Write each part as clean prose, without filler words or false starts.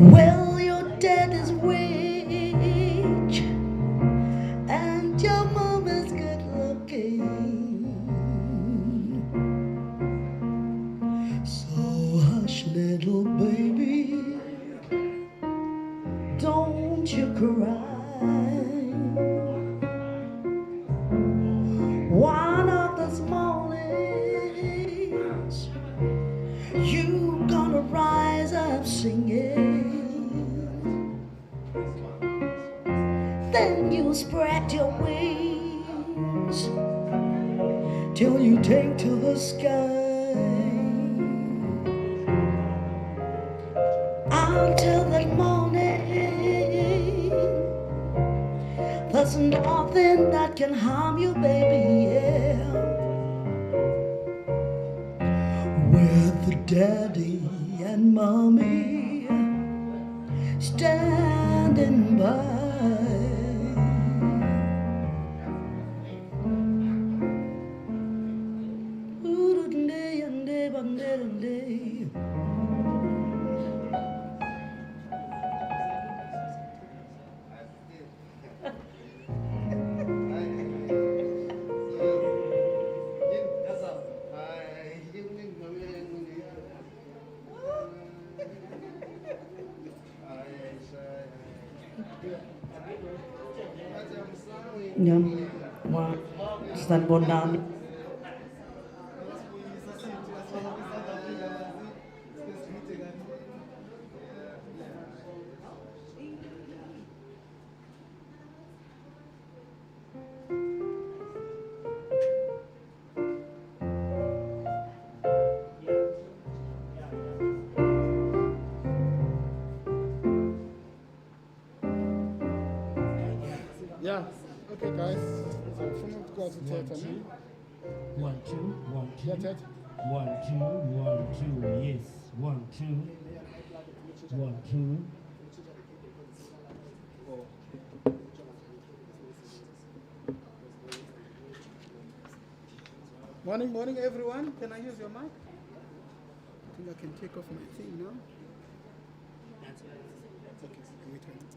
Well, your dad is rich and your mom is good looking. So hush, little baby, don't you cry. One of these mornings you gonna rise up singing. Then you spread your wings till you take to the sky. Until that morning, there's nothing that can harm you, baby, yeah. With daddy and mommy standing by. Nhâm qua sân bồn đá. Yeah, okay guys, so from go to theater now. 1 2 1 2 Yeah, Ted. 1 2 1 2 yes 1 2 1 2 Morning everyone, can I use your mic? I think I can take off my thing now. Okay, wait a minute.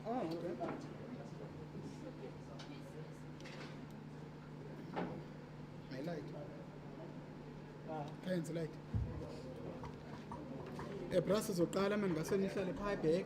Oh, okay. My light. Client's light. Ebras izoqala manje ngase nihlale phaya back.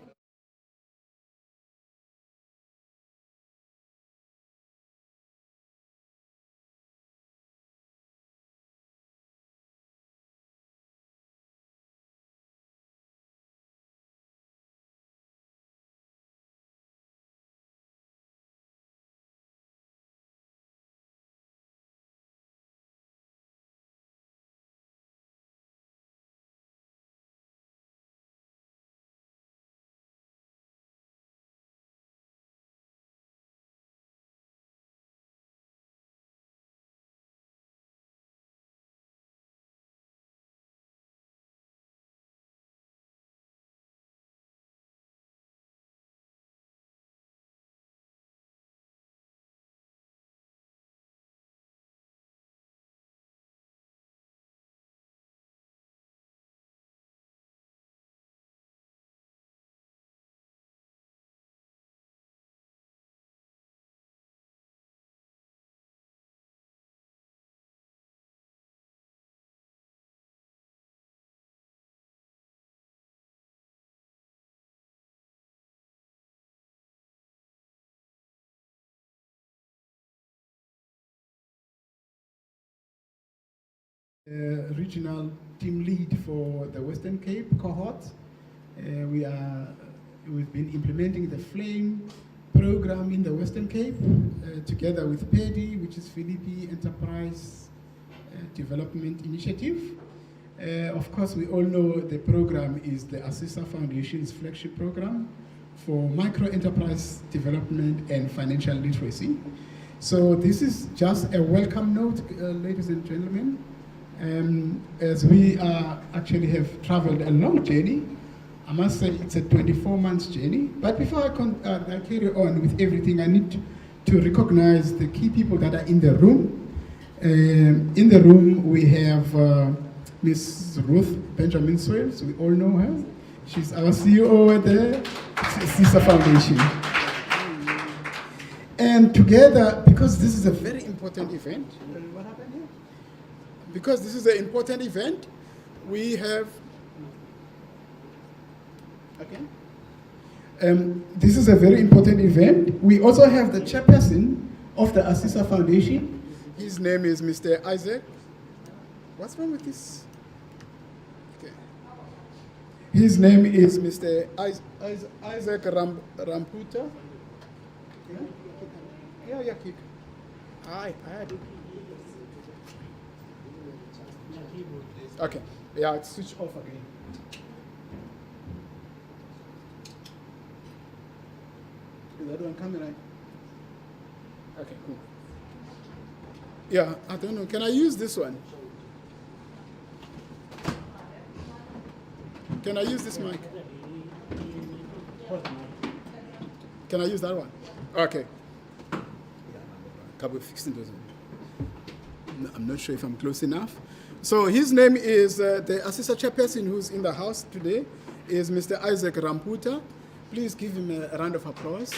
Regional team lead for the Western Cape cohort. We've been implementing the FLAME program in the Western Cape together with PEDI, which is Philippi Enterprise Development Initiative. Of course, we all know the program is the ASISA Foundation's flagship program for micro-enterprise development and financial literacy. So this is just a welcome note, ladies and gentlemen, as we actually have traveled a long journey. I must say it's a 24-month journey. But before I carry on with everything, I need to recognize the key people that are in the room. In the room, we have Ms. Ruth Benjamin Swales. We all know her. She's our CEO at the ASISA Foundation. And together, because this is a very important event, what happened here? Because this is an important event, we have, this is a very important event. We also have the chairperson of the ASISA Foundation. His name is Mr. Isaac. What's wrong with this? Okay. His name is Mr. Isaac Ramputa. Yeah, kick. I had it. Okay. Yeah, it's switched off again. Is that one coming right? Okay, cool. Yeah, I don't know. Can I use this one? Can I use this mic? Can I use that one? Okay. I'm not sure if I'm close enough. So his name is, the ASISA chairperson who's in the house today is Mr. Isaac Ramputa. Please give him a round of applause.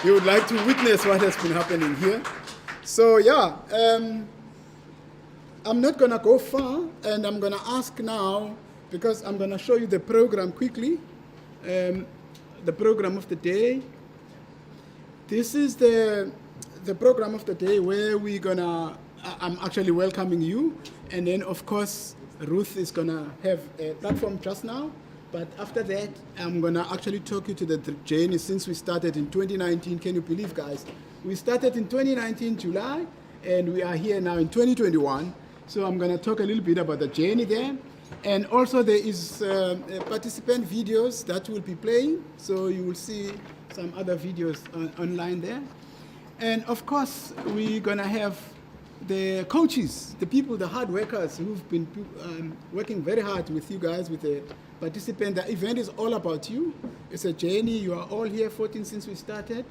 He would like to witness what has been happening here. So yeah, I'm not gonna go far, and I'm gonna ask now, because I'm gonna show you the program quickly, the program of the day. This is the program of the day where we're gonna, I'm actually welcoming you, and then of course Ruth is gonna have a platform just now, but after that I'm gonna actually talk you to the journey since we started in 2019. Can you believe, guys? We started in 2019 July, and we are here now in 2021. So I'm gonna talk a little bit about the journey there, and also there is participant videos that will be playing, so you will see some other videos online there. And of course, we're gonna have the coaches, the people, the hard workers who've been working very hard with you guys, with the participant. The event is all about you. It's a journey. You are all here, 14 since we started,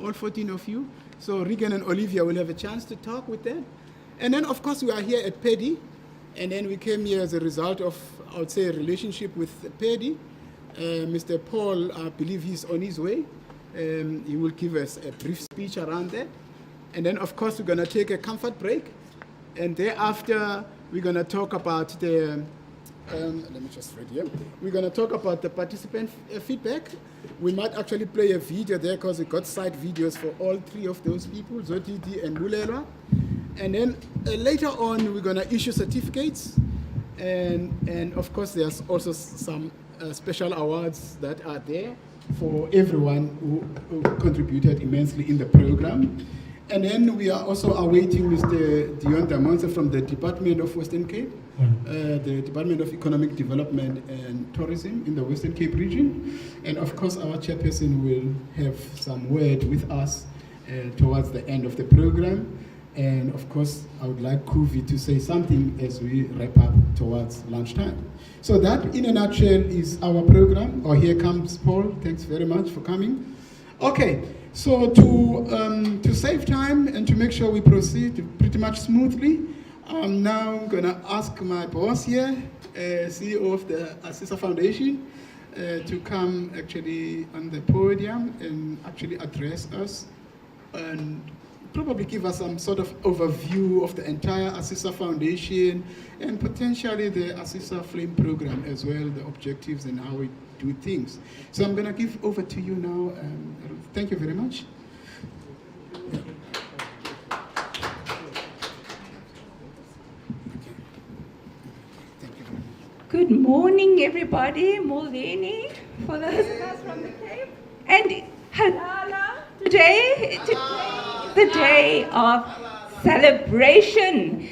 all 14 of you. So Regan and Olivia will have a chance to talk with them. And then, of course, we are here at PEDI, and then we came here as a result of, I would say, a relationship with PEDI. Mr. Paul, I believe he's on his way. He will give us a brief speech around that. And then, of course, we're going to take a comfort break. And thereafter, we're going to talk about the, let me just read here. We're going to talk about the participant feedback. We might actually play a video there because we got side videos for all three of those people, Zotiti and Bulelwa. And then later on, we're going to issue certificates. And of course, there's also some special awards that are there for everyone who contributed immensely in the program. And then we are also awaiting Mr. Dion Damonse from the Department of Western Cape, the Department of Economic Development and Tourism in the Western Cape region. And of course, our chairperson will have some word with us towards the end of the program. And of course, I would like Kuvi to say something as we wrap up towards lunchtime. So that, in a nutshell, is our program. Oh, here comes Paul. Thanks very much for coming. Okay, so to save time and to make sure we proceed pretty much smoothly, I'm now going to ask my boss here, CEO of the ASISA Foundation, to come actually on the podium and actually address us and probably give us some sort of overview of the entire ASISA Foundation and potentially the ASISA Flame program as well, the objectives and how we do things. So I'm going to give over to you now. Thank you very much. Good morning, everybody. Molweni, for those of us from the Cape. And halala. Today is the day of celebration.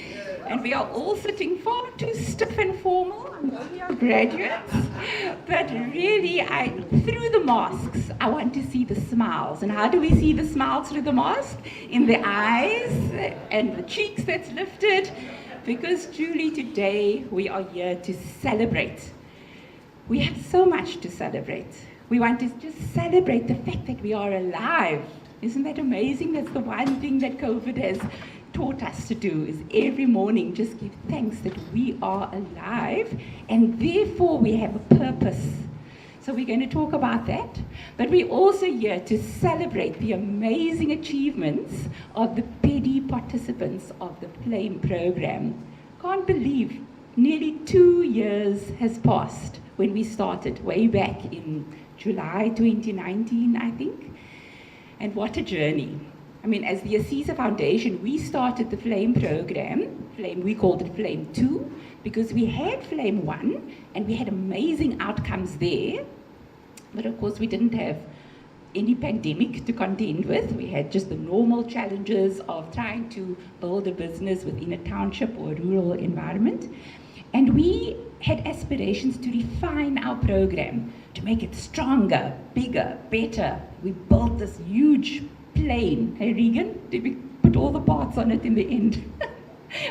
And we are all sitting far too stiff and formal. I know we are graduates. But really, through the masks, I want to see the smiles. And how do we see the smiles through the mask? In the eyes and the cheeks that's lifted. Because truly today we are here to celebrate. We have so much to celebrate. We want to just celebrate the fact that we are alive. Isn't that amazing? That's the one thing that COVID has taught us to do, is every morning just give thanks that we are alive and therefore we have a purpose. So we're going to talk about that, but we're also here to celebrate the amazing achievements of the PEDI participants of the Flame program. Can't believe nearly 2 years has passed when we started way back in July 2019, I think. And what a journey. I mean, as the Assisa Foundation, we started the Flame program. We called it Flame 2, because we had Flame 1 and we had amazing outcomes there. But of course, we didn't have any pandemic to contend with. We had just the normal challenges of trying to build a business within a township or a rural environment. And we had aspirations to refine our program, to make it stronger, bigger, better. We built this huge plane. Hey, Regan, did we put all the parts on it in the end?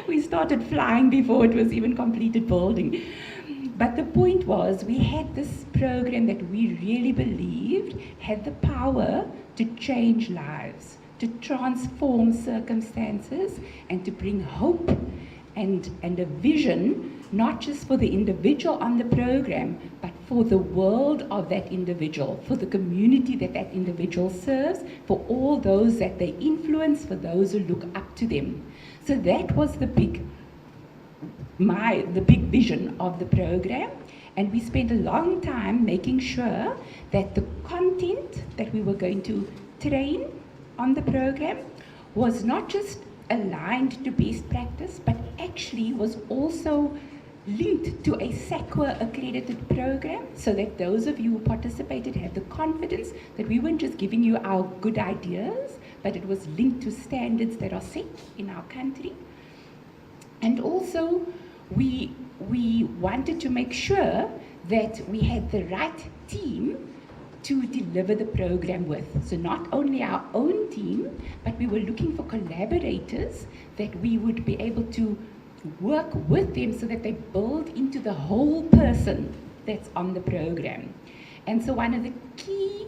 We started flying before it was even completed building. But the point was, we had this program that we really believed had the power to change lives, to transform circumstances, and to bring hope and a vision, not just for the individual on the program, but for the world of that individual, for the community that that individual serves, for all those that they influence, for those who look up to them. So that was the big vision of the program, and we spent a long time making sure that the content that we were going to train on the program was not just aligned to best practice, but actually was also linked to a SACWA accredited program, so that those of you who participated had the confidence that we weren't just giving you our good ideas, but it was linked to standards that are set in our country. And also, we wanted to make sure that we had the right team to deliver the program with. So not only our own team, but we were looking for collaborators that we would be able to work with them so that they build into the whole person that's on the program. And so one of the key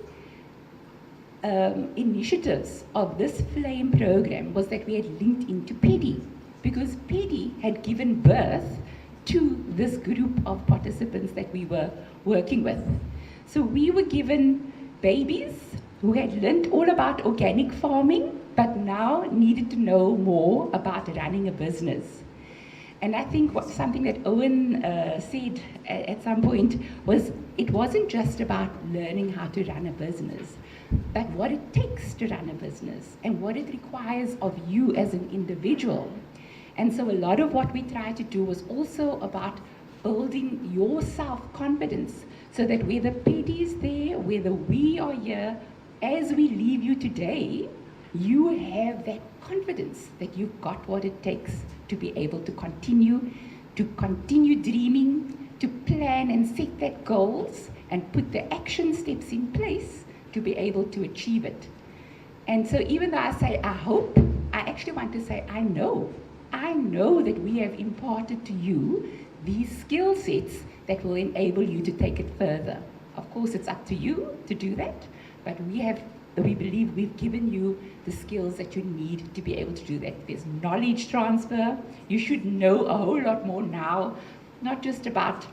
initiatives of this Flame program was that we had linked into PEDI, because PEDI had given birth to this group of participants that we were working with. So we were given babies who had learned all about organic farming, but now needed to know more about running a business. And I think something that Owen said at some point was, it wasn't just about learning how to run a business, but what it takes to run a business and what it requires of you as an individual. And so a lot of what we tried to do was also about building your self-confidence, so that whether PEDI is there, whether we are here, as we leave you today, you have that confidence that you've got what it takes to be able to continue dreaming, to plan and set that goals, and put the action steps in place to be able to achieve it. And so even though I say I hope, I actually want to say I know that we have imparted to you these skill sets that will enable you to take it further. Of course, it's up to you to do that, but we believe we've given you the skills that you need to be able to do that. There's knowledge transfer. You should know a whole lot more now, not just about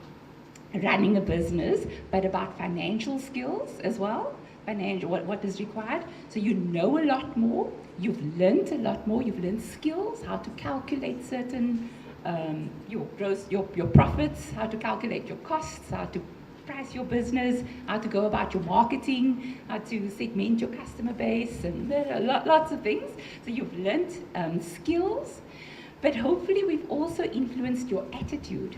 running a business, but about financial skills as well. What is required. So you know a lot more, you've learned a lot more, you've learned skills, how to calculate certain, your profits, how to calculate your costs, how to price your business, how to go about your marketing, how to segment your customer base, and there are lots of things. So you've learned skills, but hopefully we've also influenced your attitude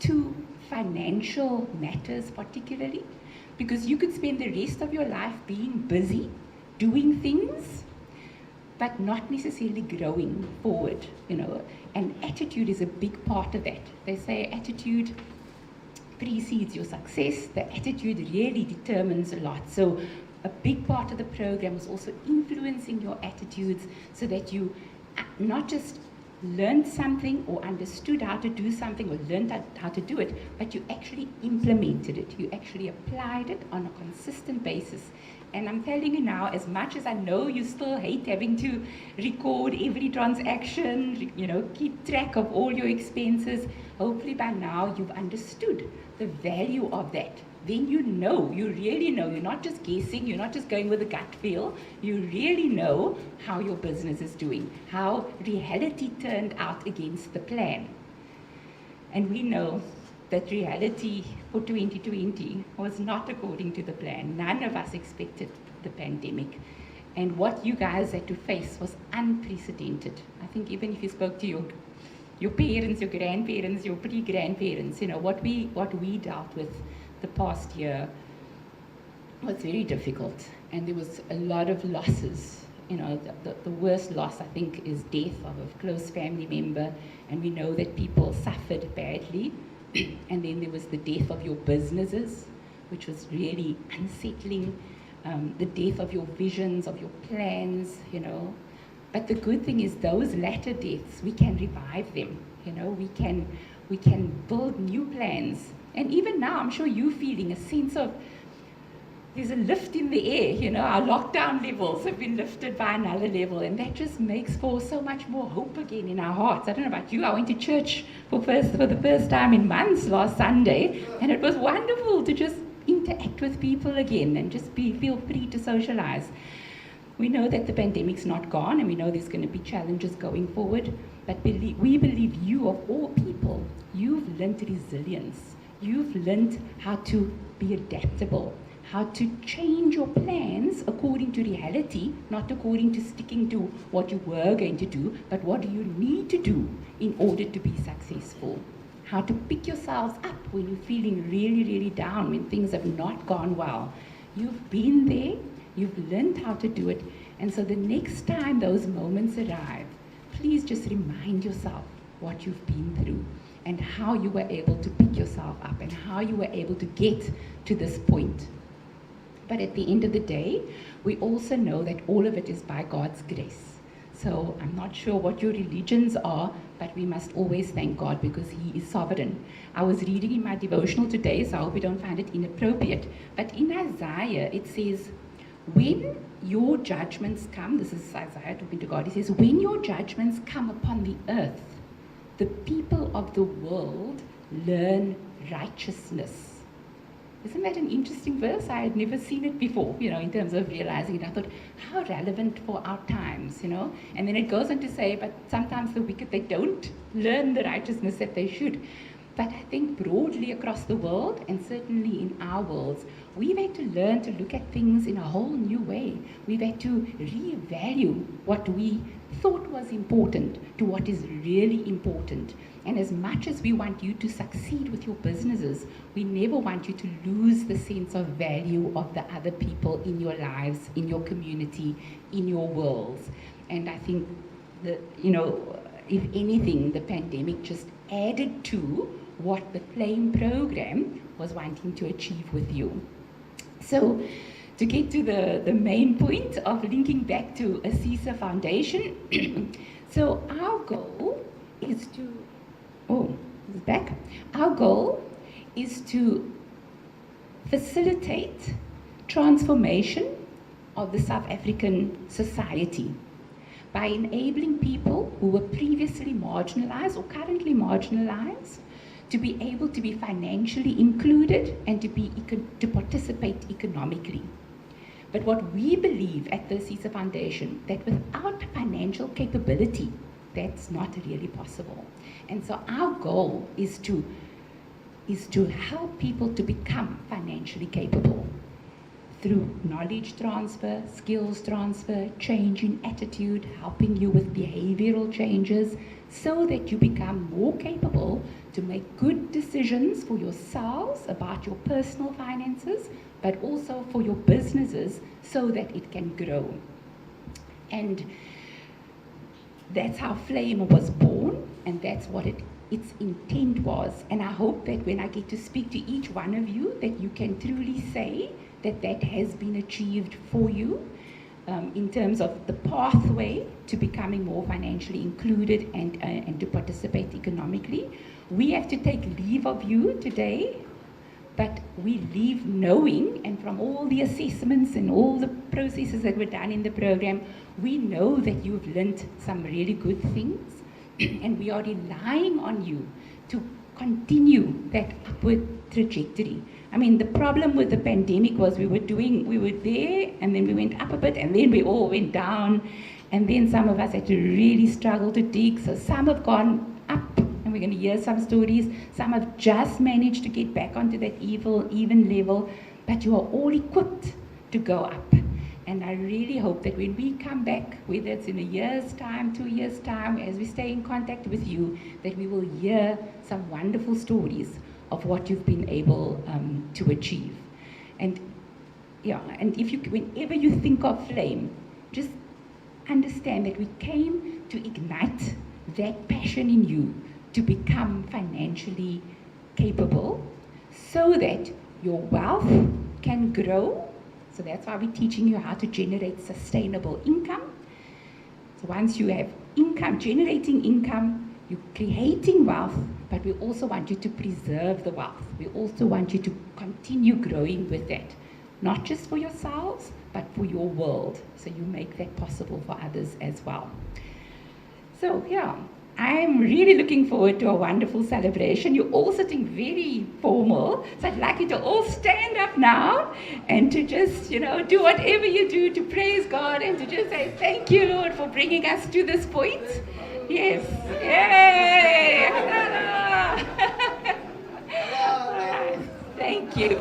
to financial matters particularly, because you could spend the rest of your life being busy, doing things, but not necessarily growing forward, and attitude is a big part of that. They say attitude precedes your success. The attitude really determines a lot. So a big part of the program is also influencing your attitudes so that you not just learned something or understood how to do something or learned how to do it, but you actually implemented it. You actually applied it on a consistent basis. And I'm telling you now, as much as I know you still hate having to record every transaction, keep track of all your expenses, hopefully by now you've understood the value of that. Then you really know, you're not just guessing, you're not just going with a gut feel, you really know how your business is doing, how reality turned out against the plan. And we know that reality for 2020 was not according to the plan. None of us expected the pandemic. And what you guys had to face was unprecedented. I think even if you spoke to your parents, your grandparents, your pre-grandparents, what we dealt with the past year was very difficult, and there was a lot of losses. The worst loss, I think, is death of a close family member, and we know that people suffered badly. And then there was the death of your businesses, which was really unsettling, the death of your visions, of your plans, But the good thing is those latter deaths, we can revive them, we can build new plans. And even now, I'm sure you're feeling a sense of, there's a lift in the air, our lockdown levels have been lifted by another level, and that just makes for so much more hope again in our hearts. I don't know about you, I went to church for the first time in months last Sunday, and it was wonderful to just interact with people again and just feel free to socialize. We know that the pandemic's not gone, and we know there's going to be challenges going forward, but we believe you, of all people, you've learned resilience. You've learned how to be adaptable, how to change your plans according to reality, not according to sticking to what you were going to do, but what do you need to do in order to be successful. How to pick yourselves up when you're feeling really, really down, when things have not gone well. You've been there, you've learned how to do it, and so the next time those moments arrive, please just remind yourself what you've been through and how you were able to pick yourself up and how you were able to get to this point. But at the end of the day, we also know that all of it is by God's grace. So I'm not sure what your religions are, but we must always thank God because He is sovereign. I was reading in my devotional today, so I hope you don't find it inappropriate. But in Isaiah, it says, when your judgments come, this is Isaiah talking to God, he says, when your judgments come upon the earth, the people of the world learn righteousness. Isn't that an interesting verse? I had never seen it before, in terms of realizing it. I thought, how relevant for our times, And then it goes on to say, but sometimes the wicked, they don't learn the righteousness that they should. But I think broadly across the world, and certainly in our worlds, we've had to learn to look at things in a whole new way. We've had to revalue what we thought was important to what is really important. And as much as we want you to succeed with your businesses, we never want you to lose the sense of value of the other people in your lives, in your community, in your worlds. And I think that, if anything, the pandemic just added to what the Flame program was wanting to achieve with you. So, to get to the main point of linking back to a CISA foundation, so our goal is to, Our goal is to facilitate transformation of the South African society by enabling people who were previously marginalized or currently marginalized to be able to be financially included and to participate economically. But what we believe at the CISA Foundation, that without financial capability, that's not really possible. And so our goal is to help people to become financially capable through knowledge transfer, skills transfer, change in attitude, helping you with behavioral changes so that you become more capable to make good decisions for yourselves about your personal finances, but also for your businesses so that it can grow. And that's how Flame was born, and that's what its intent was. And I hope that when I get to speak to each one of you, that you can truly say that that has been achieved for you in terms of the pathway to becoming more financially included and to participate economically. We have to take leave of you today, but we leave knowing, and from all the assessments and all the processes that were done in the program, we know that you've learned some really good things, and we are relying on you to continue that upward trajectory. I mean, the problem with the pandemic was we were there, and then we went up a bit, and then we all went down, and then some of us had to really struggle to dig. So some have gone up, and we're going to hear some stories. Some have just managed to get back onto that even level, but you are all equipped to go up. And I really hope that when we come back, whether it's in a year's time, 2 years' time, as we stay in contact with you, that we will hear some wonderful stories of what you've been able to achieve. And yeah, and whenever you think of Flame, just understand that we came to ignite that passion in you to become financially capable so that your wealth can grow. So that's why we're teaching you how to generate sustainable income. So once you have income, generating income, you're creating wealth, but we also want you to preserve the wealth. We also want you to continue growing with that, not just for yourselves, but for your world. So you make that possible for others as well. So yeah, I'm really looking forward to a wonderful celebration. You're all sitting very formal, so I'd like you to all stand up now and to just, do whatever you do to praise God and to just say, thank you, Lord, for bringing us to this point. Yes. Yay! Thank you.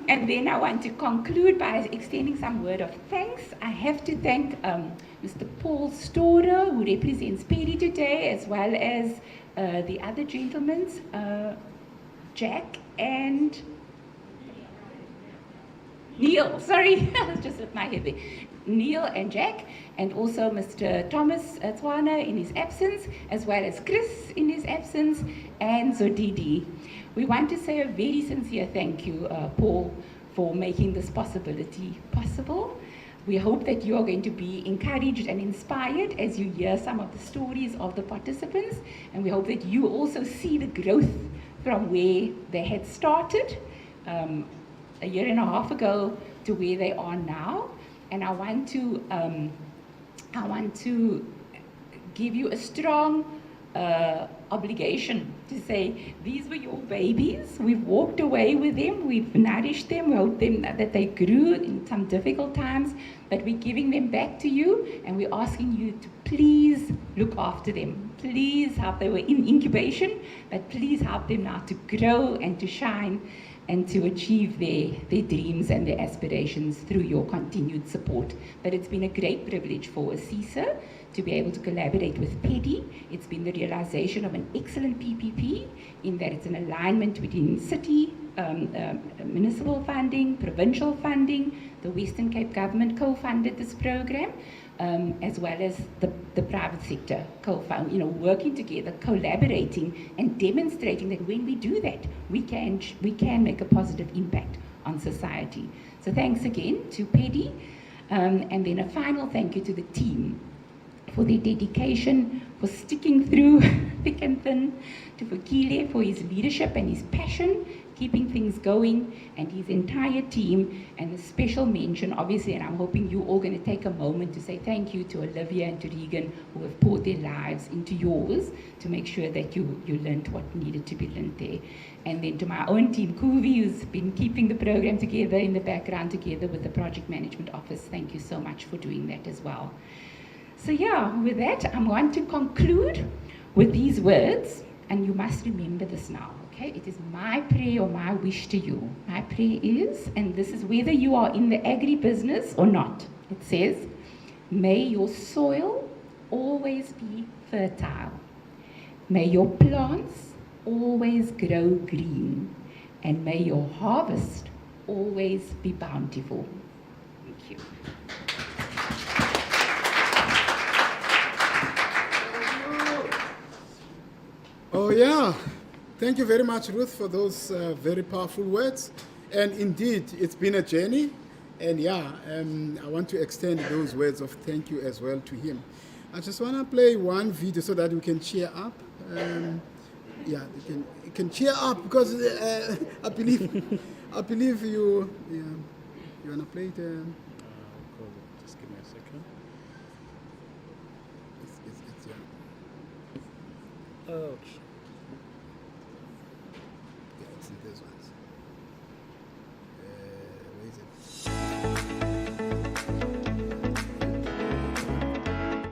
And then I want to conclude by extending some word of thanks. I have to thank Mr. Paul Storer, who represents PEDI today, as well as the other gentlemen, Jack and Neil. Sorry, I was just with my head there. Neil and Jack, and also Mr. Thomas Cwangco in his absence, as well as Cres in his absence, and Zodidi. We want to say a very sincere thank you, Paul, for making this possibility possible. We hope that you are going to be encouraged and inspired as you hear some of the stories of the participants, and we hope that you also see the growth from where they had started a year and a half ago to where they are now. And I want to give you a strong obligation to say, these were your babies. We've walked away with them. We've nourished them. We hope that they grew in some difficult times, but we're giving them back to you, and we're asking you to please look after them. Please help. They were in incubation, but please help them now to grow and to shine and to achieve their dreams and their aspirations through your continued support. But it's been a great privilege for ASISA to be able to collaborate with PEDI. It's been the realization of an excellent PPP in that it's an alignment between city, municipal funding, provincial funding. The Western Cape government co-funded this program, as well as the private sector working together, collaborating and demonstrating that when we do that, we can make a positive impact on society. So thanks again to PEDI, and then a final thank you to the team for their dedication, for sticking through thick and thin, to Fikile for his leadership and his passion, keeping things going, and his entire team, and a special mention, obviously, and I'm hoping you're all going to take a moment to say thank you to Olivia and to Regan, who have poured their lives into yours to make sure that you learned what needed to be learned there. And then to my own team, Kuvi, who's been keeping the program together in the background together with the Project Management Office, thank you so much for doing that as well. So yeah, with that, I'm going to conclude with these words, and you must remember this now. Okay, it is my prayer or my wish to you. My prayer is, and this is whether you are in the agri-business or not, it says, may your soil always be fertile. May your plants always grow green. And may your harvest always be bountiful. Thank you. Oh, yeah. Thank you very much, Ruth, for those very powerful words. And indeed, it's been a journey. And yeah, I want to extend those words of thank you as well to him. I just want to play one video so that we can cheer up. Yeah, you can cheer up because I believe you want to play it. Just give me a second. It's Ouch. yeah, it's in these ones. Where is it?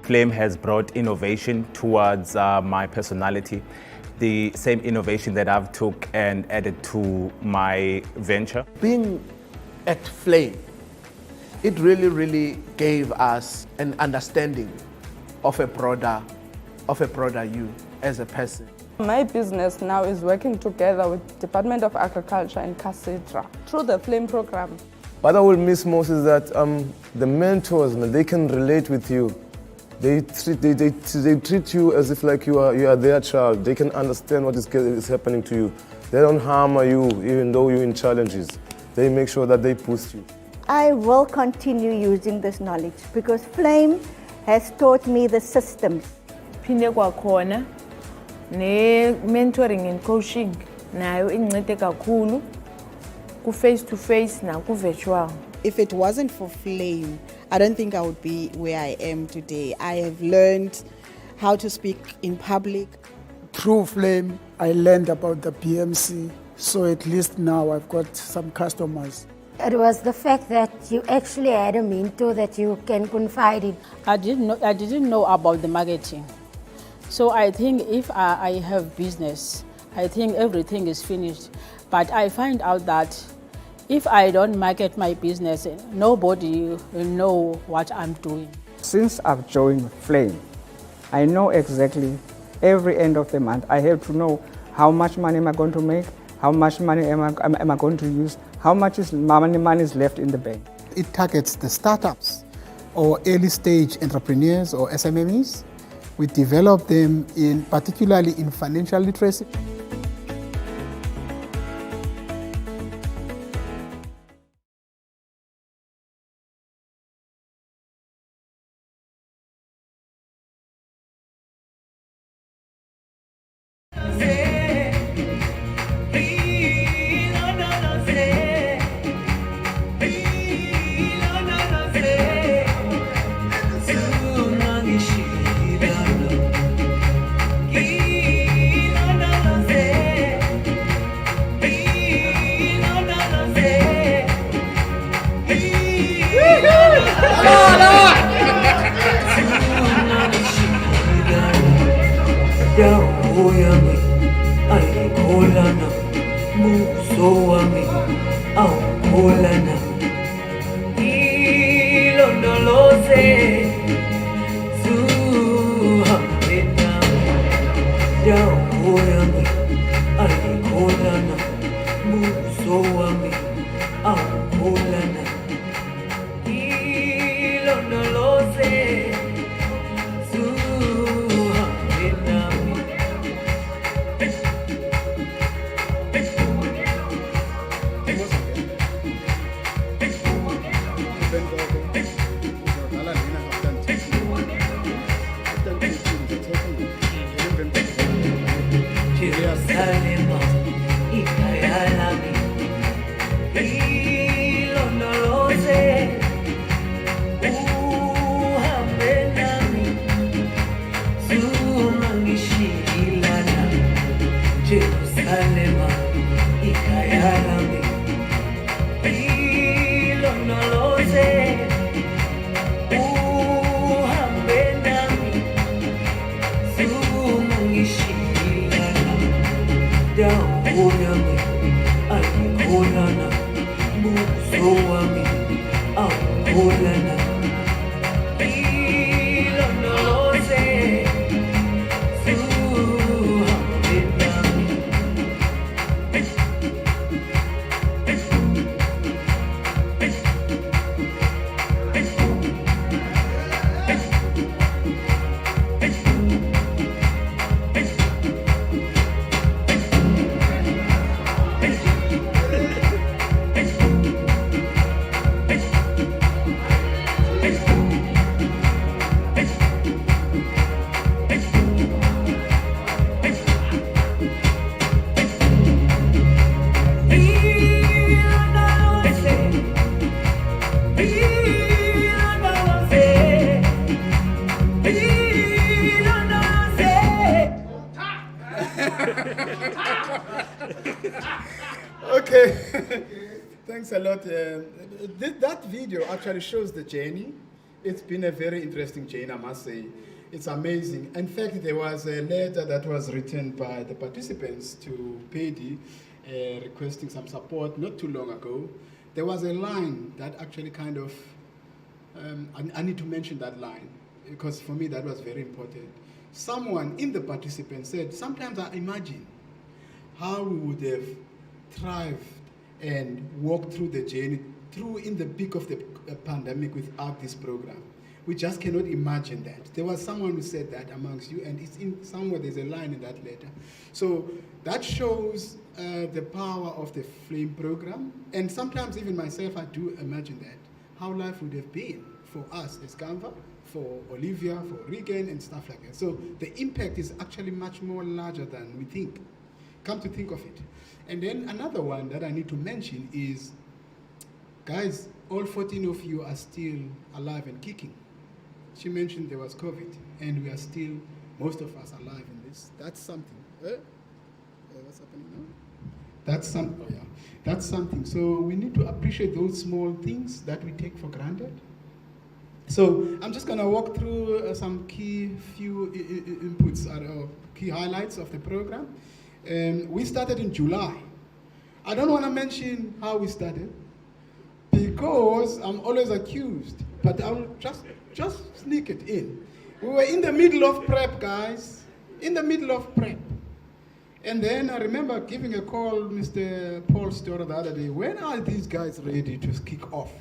Flame has brought innovation towards my personality. The same innovation that I've took and added to my venture. Being at Flame, it really gave us an understanding of a broader you as a person. My business now is working together with Department of Agriculture and Casidra through the Flame program. What I will miss most is that the mentors, man, they can relate with you. They treat you as if like you are their child. They can understand what is happening to you. They don't harm you even though you're in challenges. They make sure that they boost you. I will continue using this knowledge because Flame has taught me the systems. Phinde kwakhona ne mentoring and coaching nayo incede kakhulu ku face to face na ku virtual. If it wasn't for Flame, I don't think I would be where I am today. I have learned how to speak in public. Through Flame, I learned about the PMC, so at least now I've got some customers. It was the fact that you actually had a mentor that you can confide in. I didn't know about the marketing. So I think if I have business, I think everything is finished. But I find out that if I don't market my business, nobody will know what I'm doing. Since I've joined Flame, I know exactly every end of the month. I have to know how much money am I going to make, how much money am I going to use, how much money is left in the bank. It targets the startups or early stage entrepreneurs or SMMEs. We develop them particularly in financial literacy. awukhonami andikhonana buso wami awukhonana ilondoloze suhambe nami. Okay, thanks a lot. That video actually shows the journey. It's been a very interesting journey, I must say. It's amazing. In fact, there was a letter that was written by the participants to PEDI requesting some support not too long ago. There was a line that actually kind of, I need to mention that line because for me that was very important. Someone in the participants said, sometimes I imagine how we would have thrived and walked through the journey, through in the peak of the pandemic without this program. We just cannot imagine that. There was someone who said that amongst you, and it's in somewhere, there's a line in that letter. So that shows the power of the Flame program. And sometimes even myself, I do imagine that, how life would have been for us as Cwangco, for Olivia, for Regan, and stuff like that. So the impact is actually much more larger than we think. Come to think of it. And then another one that I need to mention is, guys, all 14 of you are still alive and kicking. She mentioned there was COVID, and we are still, most of us, alive in this. That's something. What's happening now? That's something. Oh yeah, that's something. So we need to appreciate those small things that we take for granted. So I'm just gonna walk through some key few inputs or key highlights of the program. We started in July. I don't want to mention how we started because I'm always accused, but I'll just sneak it in. We were in the middle of prep, guys, in the middle of prep. And then I remember giving a call, Mr. Paul Storer the other day, when are these guys ready to kick off?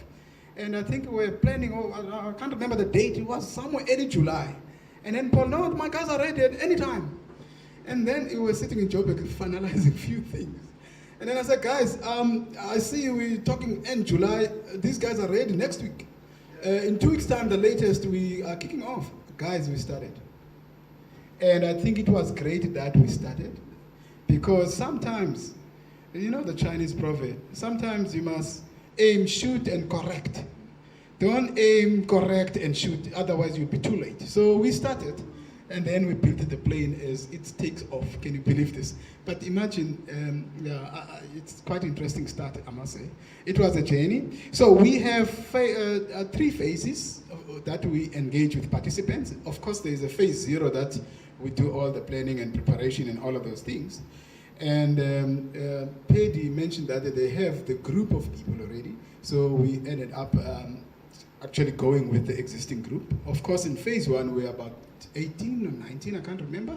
And I think we were planning, I can't remember the date, it was somewhere early July. And then Paul, no, my guys are ready at any time. And then we were sitting in Joburg finalizing a few things. And then I said, guys, I see we're talking end July. These guys are ready next week. In 2 weeks' time, the latest, we are kicking off. Guys, we started. And I think it was great that we started. Because sometimes, you know the Chinese proverb, sometimes you must aim, shoot, and correct. Don't aim, correct, and shoot, otherwise you'll be too late. So we started. And then we built the plane as it takes off. Can you believe this? But imagine, it's quite interesting start, I must say. It was a journey. So we have 3 phases that we engage with participants. Of course, there is a phase 0 that we do all the planning and preparation and all of those things. And PEDI mentioned that they have the group of people already. So we ended up actually going with the existing group. Of course, in phase 1, we're about 18 or 19, I can't remember.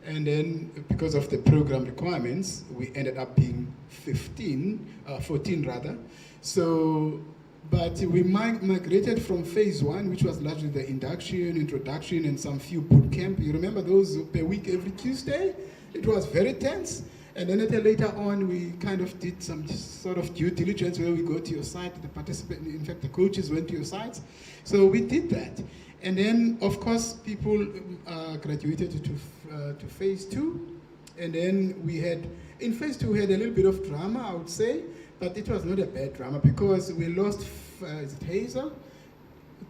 And then because of the program requirements, we ended up being 14 rather. So, but we migrated from phase 1, which was largely the induction, introduction, and some few boot camp. You remember those per week every Tuesday? It was very tense. And then later on, we kind of did some sort of due diligence where we go to your site, the participant, in fact, the coaches went to your sites. So we did that. And then, of course, people graduated to phase 2. And then we had, in phase 2, we had a little bit of drama, I would say, but it was not a bad drama because we lost Hazel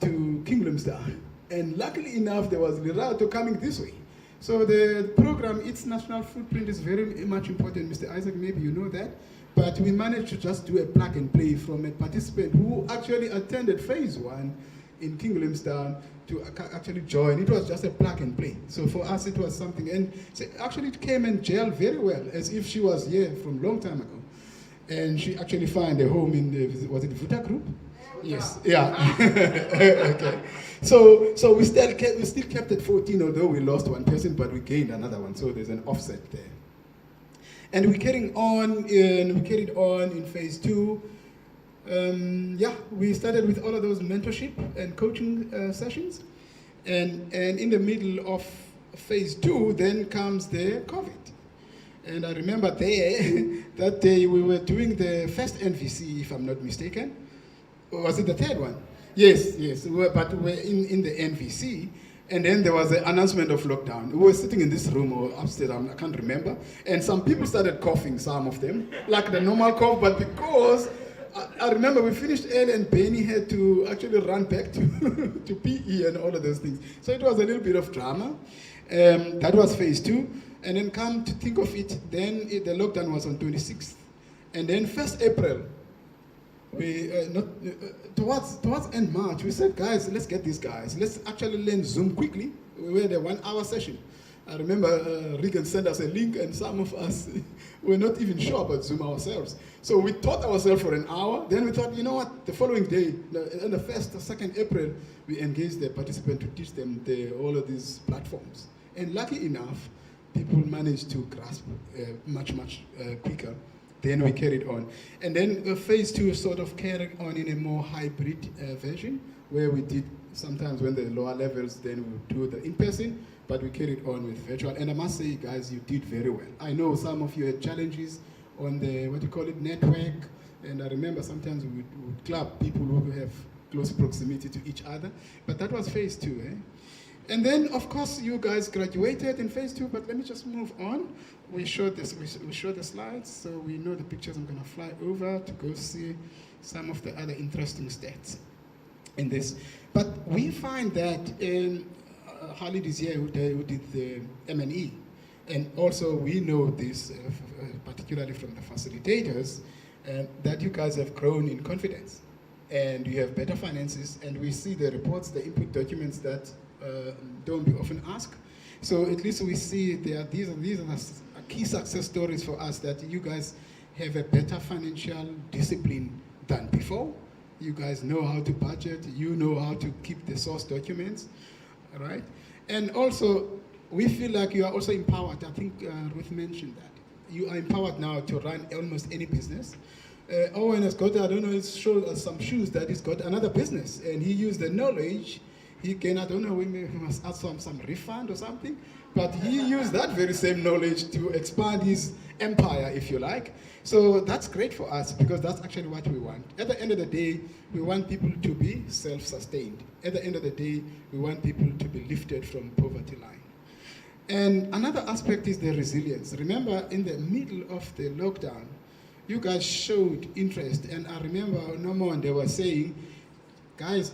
to Kingdomstar. And luckily enough, there was Lirato coming this way. So the program, its national footprint is very much important. Mr. Isaac, maybe you know that. But we managed to just do a plug and play from a participant who actually attended phase 1 in King Williamstown to actually join. It was just a plug and play. So for us, it was something. And so actually it came and gelled very well, as if she was here from a long time ago. And she actually found a home in the, was it the Vuta group? Yes, yeah. Okay. So we still kept at 14, although we lost one person, but we gained another one. So there's an offset there. And we carried on in phase 2. We started with all of those mentorship and coaching sessions. And in the middle of phase 2, then comes the COVID. And I remember that day we were doing the first NVC, if I'm not mistaken. Or was it the third one? Yes. But we were in the NVC. And then there was an announcement of lockdown. We were sitting in this room or upstairs, I can't remember. And some people started coughing, some of them, like the normal cough. But because I remember we finished early and Benny had to actually run back to PE and all of those things. So it was a little bit of drama. That was phase 2. And then come to think of it, then the lockdown was on 26th. And then 1st April, we towards end March, we said, guys, let's get these guys. Let's actually learn Zoom quickly. We had a 1-hour session. I remember Regan sent us a link, and some of us were not even sure about Zoom ourselves. So we taught ourselves for an hour. Then we thought, you know what, the following day, on the 1st or 2nd April, we engaged the participants to teach them all of these platforms. And lucky enough, people managed to grasp much quicker. Then we carried on. And then phase 2 sort of carried on in a more hybrid version, where we did sometimes when the lower levels, then we would do the in-person, but we carried on with virtual. And I must say, guys, you did very well. I know some of you had challenges on the, network. And I remember sometimes we would club people who have close proximity to each other. But that was phase 2, eh? And then, of course, you guys graduated in phase 2, but let me just move on. We showed this. We showed the slides, so we know the pictures. I'm going to fly over to go see some of the other interesting stats in this. But we find that Khalid is here who did the M&E. And also we know this, particularly from the facilitators, that you guys have grown in confidence. And you have better finances. And we see the reports, the input documents that don't be often asked. So at least we see these are the key success stories for us, that you guys have a better financial discipline than before. You guys know how to budget. You know how to keep the source documents, all right? And also, we feel like you are also empowered. I think Ruth mentioned that. You are empowered now to run almost any business. Owen has got, I don't know, he's showed us some shoes that he's got another business, and he used the knowledge. He can, I don't know, we must ask some refund or something, but he used that very same knowledge to expand his empire, if you like. So that's great for us, because that's actually what we want. At the end of the day, we want people to be self-sustained. At the end of the day, we want people to be lifted from poverty line. And another aspect is the resilience. Remember, in the middle of the lockdown, you guys showed interest, and I remember Norman, they were saying, guys,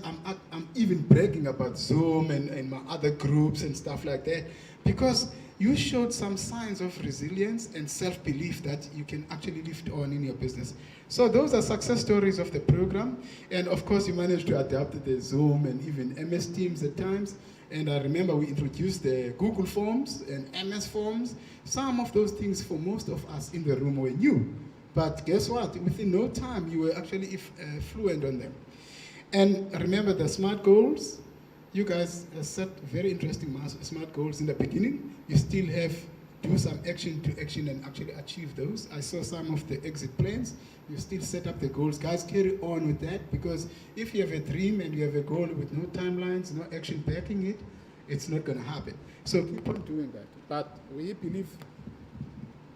I'm even bragging about Zoom and my other groups and stuff like that, because you showed some signs of resilience and self-belief that you can actually lift on in your business. So those are success stories of the program. And of course, you managed to adapt the Zoom and even MS Teams at times. And I remember we introduced the Google Forms and MS Forms. Some of those things for most of us in the room were new. But guess what? Within no time, you were actually fluent on them. And remember the SMART goals. You guys set very interesting SMART goals in the beginning. You still have to do some action to action and actually achieve those. I saw some of the exit plans. You still set up the goals. Guys, carry on with that, because if you have a dream and you have a goal with no timelines, no action backing it, it's not going to happen. So keep on doing that. But we believe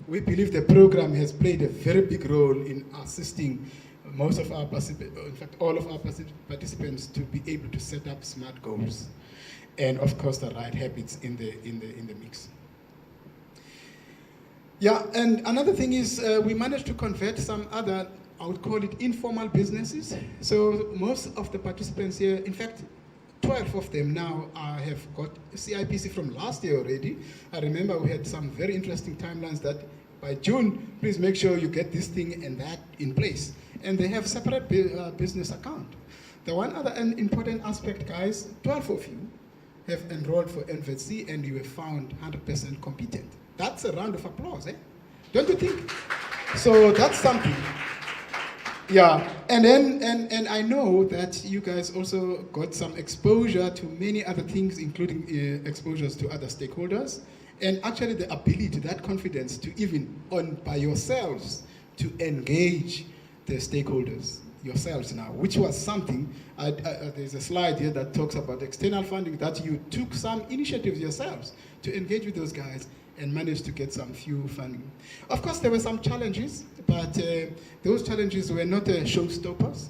the program has played a very big role in assisting most of our participants, in fact, all of our participants, to be able to set up SMART goals, and of course the right habits in the mix. Yeah, and another thing is we managed to convert some other, I would call it informal businesses. So most of the participants here, in fact, 12 of them now have got CIPC from last year already. I remember we had some very interesting timelines that by June, please make sure you get this thing and that in place. And they have separate business account. The one other important aspect, guys, 12 of you have enrolled for NVC and you have found 100% competent. That's a round of applause, eh? Don't you think? So that's something. Yeah, and then and I know that you guys also got some exposure to many other things, including exposures to other stakeholders, and actually the ability, that confidence to even by yourselves to engage the stakeholders yourselves now, which was something. There's a slide here that talks about external funding, that you took some initiatives yourselves to engage with those guys and managed to get some few funding. Of course, there were some challenges, but those challenges were not showstoppers.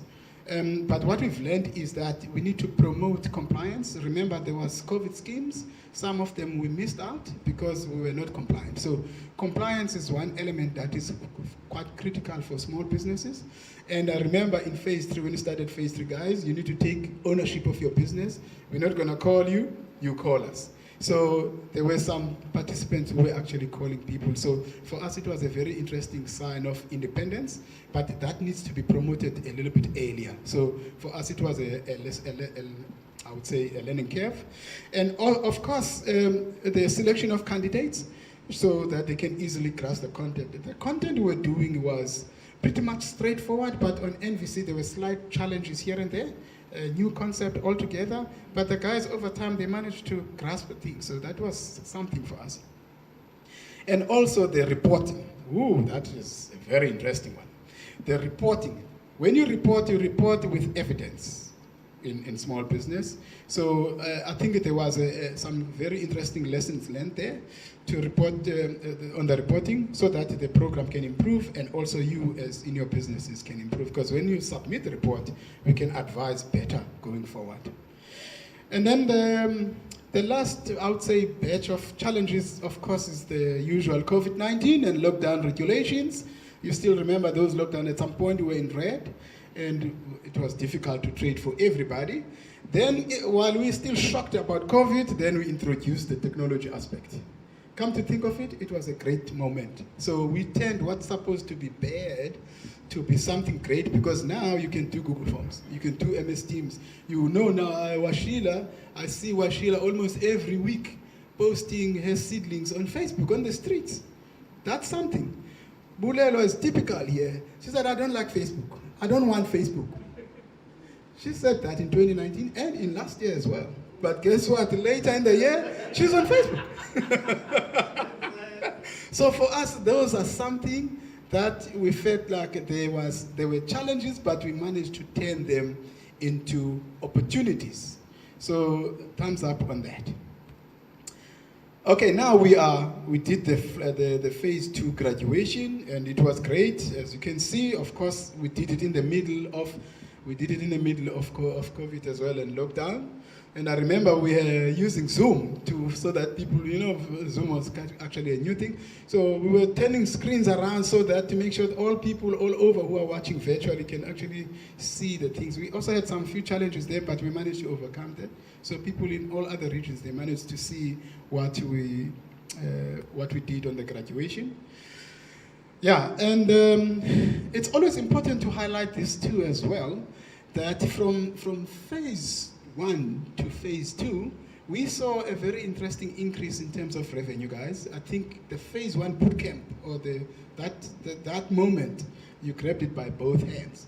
But what we've learned is that we need to promote compliance. Remember, there was COVID schemes. Some of them we missed out because we were not compliant. So compliance is one element that is quite critical for small businesses. And I remember in phase 3, when you started phase 3, guys, you need to take ownership of your business. We're not going to call you, you call us. So there were some participants who were actually calling people. So for us, it was a very interesting sign of independence, but that needs to be promoted a little bit earlier. So for us, it was I would say a learning curve. And of course, the selection of candidates so that they can easily grasp the content. The content we were doing was pretty much straightforward, but on NVC, there were slight challenges here and there. A new concept altogether, but the guys over time, they managed to grasp the thing, so that was something for us. And also the reporting. Ooh, that is a very interesting one. The reporting. When you report with evidence in small business. So I think there was some very interesting lessons learned there to report on the reporting so that the program can improve and also you as in your businesses can improve. Because when you submit the report, we can advise better going forward. And then the last, I would say, batch of challenges, of course, is the usual COVID-19 and lockdown regulations. You still remember those lockdowns at some point were in red, and it was difficult to trade for everybody. Then, while we're still shocked about COVID, then we introduced the technology aspect. Come to think of it, it was a great moment. So we turned what's supposed to be bad to be something great, because now you can do Google Forms, you can do MS Teams. You know now, I see Washila almost every week posting her seedlings on Facebook, on the streets. That's something. Bulelo is typical here. She said, I don't like Facebook. I don't want Facebook. She said that in 2019 and in last year as well. But guess what? Later in the year, she's on Facebook. So for us, those are something that we felt like there were challenges, but we managed to turn them into opportunities. So thumbs up on that. Okay, now we did the phase 2 graduation, and it was great. As you can see, of course, we did it in the middle of COVID as well and lockdown. And I remember we were using Zoom so that people, Zoom was actually a new thing. So we were turning screens around so that to make sure that all people all over who are watching virtually can actually see the things. We also had some few challenges there, but we managed to overcome them. So people in all other regions, they managed to see what we did on the graduation. Yeah, and it's always important to highlight this too as well, that from phase 1 to phase 2, we saw a very interesting increase in terms of revenue, guys. I think the phase 1 bootcamp, or that moment, you grabbed it by both hands.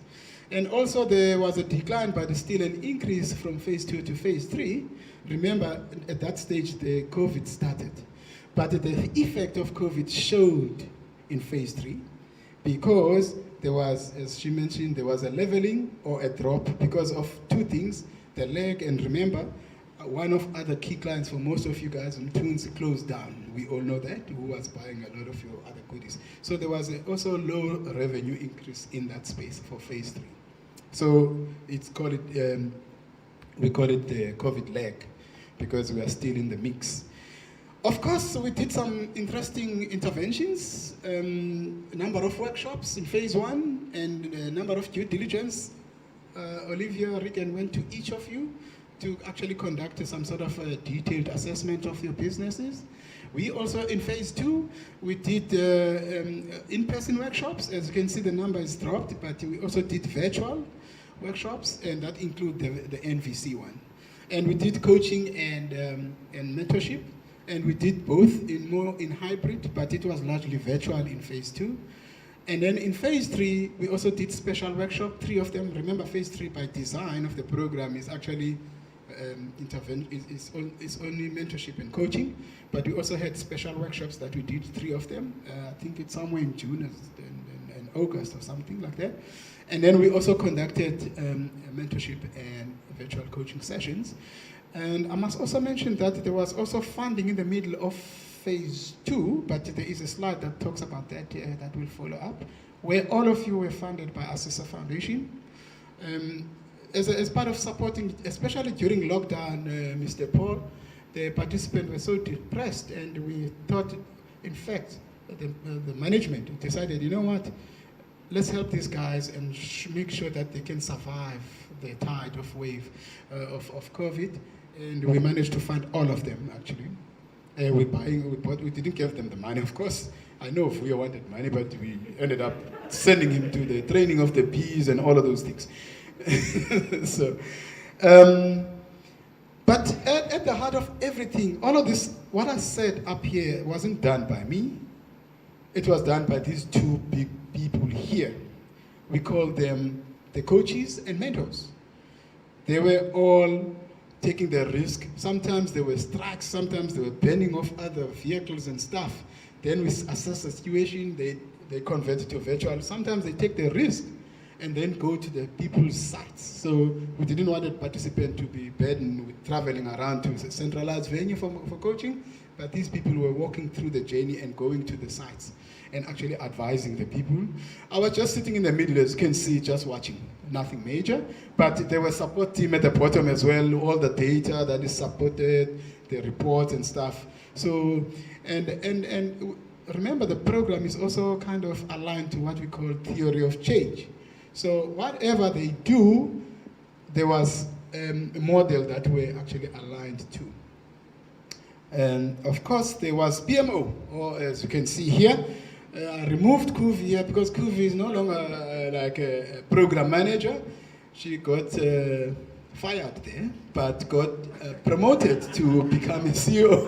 And also there was a decline, but still an increase from phase 2 to phase 3. Remember, at that stage, the COVID started. But the effect of COVID showed in phase 3, because there was, as she mentioned, there was a leveling or a drop because of two things. The leg, and remember, one of other key clients for most of you guys on Tunes closed down. We all know that, who was buying a lot of your other goodies. So there was also low revenue increase in that space for phase 3. So we call it the COVID leg, because we are still in the mix. Of course, we did some interesting interventions, a number of workshops in phase 1, and a number of due diligence. Olivia, Rick, and went to each of you to actually conduct some sort of a detailed assessment of your businesses. We also, in phase 2, we did in-person workshops. As you can see, the number is dropped, but we also did virtual. workshops, and that include the NVC one. And we did coaching and mentorship, and we did both in hybrid, but it was largely virtual in phase 2. And then in phase 3, we also did special workshop, 3 of them. Remember, phase 3 by design of the program is actually it's only mentorship and coaching, but we also had special workshops that we did, 3 of them. I think it's somewhere in June and August or something like that. And then we also conducted mentorship and virtual coaching sessions. And I must also mention that there was also funding in the middle of phase 2, but there is a slide that talks about that that will follow up, where all of you were funded by Assessor Foundation. As part of supporting, especially during lockdown, Mr. Paul, the participants were so depressed, and we thought, in fact, the management decided, you know what, let's help these guys and make sure that they can survive the tide of wave of COVID. And we managed to fund all of them, actually. We didn't give them the money, of course. I know if we wanted money, but we ended up sending him to the training of the bees and all of those things. So, but at the heart of everything, all of this, what I said up here wasn't done by me. It was done by these 2 big people here. We call them the coaches and mentors. They were all taking the risk. Sometimes there were strikes, sometimes they were burning off other vehicles and stuff. Then we assess the situation, they convert it to virtual. Sometimes they take the risk and then go to the people's sites. So we didn't want a participant to be burdened with traveling around to a centralized venue for coaching, but these people were walking through the journey and going to the sites and actually advising the people. I was just sitting in the middle, as you can see, just watching. Nothing major, but there was a support team at the bottom as well, all the data that is supported, the reports and stuff. So, and remember, the program is also kind of aligned to what we call theory of change. So whatever they do, there was a model that we're actually aligned to. And of course, there was PMO, or as you can see here, I removed Kuvi here because Kuvi is no longer like a program manager. She got fired there, but got promoted to become a CEO.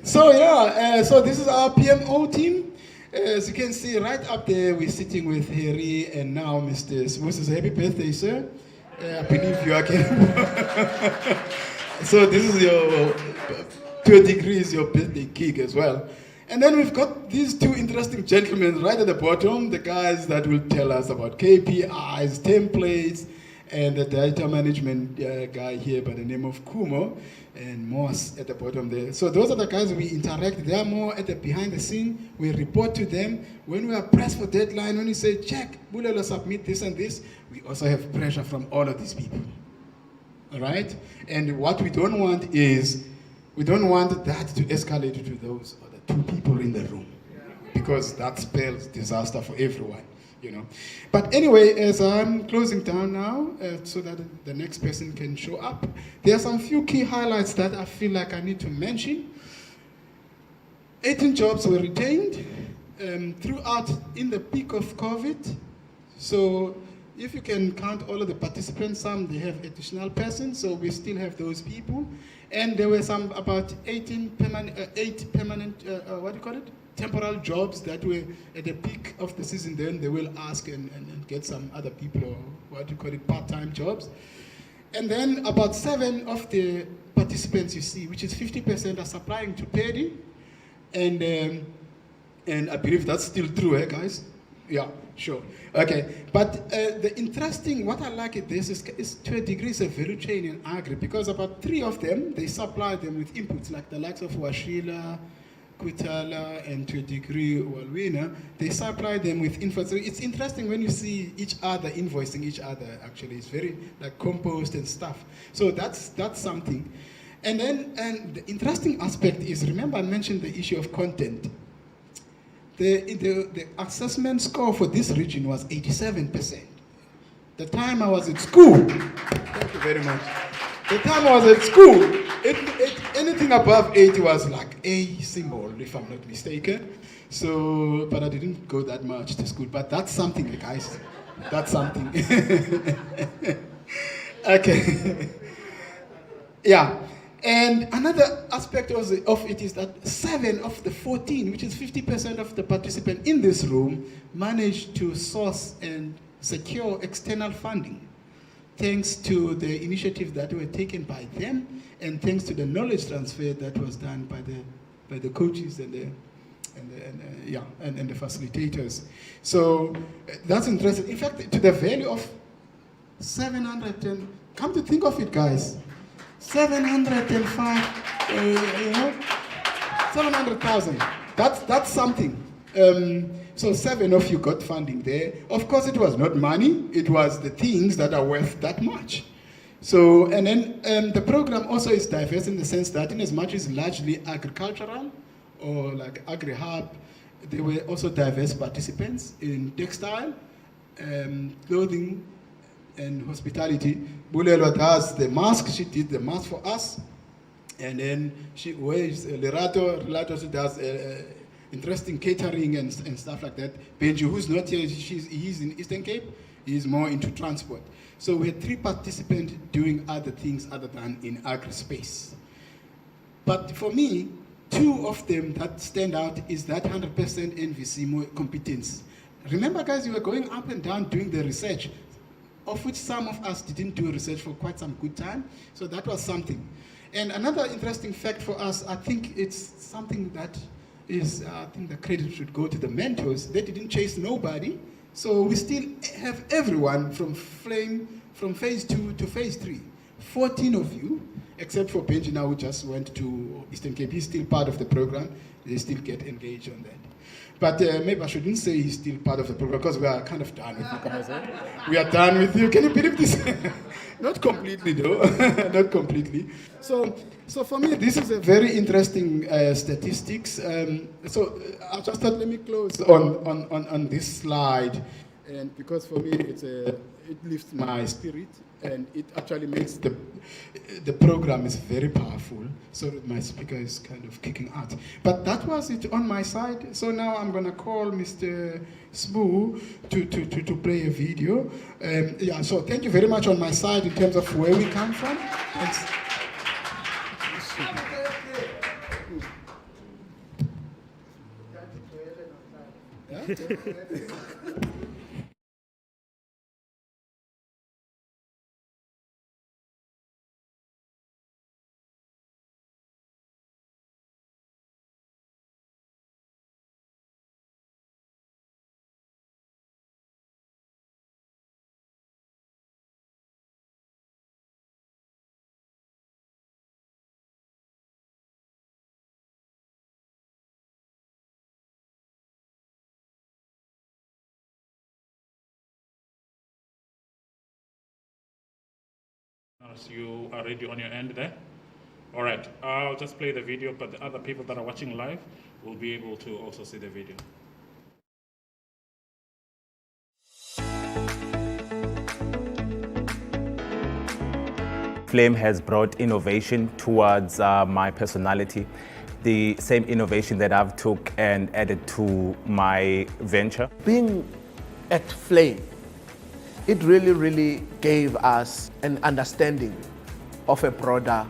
So yeah, so this is our PMO team. As you can see right up there, we're sitting with Harry and now Mr. Moses. Happy birthday, sir. I believe you are capable. So this is your, to a degree, is your birthday cake as well. And then we've got these 2 interesting gentlemen right at the bottom, the guys that will tell us about KPIs, templates, and the data management guy here by the name of Kumo, and Moss at the bottom there. So those are the guys we interact. They are more at the behind the scene. We report to them. When we are pressed for deadline, when we say, check, Bulela, submit this and this, we also have pressure from all of these people. All right? And what we don't want is, we don't want that to escalate to those other 2 people in the room, because that spells disaster for everyone, you know. But anyway, as I'm closing down now, so that the next person can show up, there are some few key highlights that I feel like I need to mention. 18 jobs were retained throughout in the peak of COVID. So if you can count all of the participants, some they have additional persons, so we still have those people. And there were some about 8 permanent, what do you call it? Temporal jobs that were at the peak of the season. Then they will ask and get some other people, or what do you call it, part-time jobs. And then about 7 of the participants you see, which is 50%, are supplying to PEDI. And I believe that's still true, eh, guys? Yeah, sure. Okay, but the interesting, what I like at this is to a degree, it's a value chain in agri, because about 3 of them, they supply them with inputs, like the likes of Washila, Kutala, and to a degree, Walwina. They supply them with inputs. So it's interesting when you see each other invoicing each other, actually. It's very like compost and stuff. So that's something. And then, and the interesting aspect is, remember I mentioned the issue of content. The assessment score for this region was 87%. The time I was at school, thank you very much. The time I was at school, anything above 80 was like A symbol, if I'm not mistaken. So, but I didn't go that much to school. But that's something, guys. That's something. Okay. Yeah. And another aspect of it is that 7 of the 14, which is 50% of the participants in this room, managed to source and secure external funding, thanks to the initiatives that were taken by them, and thanks to the knowledge transfer that was done by the coaches and the facilitators. So that's interesting. In fact, to the value of 700, come to think of it, guys, 705, 700,000. That's something. So 7 of you got funding there. Of course, it was not money. It was the things that are worth that much. So, and then the program also is diverse in the sense that in as much as largely agricultural or like agri-hub, there were also diverse participants in textile, clothing, and hospitality. Bulelo does the mask. She did the mask for us. And then she wears Lerato. Lerato does interesting catering and stuff like that. Benji, who's not here, he's in Eastern Cape. He's more into transport. So we had 3 participants doing other things other than in agri-space. But for me, 2 of them that stand out is that 100% NVC competence. Remember, guys, you were going up and down doing the research, of which some of us didn't do research for quite some good time. So that was something. And another interesting fact for us, I think it's something that is, I think the credit should go to the mentors. They didn't chase nobody. So we still have everyone from phase 2 to phase 3. 14 of you, except for Benji now, who just went to Eastern Cape. He's still part of the program. They still get engaged on that. But maybe I shouldn't say he's still part of the program because we are kind of done with you guys. We are done with you. Can you believe this? Not completely though, not completely. So for me, this is a very interesting statistics. So I just thought, let me close on this slide. And because for me, it lifts my spirit, and it actually makes the program is very powerful. So that my speaker is kind of kicking out. But that was it on my side. So now I'm gonna call Mr. Sbu to play a video. Yeah. So thank you very much on my side in terms of where we come from. As you are ready on your end there. All right, I'll just play the video, but the other people that are watching live will be able to also see the video. Flame has brought innovation towards my personality. The same innovation that I've took and added to my venture. Being at Flame, it really gave us an understanding of a broader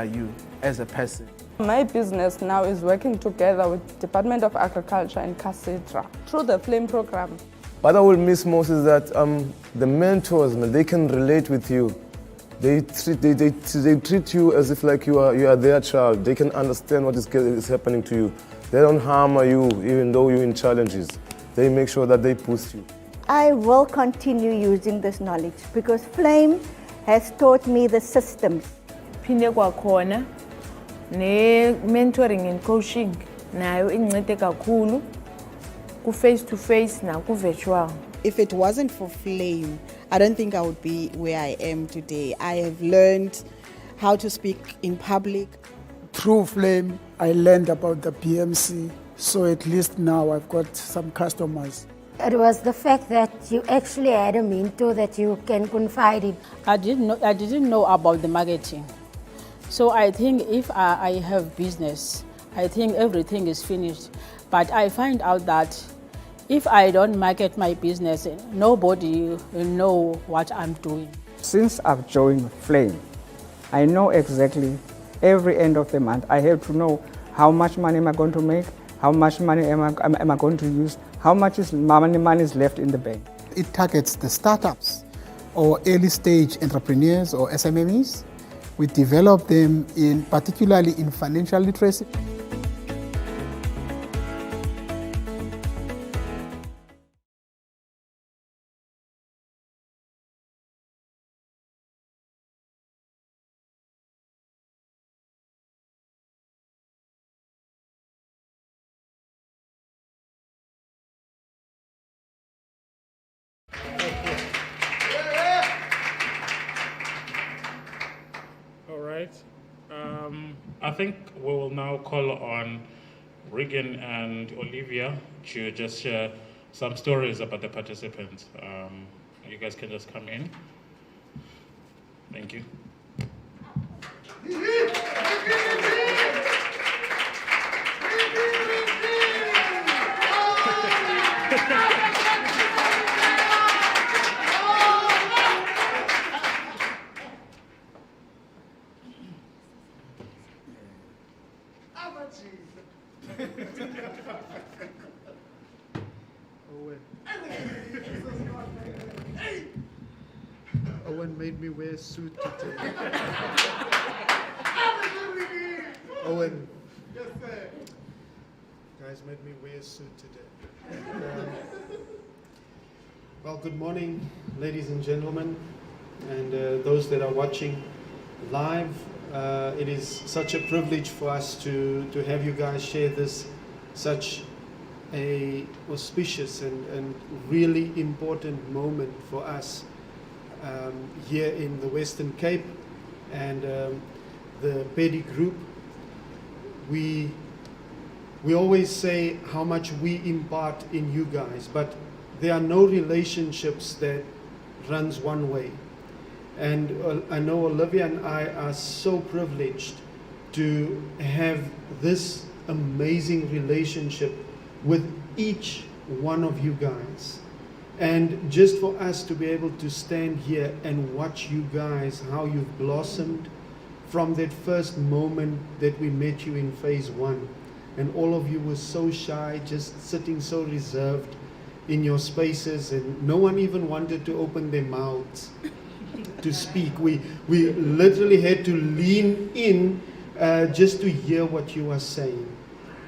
you as a person. My business now is working together with Department of Agriculture and Cres through the Flame program. What I will miss most is that the mentors, they can relate with you. They treat you as if like you are their child. They can understand what is happening to you. They don't harm you even though you're in challenges. They make sure that they push you. I will continue using this knowledge because Flame has taught me the systems. Phinde kwakhona ne mentoring and coaching nayo incede kakhulu ku face to face na ku virtual. If it wasn't for Flame, I don't think I would be where I am today. I have learned how to speak in public. Through Flame, I learned about the PMC, so at least now I've got some customers. It was the fact that you actually had a mentor that you can confide in. I didn't know about the marketing. So I think if I have business, I think everything is finished. But I find out that If I don't market my business, nobody will know what I'm doing. Since I've joined Flame, I know exactly every end of the month I have to know how much money am I going to make, how much money am I going to use, how much money is left in the bank. It targets the startups or early stage entrepreneurs or SMMEs. We develop them particularly in financial literacy. All right. I think we will now call on Regan and Olivia to just share some stories about the participants. You guys can just come in. Thank you. Owen made me wear a suit today. Owen. Guys made me wear a suit today. Well, good morning, ladies and gentlemen, and those that are watching live. It is such a privilege for us to have you guys share this such a auspicious and really important moment for us here in the Western Cape and the PEDI group. We always say how much we impart in you guys, but there are no relationships that runs one way. And I know Olivia and I are so privileged to have this amazing relationship with each one of you guys. And just for us to be able to stand here and watch you guys, how you've blossomed from that first moment that we met you in phase 1. And all of you were so shy, just sitting so reserved in your spaces, and no one even wanted to open their mouths to speak. We literally had to lean in just to hear what you are saying.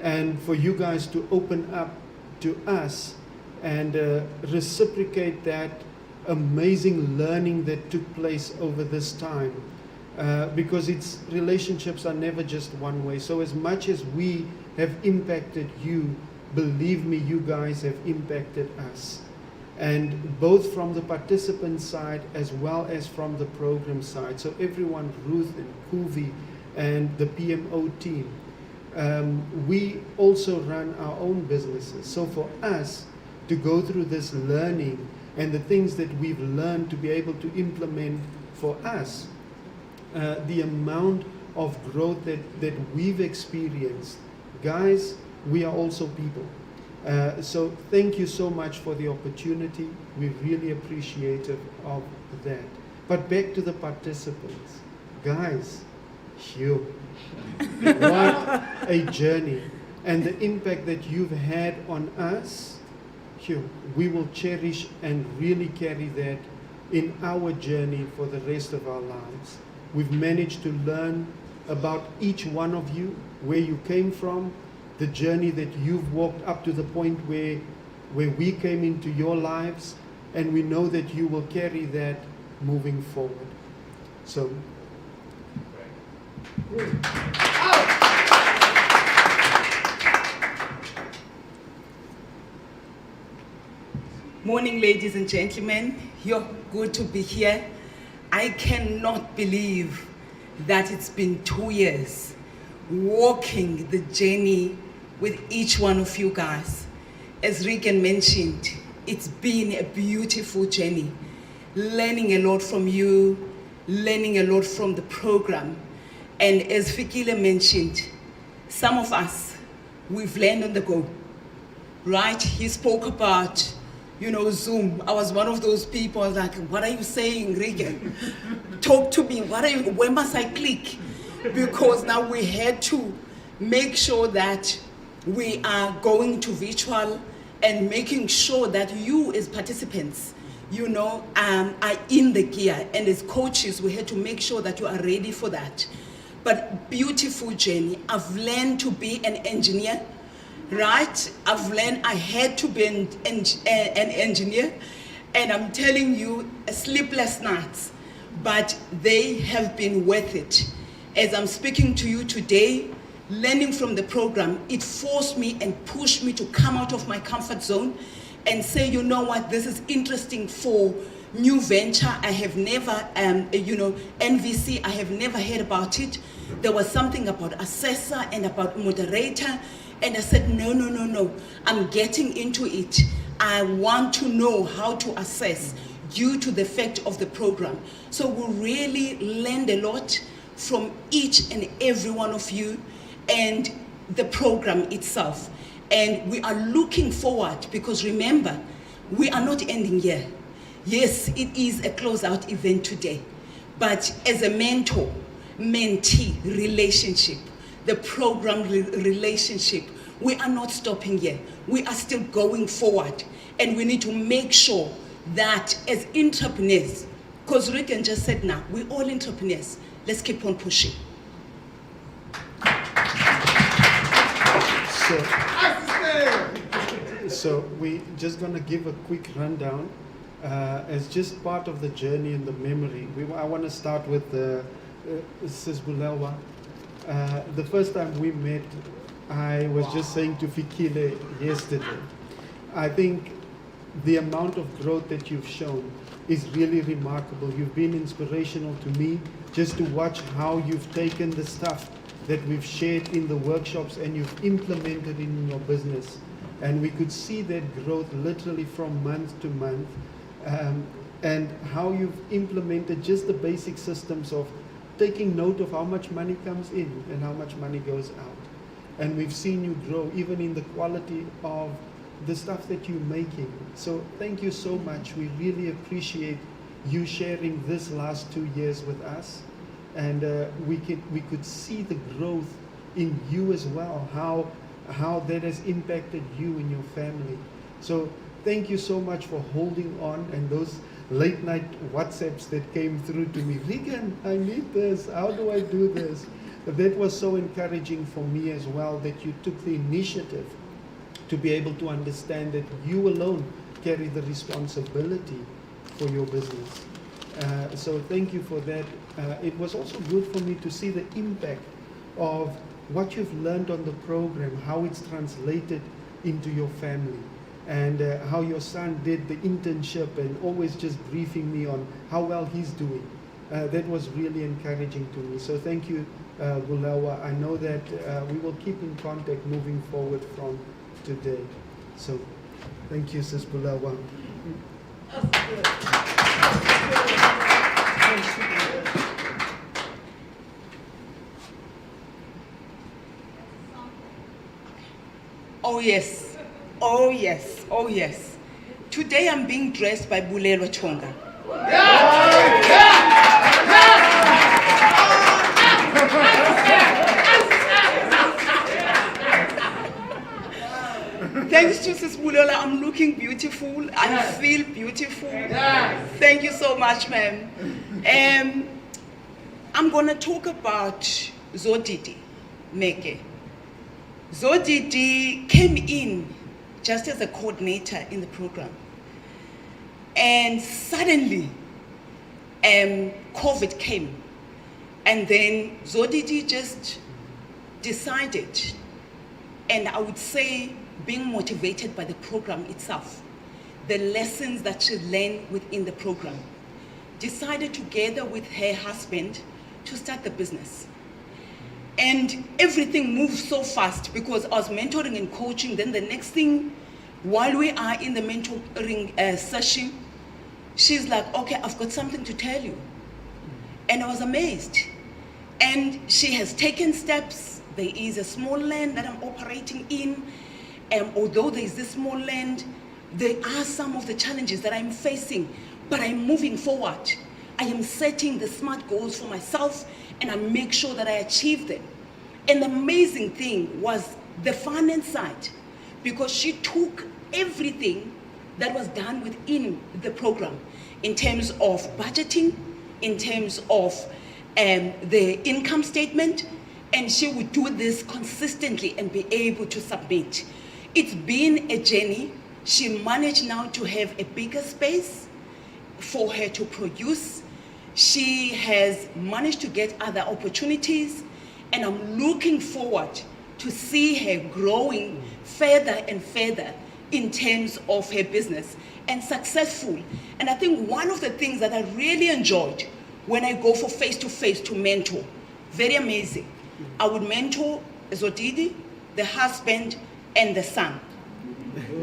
And for you guys to open up to us and reciprocate that amazing learning that took place over this time, because relationships are never just one way. So as much as we have impacted you, believe me, you guys have impacted us. And both from the participant side as well as from the program side. So everyone, Ruth and Kuvi and the PMO team, we also run our own businesses. So for us to go through this learning and the things that we've learned to be able to implement for us, the amount of growth that we've experienced, guys, we are also people. So thank you so much for the opportunity. We really appreciate of that. But back to the participants. Guys, phew, what a journey. And the impact that you've had on us, phew, we will cherish and really carry that in our journey for the rest of our lives. We've managed to learn about each one of you, where you came from, the journey that you've walked up to the point where we came into your lives, and we know that you will carry that moving forward. So, morning, ladies and gentlemen. You're good to be here. I cannot believe that it's been 2 years walking the journey with each one of you guys. As Regan mentioned, it's been a beautiful journey, learning a lot from you, learning a lot from the program. And as Fikile mentioned, some of us, we've learned on the go. right? He spoke about, Zoom. I was one of those people, I was like, what are you saying, Regan? Talk to me, where must I click? Because now we had to make sure that we are going to virtual and making sure that you as participants, are in the gear. And as coaches, we had to make sure that you are ready for that. But beautiful journey. I've learned to be an engineer, right? I've learned I had to be an engineer. And I'm telling you, sleepless nights, but they have been worth it. As I'm speaking to you today, learning from the program, it forced me and pushed me to come out of my comfort zone and say, you know what, this is interesting for new venture. I have never, NVC, I have never heard about it. There was something about assessor and about moderator. And I said, no, I'm getting into it. I want to know how to assess due to the fact of the program. So we really learned a lot from each and every one of you and the program itself. And we are looking forward, because remember, we are not ending here. Yes, it is a closeout event today, but as a mentor-mentee relationship, the program relationship, we are not stopping here. We are still going forward, and we need to make sure that as entrepreneurs, because Rick just said now, we're all entrepreneurs, let's keep on pushing. So we just going to give a quick rundown as just part of the journey and the memory. I want to start with Sis Bulelwa. The first time we met, I was just saying to Fikile yesterday, I think the amount of growth that you've shown is really remarkable. You've been inspirational to me just to watch how you've taken the stuff that we've shared in the workshops and you've implemented in your business. And we could see that growth literally from month to month, and how you've implemented just the basic systems of taking note of how much money comes in and how much money goes out. And we've seen you grow even in the quality of the stuff that you're making. So thank you so much. We really appreciate you sharing this last 2 years with us. And we could see the growth in you as well, how that has impacted you and your family. So thank you so much for holding on, and those late night WhatsApps that came through to me. Regan, I need this, how do I do this? That was so encouraging for me as well, that you took the initiative to be able to understand that you alone carry the responsibility for your business. So thank you for that. It was also good for me to see the impact of what you've learned on the program, how it's translated into your family, and how your son did the internship and always just briefing me on how well he's doing. That was really encouraging to me. So thank you, Bulelwa. I know that we will keep in contact moving forward from today. So thank you, Sis Bulelwa. Oh yes, oh yes, oh yes. Today I'm being dressed by Bulelwa Chonga. Thanks to Sis Bulelwa, I'm looking beautiful. I feel beautiful. Thank you so much, ma'am. I'm gonna talk about Zodidi Meke. Zodidi came in just as a coordinator in the program. And suddenly, COVID came. And then Zodidi just decided, and I would say being motivated by the program itself, the lessons that she learned within the program, decided together with her husband to start the business. And everything moved so fast because I was mentoring and coaching. Then the next thing, while we are in the mentoring session, she's like, okay, I've got something to tell you. And I was amazed. And she has taken steps. There is a small land that I'm operating in. although there's this small land, there are some of the challenges that I'm facing, but I'm moving forward. I am setting the SMART goals for myself, and I make sure that I achieve them. And the amazing thing was the finance side, because she took everything that was done within the program in terms of budgeting, in terms of the income statement, and she would do this consistently and be able to submit. It's been a journey. She managed now to have a bigger space for her to produce. She has managed to get other opportunities, and I'm looking forward to see her growing further and further in terms of her business and successful. And I think one of the things that I really enjoyed when I go for face-to-face to mentor, very amazing. I would mentor Zodidi, the husband, and the son.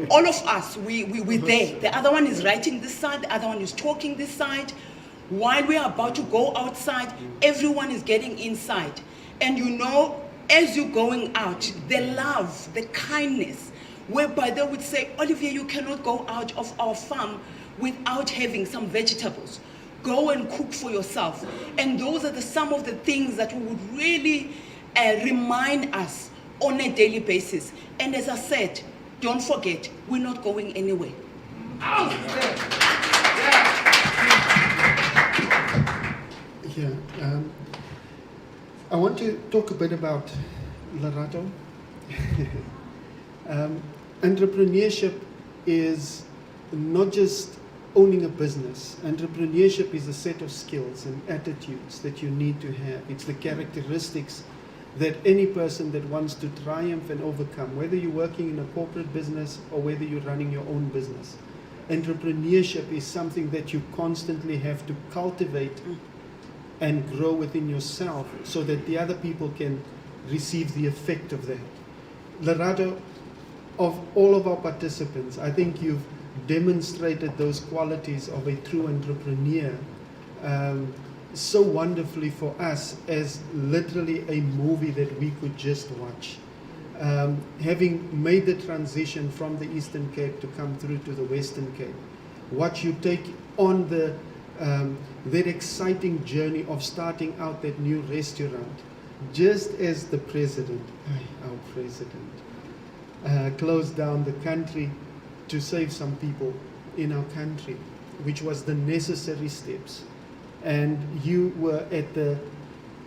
All of us, we're there. The other one is writing this side, the other one is talking this side. While we are about to go outside, everyone is getting inside. And you know, as you're going out, the love, the kindness, whereby they would say, Olivia, you cannot go out of our farm without having some vegetables. Go and cook for yourself. And those are some of the things that we would really remind us on a daily basis. And as I said, don't forget, we're not going anywhere. Yeah, I want to talk a bit about Lerato. Entrepreneurship is not just owning a business. Entrepreneurship is a set of skills and attitudes that you need to have. It's the characteristics that any person that wants to triumph and overcome, whether you're working in a corporate business or whether you're running your own business. Entrepreneurship is something that you constantly have to cultivate and grow within yourself so that the other people can receive the effect of that. Lerato, of all of our participants, I think you've demonstrated those qualities of a true entrepreneur so wonderfully for us as literally a movie that we could just watch. Having made the transition from the Eastern Cape to come through to the Western Cape, what you take on that exciting journey of starting out that new restaurant, just as the president, our president, closed down the country to save some people in our country, which was the necessary steps. And you were at the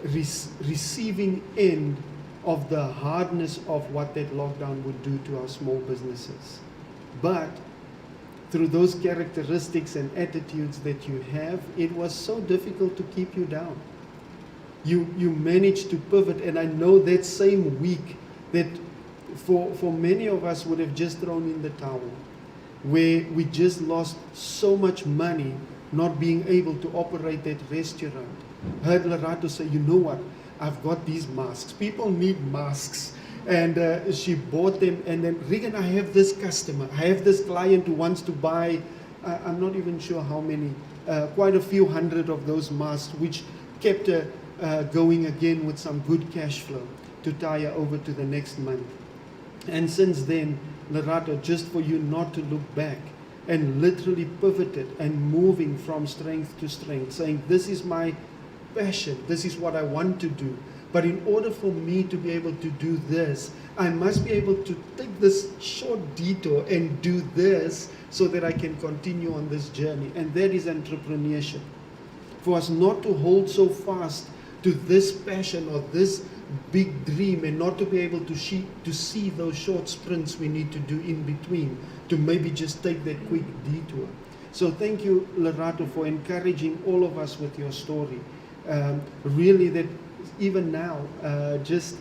receiving end of the hardness of what that lockdown would do to our small businesses. But through those characteristics and attitudes that you have, it was so difficult to keep you down. You managed to pivot, and I know that same week that for many of us would have just thrown in the towel, where we just lost so much money not being able to operate that restaurant. Heard Lerato say, you know what, I've got these masks. People need masks. And she bought them, and then, Regan, I have this customer, I have this client who wants to buy, I'm not even sure how many, quite a few hundred of those masks, which kept her going again with some good cash flow to tie her over to the next month. And since then, Lerato, just for you not to look back, and literally pivoted and moving from strength to strength, saying, this is my passion, this is what I want to do. But in order for me to be able to do this, I must be able to take this short detour and do this so that I can continue on this journey. And that is entrepreneurship. For us not to hold so fast to this passion or this big dream and not to be able to see those short sprints we need to do in between, to maybe just take that quick detour. So thank you, Lerato, for encouraging all of us with your story. Really, that even now, just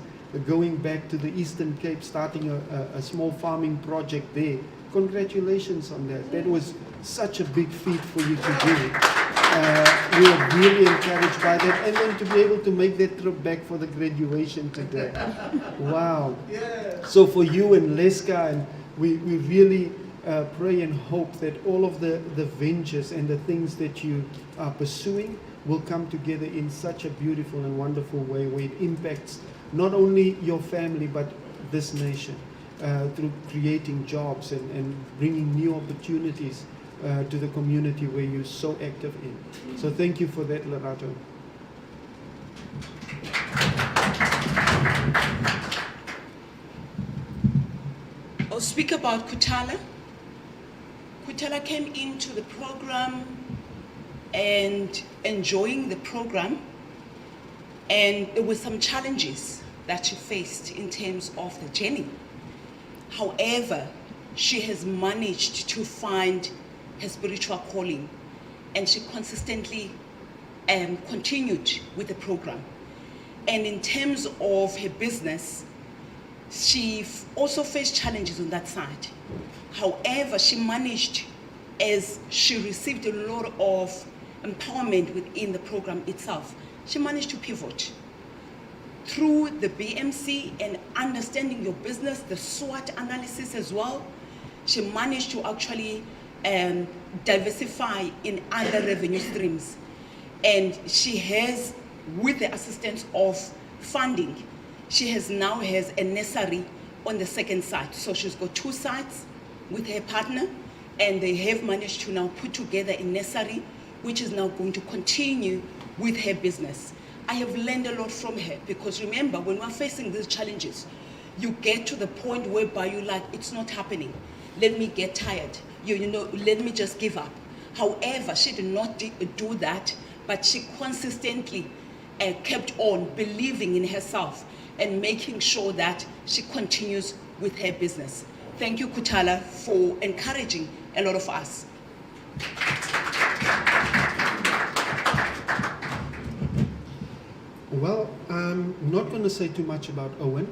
going back to the Eastern Cape, starting a small farming project there, congratulations on that. That was such a big feat for you to do. We are really encouraged by that, and then to be able to make that trip back for the graduation today. Wow. So for you and Leska, and we really pray and hope that all of the ventures and the things that you are pursuing will come together in such a beautiful and wonderful way where it impacts not only your family but this nation. through creating jobs and bringing new opportunities to the community where you're so active in. So thank you for that, Lerato. I'll speak about Kutala. Kutala came into the program and enjoying the program, and there were some challenges that she faced in terms of the journey. However, she has managed to find her spiritual calling, and she consistently continued with the program. And in terms of her business, she also faced challenges on that side. However, she managed, as she received a lot of empowerment within the program itself, she managed to pivot. Through the BMC and understanding your business, the SWOT analysis as well, she managed to actually diversify in other revenue streams. And she has, with the assistance of funding, she now has a nursery on the second site. So she's got 2 sites with her partner, and they have managed to now put together a nursery, which is now going to continue with her business. I have learned a lot from her, because remember, when we're facing these challenges, you get to the point whereby you're like, it's not happening. Let me get tired. You know, let me just give up. However, she did not do that, but she consistently kept on believing in herself and making sure that she continues with her business. Thank you, Kutala, for encouraging a lot of us. Well, I'm not going to say too much about Owen.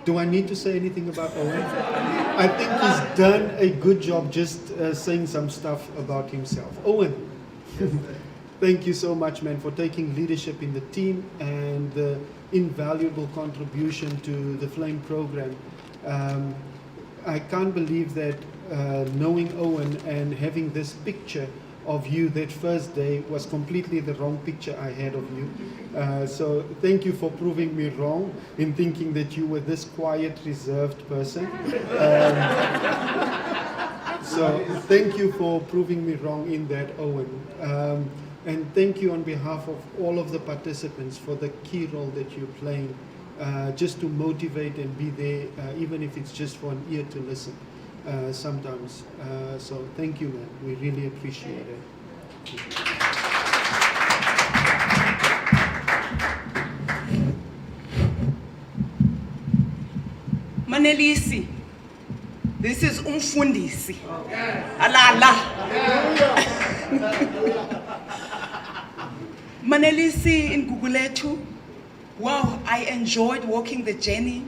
Do I need to say anything about Owen? I think he's done a good job just saying some stuff about himself. Owen, thank you so much, man, for taking leadership in the team and the invaluable contribution to the Flame program. I can't believe that knowing Owen and having this picture of you that first day was completely the wrong picture I had of you. So thank you for proving me wrong in thinking that you were this quiet, reserved person. So thank you for proving me wrong in that, Owen. And thank you on behalf of all of the participants for the key role that you're playing, just to motivate and be there, even if it's just for an ear to listen. Sometimes. So thank you, man. We really appreciate it. Manelisi, this is umfundisi. Alala. Manelisi in Guguletu. Wow, I enjoyed walking the journey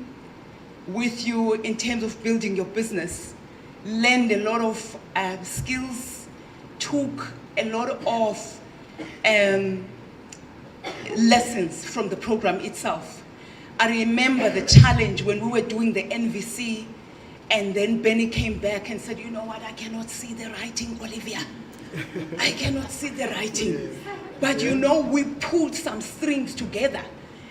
with you in terms of building your business. Learned a lot of skills, took a lot of lessons from the program itself. I remember the challenge when we were doing the NVC, and then Benny came back and said, you know what, I cannot see the writing, Olivia. I cannot see the writing. But you know, we pulled some strings together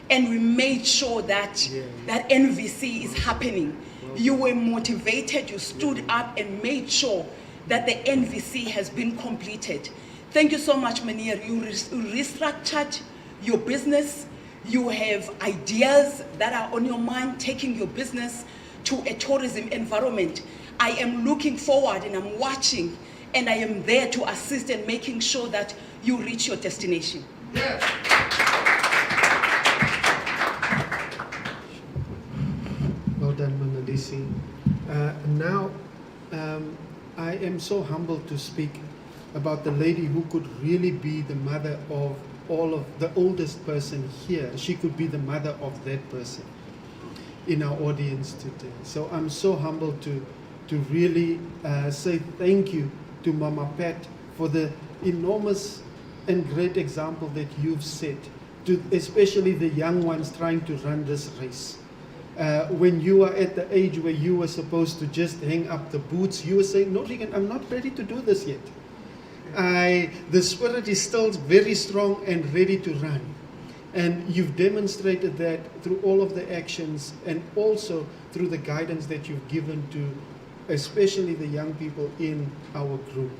and we made sure that that NVC is happening. You were motivated, you stood up and made sure that the NVC has been completed. Thank you so much, Manir. You restructured your business. You have ideas that are on your mind, taking your business to a tourism environment. I am looking forward and I'm watching, and I am there to assist and making sure that you reach your destination. Well done, Manalisi. Now, I am so humbled to speak about the lady who could really be the mother of all of the oldest person here. She could be the mother of that person in our audience today. So I'm so humbled to really say thank you to Mama Pat for the enormous and great example that you've set to especially the young ones trying to run this race. When you are at the age where you were supposed to just hang up the boots, you were saying, no, Regan, I'm not ready to do this yet. The spirit is still very strong and ready to run. And you've demonstrated that through all of the actions and also through the guidance that you've given to especially the young people in our group.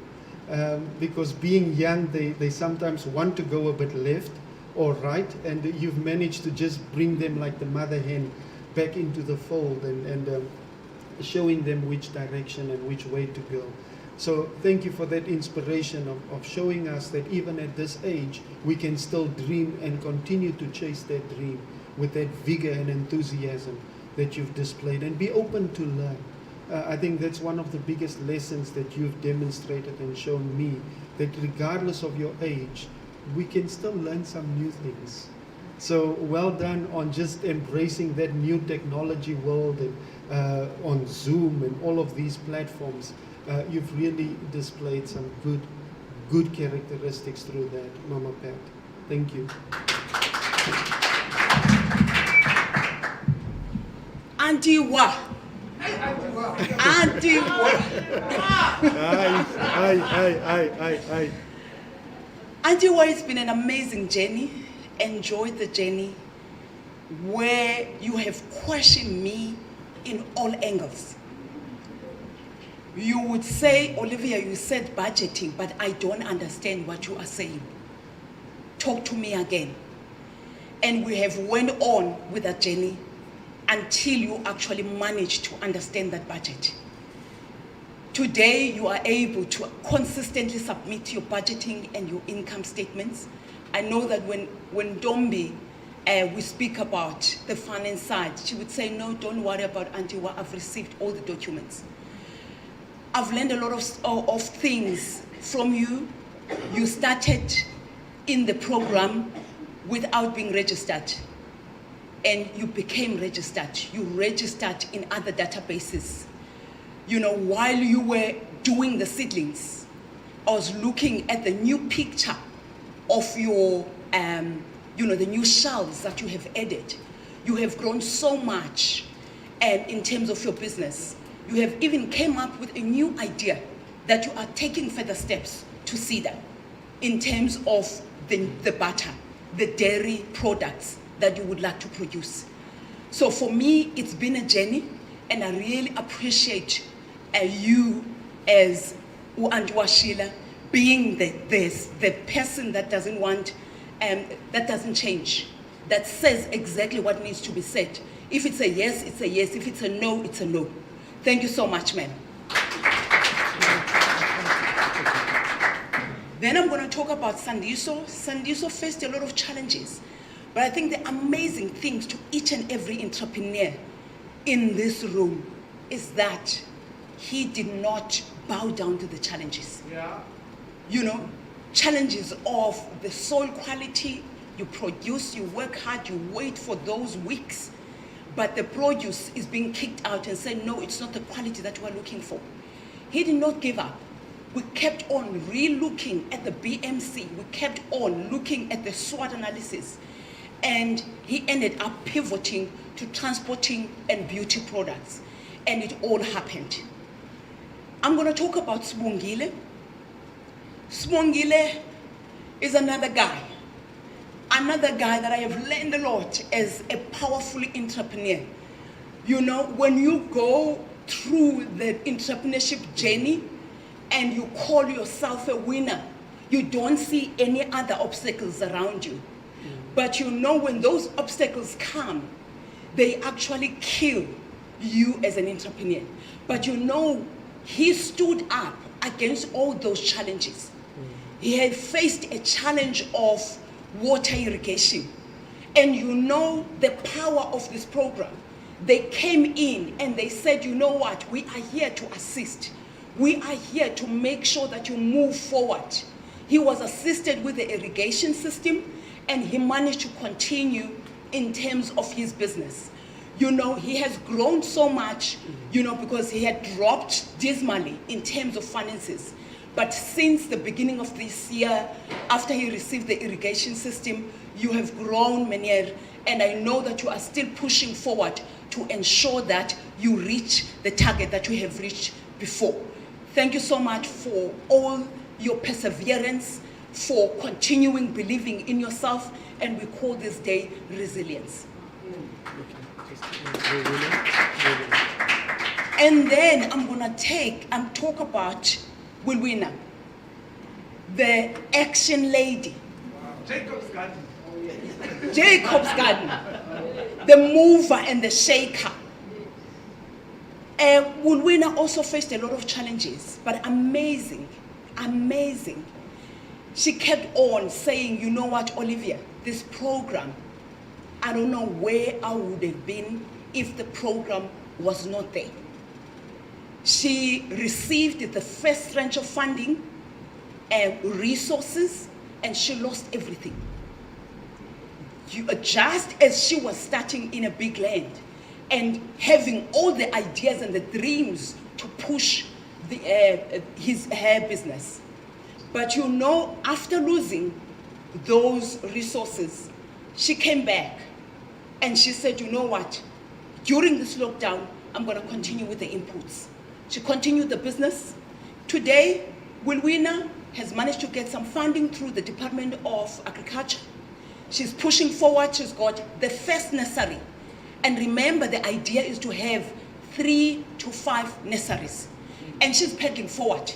Because being young, they sometimes want to go a bit left or right, and you've managed to just bring them like the mother hen back into the fold and showing them which direction and which way to go. So thank you for that inspiration of showing us that even at this age, we can still dream and continue to chase that dream with that vigor and enthusiasm that you've displayed, and be open to learn. I think that's one of the biggest lessons that you've demonstrated and shown me, that regardless of your age, we can still learn some new things. So well done on just embracing that new technology world and on Zoom and all of these platforms. You've really displayed some good characteristics through that, Mama Pat. Thank you. Auntie Wa. Auntie Wa. Aye. Auntie Wa, it's been an amazing journey. Enjoyed the journey where you have questioned me in all angles. You would say, Olivia, you said budgeting, but I don't understand what you are saying. Talk to me again. And we have went on with that journey until you actually managed to understand that budget. Today, you are able to consistently submit your budgeting and your income statements. I know that when Dombi, we speak about the finance side, she would say, no, don't worry about Auntie Wa, I've received all the documents. I've learned a lot of things from you. You started in the program without being registered, and you became registered. You registered in other databases. You know, while you were doing the seedlings, I was looking at the new picture of your, the new shelves that you have added. You have grown so much in terms of your business. You have even came up with a new idea that you are taking further steps to see that in terms of the butter, the dairy products that you would like to produce. So for me, it's been a journey, and I really appreciate you as Auntie Washila being the person that doesn't want, that doesn't change, that says exactly what needs to be said. If it's a yes, it's a yes. If it's a no, it's a no. Thank you so much, ma'am. Then I'm going to talk about Sandiso. Sandiso faced a lot of challenges, but I think the amazing things to each and every entrepreneur in this room is that he did not bow down to the challenges. Yeah. You know, challenges of the soil quality, you produce, you work hard, you wait for those weeks, but the produce is being kicked out and said, no, it's not the quality that we're looking for. He did not give up. We kept on re-looking at the BMC. We kept on looking at the SWOT analysis. And he ended up pivoting to transporting and beauty products. And it all happened. I'm going to talk about Sibongile. Sibongile is another guy that I have learned a lot as a powerful entrepreneur. You know, when you go through the entrepreneurship journey and you call yourself a winner, you don't see any other obstacles around you. But you know, when those obstacles come, they actually kill you as an entrepreneur. But you know, he stood up against all those challenges. He had faced a challenge of water irrigation. And you know the power of this program. They came in and they said, you know what, we are here to assist. We are here to make sure that you move forward. He was assisted with the irrigation system, and he managed to continue in terms of his business. You know, he has grown so much, you know, because he had dropped dismally in terms of finances. But since the beginning of this year, after he received the irrigation system, you have grown, Menier, and I know that you are still pushing forward to ensure that you reach the target that you have reached before. Thank you so much for all your perseverance, for continuing believing in yourself, and we call this day resilience. And then I'm gonna take and talk about Wilwina, the action lady. Jacob's garden, the mover and the shaker. Wilwina also faced a lot of challenges, but amazing. She kept on saying, you know what, Olivia, this program, I don't know where I would have been if the program was not there. She received the first tranche of funding and resources, and she lost everything. Just as she was starting in a big land and having all the ideas and the dreams to push her business. But you know, after losing those resources, she came back and she said, you know what, during this lockdown, I'm gonna continue with the inputs. She continued the business. Today, Wilwina has managed to get some funding through the Department of Agriculture. She's pushing forward, she's got the first nursery. And remember, the idea is to have 3 to 5 nurseries. And she's pedaling forward.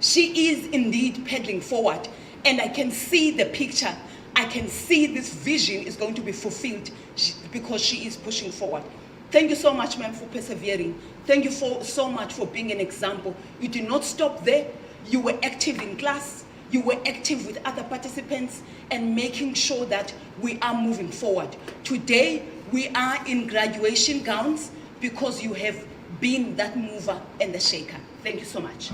She is indeed pedaling forward. And I can see the picture. I can see this vision is going to be fulfilled because she is pushing forward. Thank you so much, ma'am, for persevering. Thank you so much for being an example. You did not stop there. You were active in class. You were active with other participants and making sure that we are moving forward. Today, we are in graduation gowns because you have been that mover and the shaker. Thank you so much.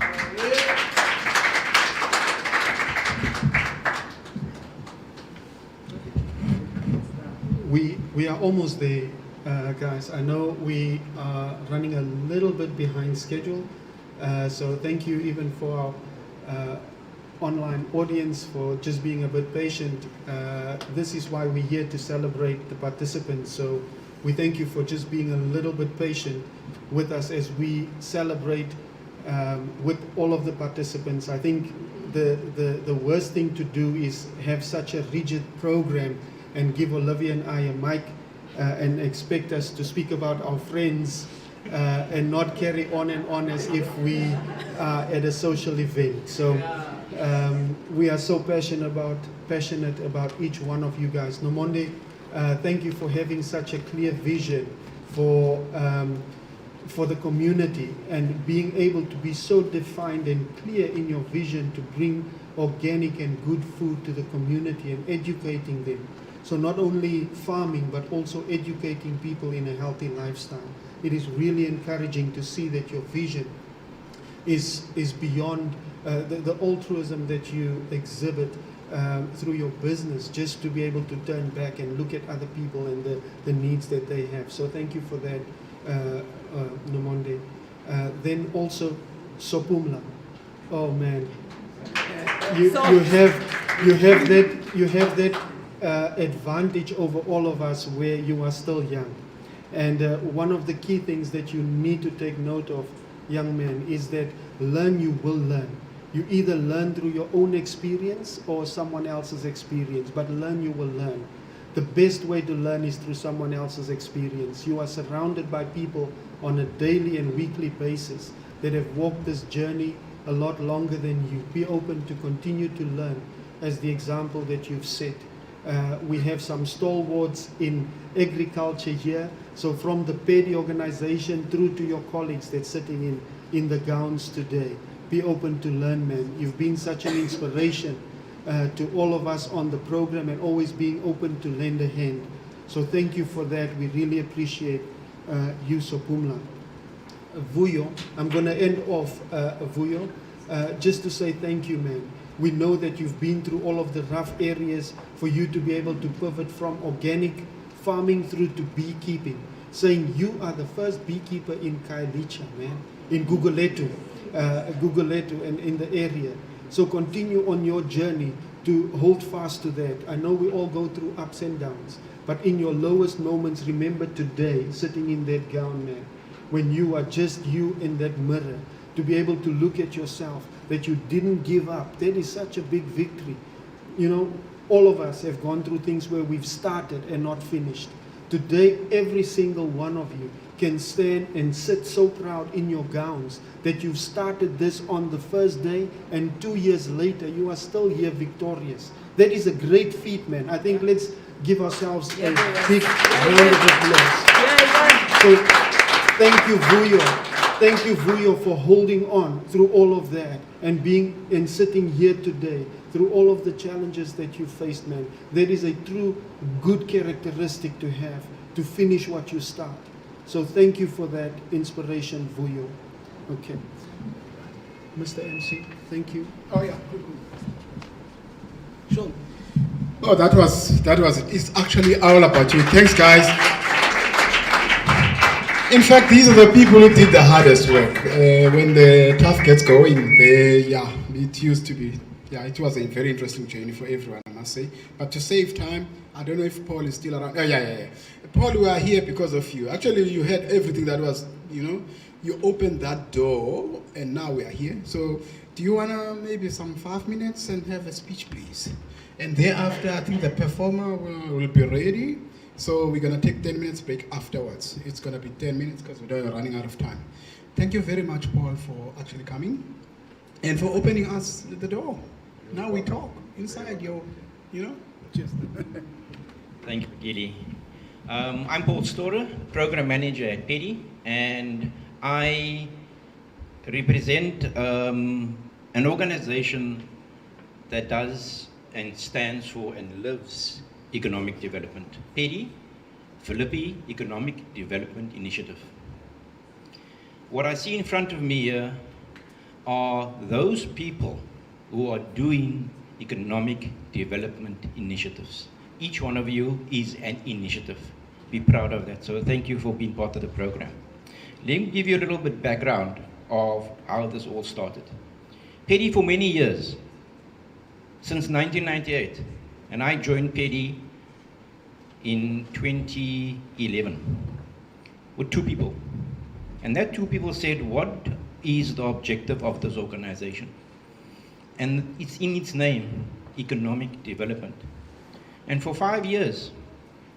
We are almost there, guys. I know we are running a little bit behind schedule, so thank you even for our online audience for just being a bit patient. This is why we're here to celebrate the participants. So we thank you for just being a little bit patient with us as we celebrate with all of the participants. I think the worst thing to do is have such a rigid program and give Olivia and I a mic and expect us to speak about our friends and not carry on and on as if we are at a social event. So we are so passionate about each one of you guys. Nomonde, thank you for having such a clear vision for the community and being able to be so defined and clear in your vision to bring organic and good food to the community and educating them. So not only farming, but also educating people in a healthy lifestyle. It is really encouraging to see that your vision is beyond the altruism that you exhibit through your business, just to be able to turn back and look at other people and the needs that they have. So thank you for that, Nomonde. Then also Sopumla. Oh man, you have that advantage over all of us where you are still young. And one of the key things that you need to take note of, young man, is that learn you will learn. You either learn through your own experience or someone else's experience, but learn you will learn. The best way to learn is through someone else's experience. You are surrounded by people on a daily and weekly basis that have walked this journey a lot longer than you. Be open to continue to learn as the example that you've set. We have some stalwarts in agriculture here. So from the PEDI organization through to your colleagues that's sitting in the gowns today. Be open to learn, man. You've been such an inspiration to all of us on the program and always being open to lend a hand. So thank you for that. We really appreciate you, Sopumla. Vuyo, I'm going to end off, Vuyo, just to say thank you, man. We know that you've been through all of the rough areas for you to be able to pivot from organic farming through to beekeeping, saying you are the first beekeeper in Kailicha, man, in Guguletu and in the area. So continue on your journey to hold fast to that. I know we all go through ups and downs, but in your lowest moments, remember today, sitting in that gown, man, when you are just you in that mirror, to be able to look at yourself, that you didn't give up. That is such a big victory. You know, all of us have gone through things where we've started and not finished. Today, every single one of you can stand and sit so proud in your gowns that you've started this on the first day, and 2 years later, you are still here victorious. That is a great feat, man. I think let's give ourselves a big round of applause. So, thank you, Vuyo. Thank you, Vuyo, for holding on through all of that and sitting here today through all of the challenges that you faced, man. That is a true good characteristic to have, to finish what you start. So thank you for that inspiration, Vuyo. Okay. Mr. MC, thank you. Oh yeah. Sure. Oh, that was it. It's actually all about you. Thanks, guys. In fact, these are the people who did the hardest work. When the tough gets going, it used to be. Yeah, it was a very interesting journey for everyone, I must say. But to save time, I don't know if Paul is still around. Oh, yeah. Paul, we are here because of you. Actually, you had everything that was, you opened that door, and now we are here. So, do you want to maybe some 5 minutes and have a speech, please? And thereafter, I think the performer will be ready. So, we're going to take 10 minutes break afterwards. It's going to be 10 minutes because we're running out of time. Thank you very much, Paul, for actually coming and for opening us the door. Now we talk inside your, just. Thank you, Gilly. I'm Paul Storer, Program Manager at PEDI, and I represent an organization that does and stands for and lives economic development. PEDI, Philippi Economic Development Initiative. What I see in front of me here are those people who are doing economic development initiatives. Each one of you is an initiative. Be proud of that. So thank you for being part of the program. Let me give you a little bit background of how this all started. PEDI for many years, since 1998, and I joined PEDI in 2011 with 2 people. And that 2 people said, what is the objective of this organization? And it's in its name, economic development. And for 5 years,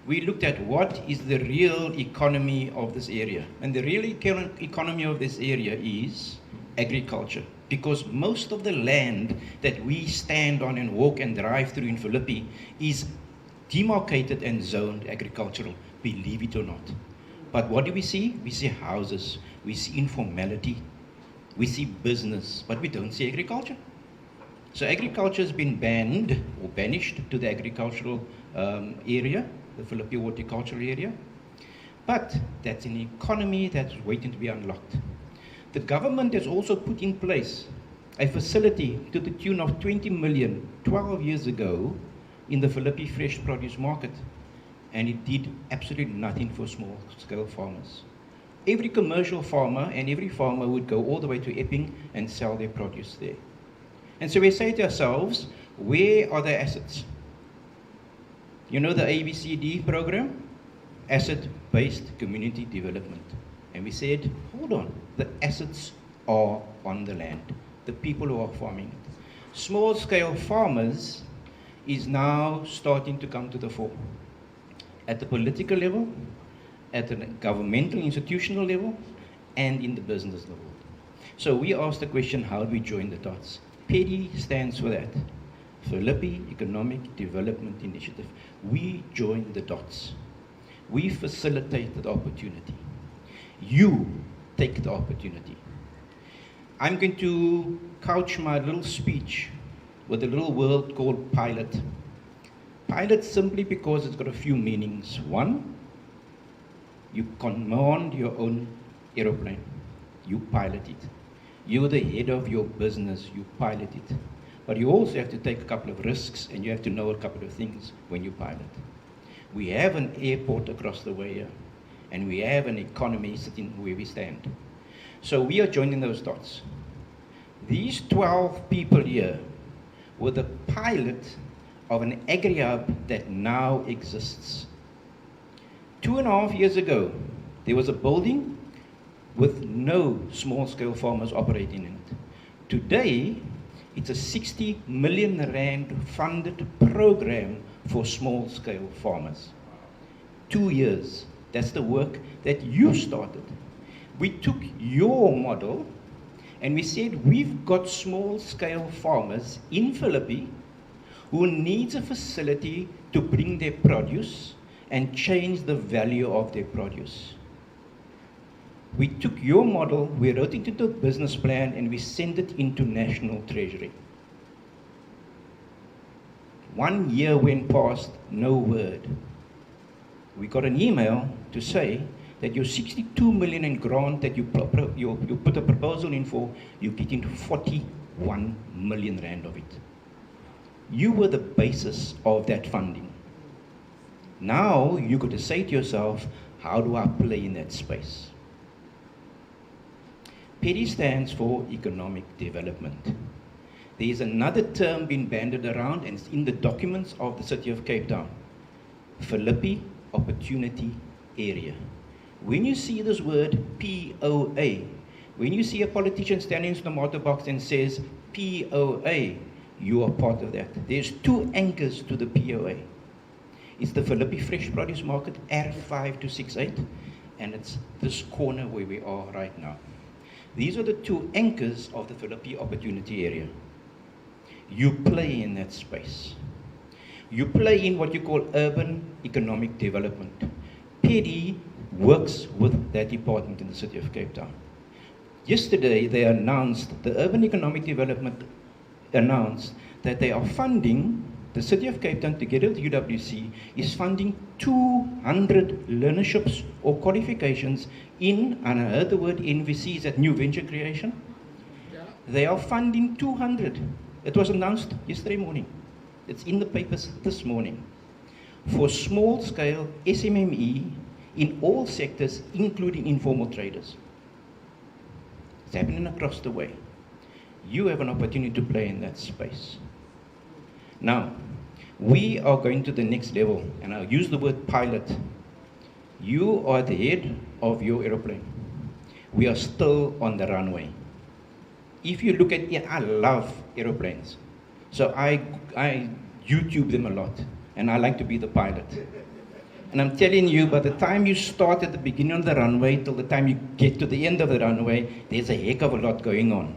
we looked at what is the real economy of this area. And the real economy of this area is agriculture. Because most of the land that we stand on and walk and drive through in Philippi is demarcated and zoned agricultural, believe it or not. But what do we see? We see houses, we see informality, we see business, but we don't see agriculture. So agriculture has been banned or banished to the agricultural area, the Philippi horticultural area. But that's an economy that's waiting to be unlocked. The government has also put in place a facility to the tune of 20 million 12 years ago in the Philippi fresh produce market. And it did absolutely nothing for small scale farmers. Every commercial farmer and every farmer would go all the way to Epping and sell their produce there. And so we say to ourselves, where are the assets? You know the ABCD program? Asset-based community development. And we said, hold on, the assets are on the land, the people who are farming it. Small-scale farmers is now starting to come to the fore. At the political level, at the governmental, institutional level, and in the business level. So we asked the question, how do we join the dots? PEDI stands for that. Philippi Economic Development Initiative. We join the dots. We facilitate the opportunity. You take the opportunity. I'm going to couch my little speech with a little word called pilot. Pilot simply because it's got a few meanings. One, you command your own aeroplane. You pilot it. You're the head of your business, you pilot it. But you also have to take a couple of risks and you have to know a couple of things when you pilot. We have an airport across the way here, and we have an economy sitting where we stand. So we are joining those dots. These 12 people here were the pilot of an agri-hub that now exists. 2.5 years ago, there was a building with no small-scale farmers operating in it. Today, it's a 60 million rand funded program for small-scale farmers. 2 years. That's the work that you started. We took your model and we said, we've got small-scale farmers in Philippi who needs a facility to bring their produce and change the value of their produce. We took your model, we wrote it into a business plan, and we sent it into National Treasury. 1 year went past, no word. We got an email to say that your 62 million in grant that you put a proposal in for, you get into 41 million rand of it. You were the basis of that funding. Now you got to say to yourself, how do I play in that space? PEDI stands for economic development. There is another term being bandied around, and it's in the documents of the City of Cape Town. Philippi Opportunity Area. When you see this word POA, when you see a politician standing in the motor box and says POA, you are part of that. There's 2 anchors to the POA. It's the Philippi Fresh Produce Market R5268, and it's this corner where we are right now. These are the 2 anchors of the Philippi Opportunity Area. You play in that space. You play in what you call urban economic development. PEDI works with that department in the City of Cape Town. Yesterday, they announced, the Urban Economic Development announced that they are funding, the City of Cape Town together with UWC is funding 200 learnerships or qualifications in, and I heard the word NVC, is that new venture creation? Yeah. They are funding 200. It was announced yesterday morning. It's in the papers this morning. For small scale SMME in all sectors, including informal traders. It's happening across the way. You have an opportunity to play in that space. Now, we are going to the next level, and I'll use the word pilot. You are the head of your aeroplane. We are still on the runway. If you look at it, I love aeroplanes. So I YouTube them a lot, and I like to be the pilot. And I'm telling you, by the time you start at the beginning of the runway till the time you get to the end of the runway, there's a heck of a lot going on.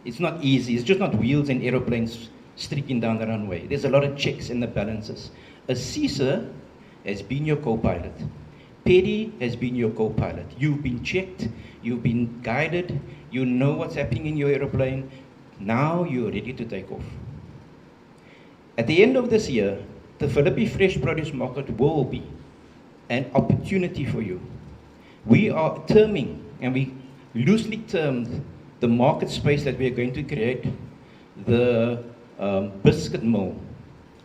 It's not easy. It's just not wheels and aeroplanes streaking down the runway. There's a lot of checks and the balances. A CISA has been your co-pilot. PEDI has been your co-pilot. You've been checked, you've been guided, you know what's happening in your aeroplane. Now you're ready to take off. At the end of this year, the Philippi Fresh Produce Market will be an opportunity for you. We are terming, and we loosely termed the market space that we are going to create, the biscuit mill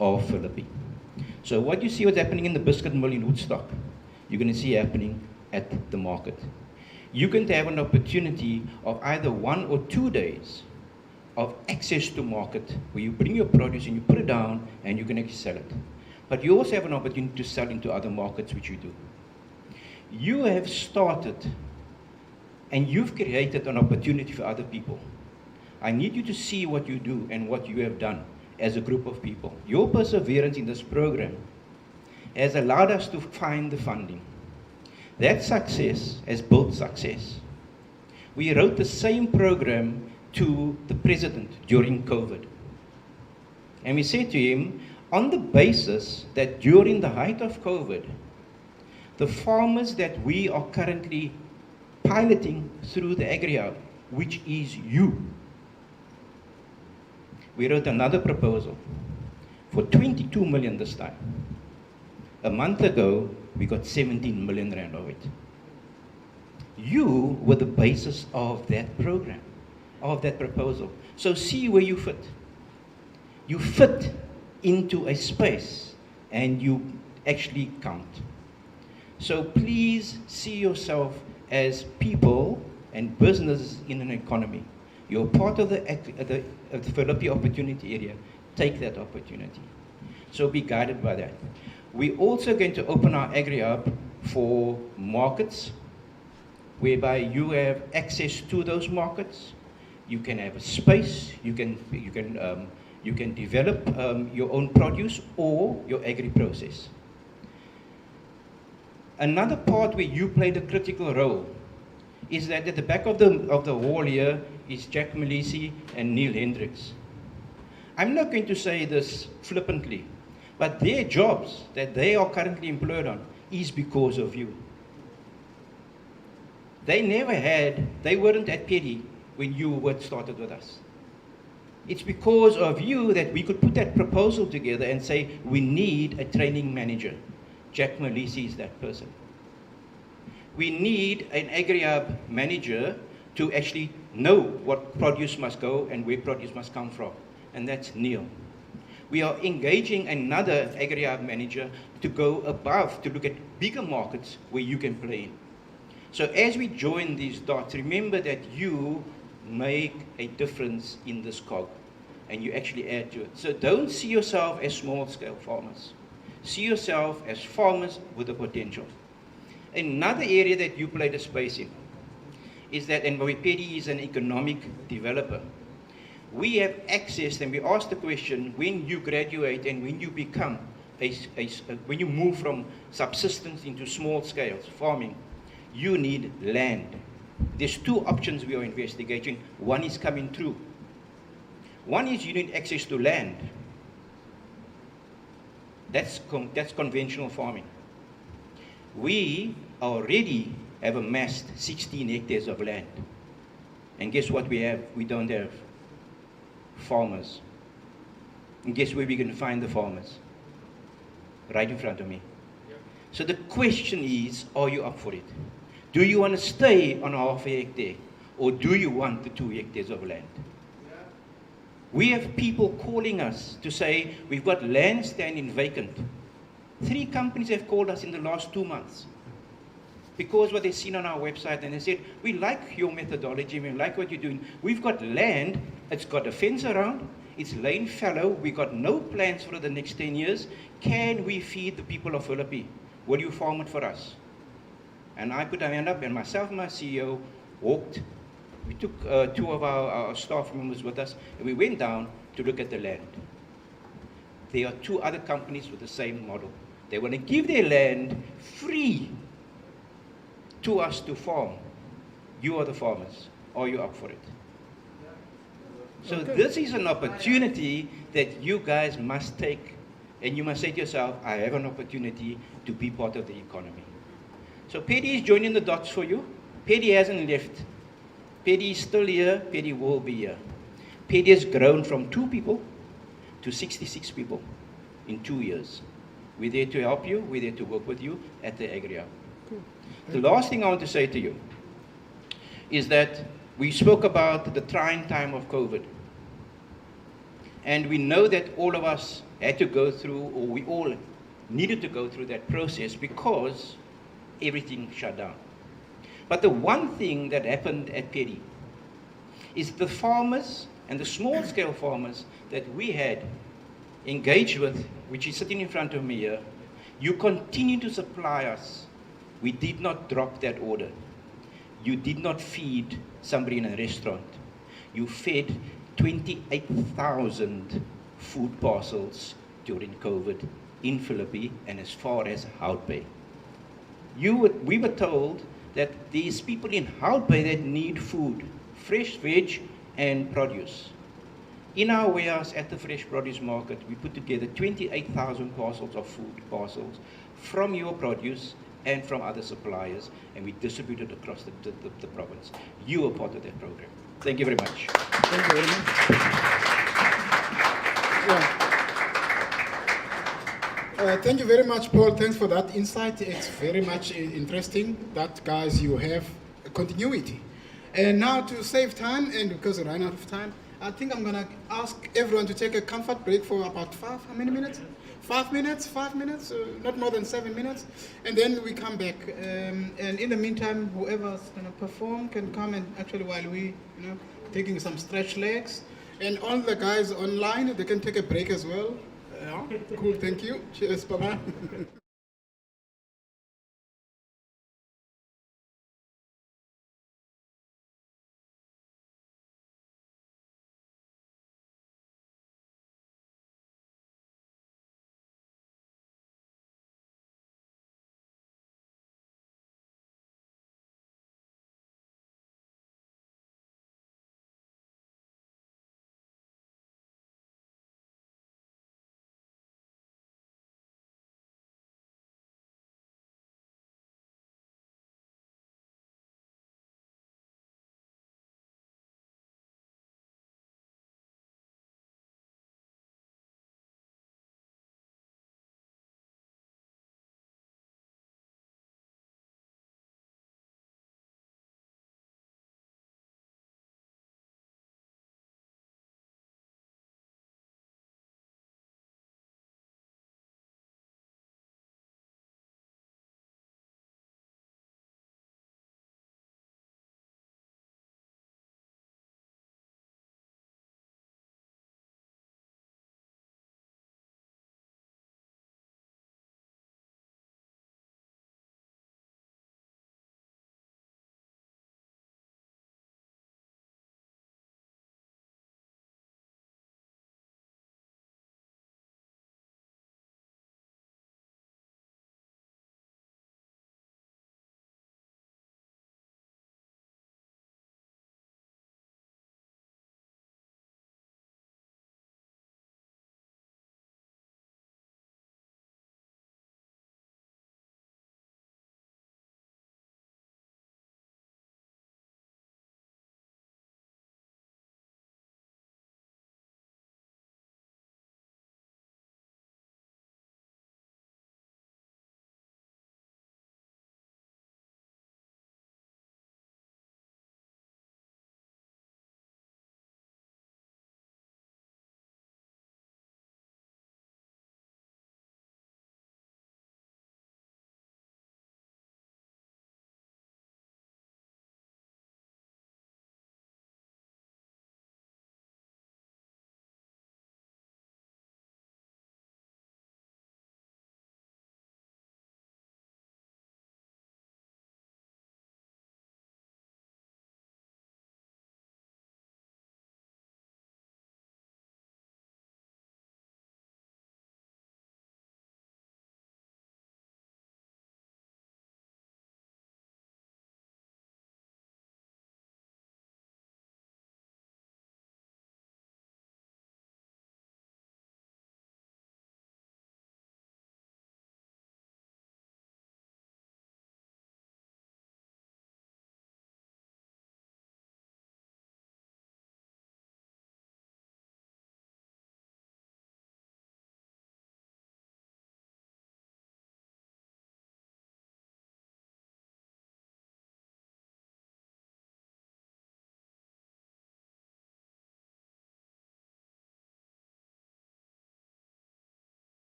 of Philippi. So what you see what's happening in the biscuit mill in Woodstock, you're going to see happening at the market. You're going to have an opportunity of either 1 or 2 days of access to market, where you bring your produce and you put it down and you can actually sell it. But you also have an opportunity to sell into other markets, which you do. You have started and you've created an opportunity for other people. I need you to see what you do and what you have done as a group of people. Your perseverance in this program has allowed us to find the funding. That success has built success. We wrote the same program to the president during COVID. And we said to him, on the basis that during the height of COVID, the farmers that we are currently piloting through the Agri-Hub, which is you, we wrote another proposal for 22 million this time. A month ago, we got 17 million rand of it. You were the basis of that program, of that proposal. So see where you fit. You fit into a space and you actually count. So please see yourself as people and businesses in an economy. You're part of the Philippi Opportunity Area. Take that opportunity. So be guided by that. We're also going to open our Agri-Hub for markets, whereby you have access to those markets. You can have a space. You can develop your own produce or your agri-process. Another part where you played a critical role is that at the back of the hall here is Jack Malisi and Neil Hendricks. I'm not going to say this flippantly, but their jobs that they are currently employed on is because of you. They weren't at PEDI when you started with us. It's because of you that we could put that proposal together and say, we need a training manager. Jack Malisi is that person. We need an agri-hub manager to actually know what produce must go and where produce must come from, and that's Neil. We are engaging another agri-hub manager to go above, to look at bigger markets where you can play in. So as we join these dots, remember that you make a difference in this cog, and you actually add to it. So don't see yourself as small-scale farmers. See yourself as farmers with the potential. Another area that you played a space in is that, and PEDI is an economic developer. We have access, and we ask the question, when you graduate and when you become, when you move from subsistence into small scale farming, you need land. There's two options we are investigating. One is coming through. One is you need access to land. That's conventional farming. We already have amassed 16 hectares of land. And guess what we have? We don't have farmers. And guess where we're going to find the farmers? Right in front of me. So the question is, are you up for it? Do you want to stay on half a hectare? Or do you want the 2 hectares of land? We have people calling us to say, we've got land standing vacant. 3 companies have called us in the last 2 months. Because what they've seen on our website, and they said, we like your methodology, we like what you're doing. We've got land, it's got a fence around, it's laying fallow, we've got no plans for the next 10 years. Can we feed the people of Philippi? Will you farm it for us? And I put my hand up, and myself and my CEO walked. We took 2 of our staff members with us, and we went down to look at the land. There are 2 other companies with the same model. They want to give their land free to us to farm. You are the farmers. Are you up for it? So this is an opportunity that you guys must take, and you must say to yourself, I have an opportunity to be part of the economy. So PEDI is joining the dots for you. PEDI hasn't left. PEDI is still here. PEDI will be here. PEDI has grown from 2 people to 66 people in 2 years. We're there to help you. We're there to work with you at the Agri-Hub. Cool. The last thing I want to say to you is that we spoke about the trying time of COVID. And we know that all of us had to go through, or we all needed to go through that process because everything shut down. But the one thing that happened at PEDI is the farmers and the small-scale farmers that we had engaged with, which is sitting in front of me here, you continue to supply us. We did not drop that order. You did not feed somebody in a restaurant. You fed 28,000 food parcels during COVID in Philippi and as far as Hout Bay. We were told that these people in Hout Bay that need food, fresh veg and produce. In our warehouse at the fresh produce market, we put together 28,000 parcels of food parcels from your produce and from other suppliers, and we distributed across the province. You are part of that program. Thank you very much. Thank you very much. Thank you very much, Paul. Thanks for that insight. It's very much interesting that, guys, you have a continuity. And now to save time, and because I ran out of time, I think I'm going to ask everyone to take a comfort break for about how many minutes? 5 minutes, 5 minutes, not more than 7 minutes. And then we come back. And in the meantime, whoever's going to perform can come and actually while we, taking some stretch legs. And all the guys online, they can take a break as well. Yeah, cool, thank you. Cheers, bye-bye.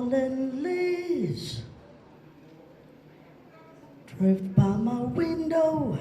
fallen leaves drift by my window.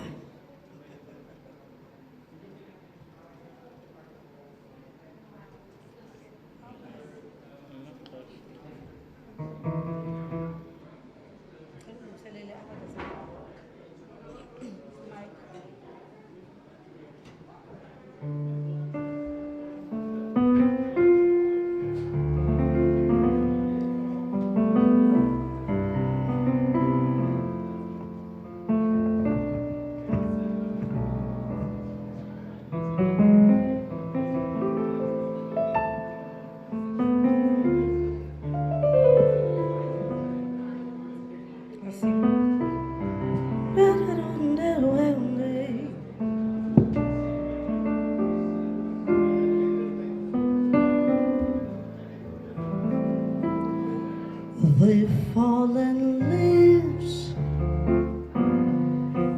The fallen leaves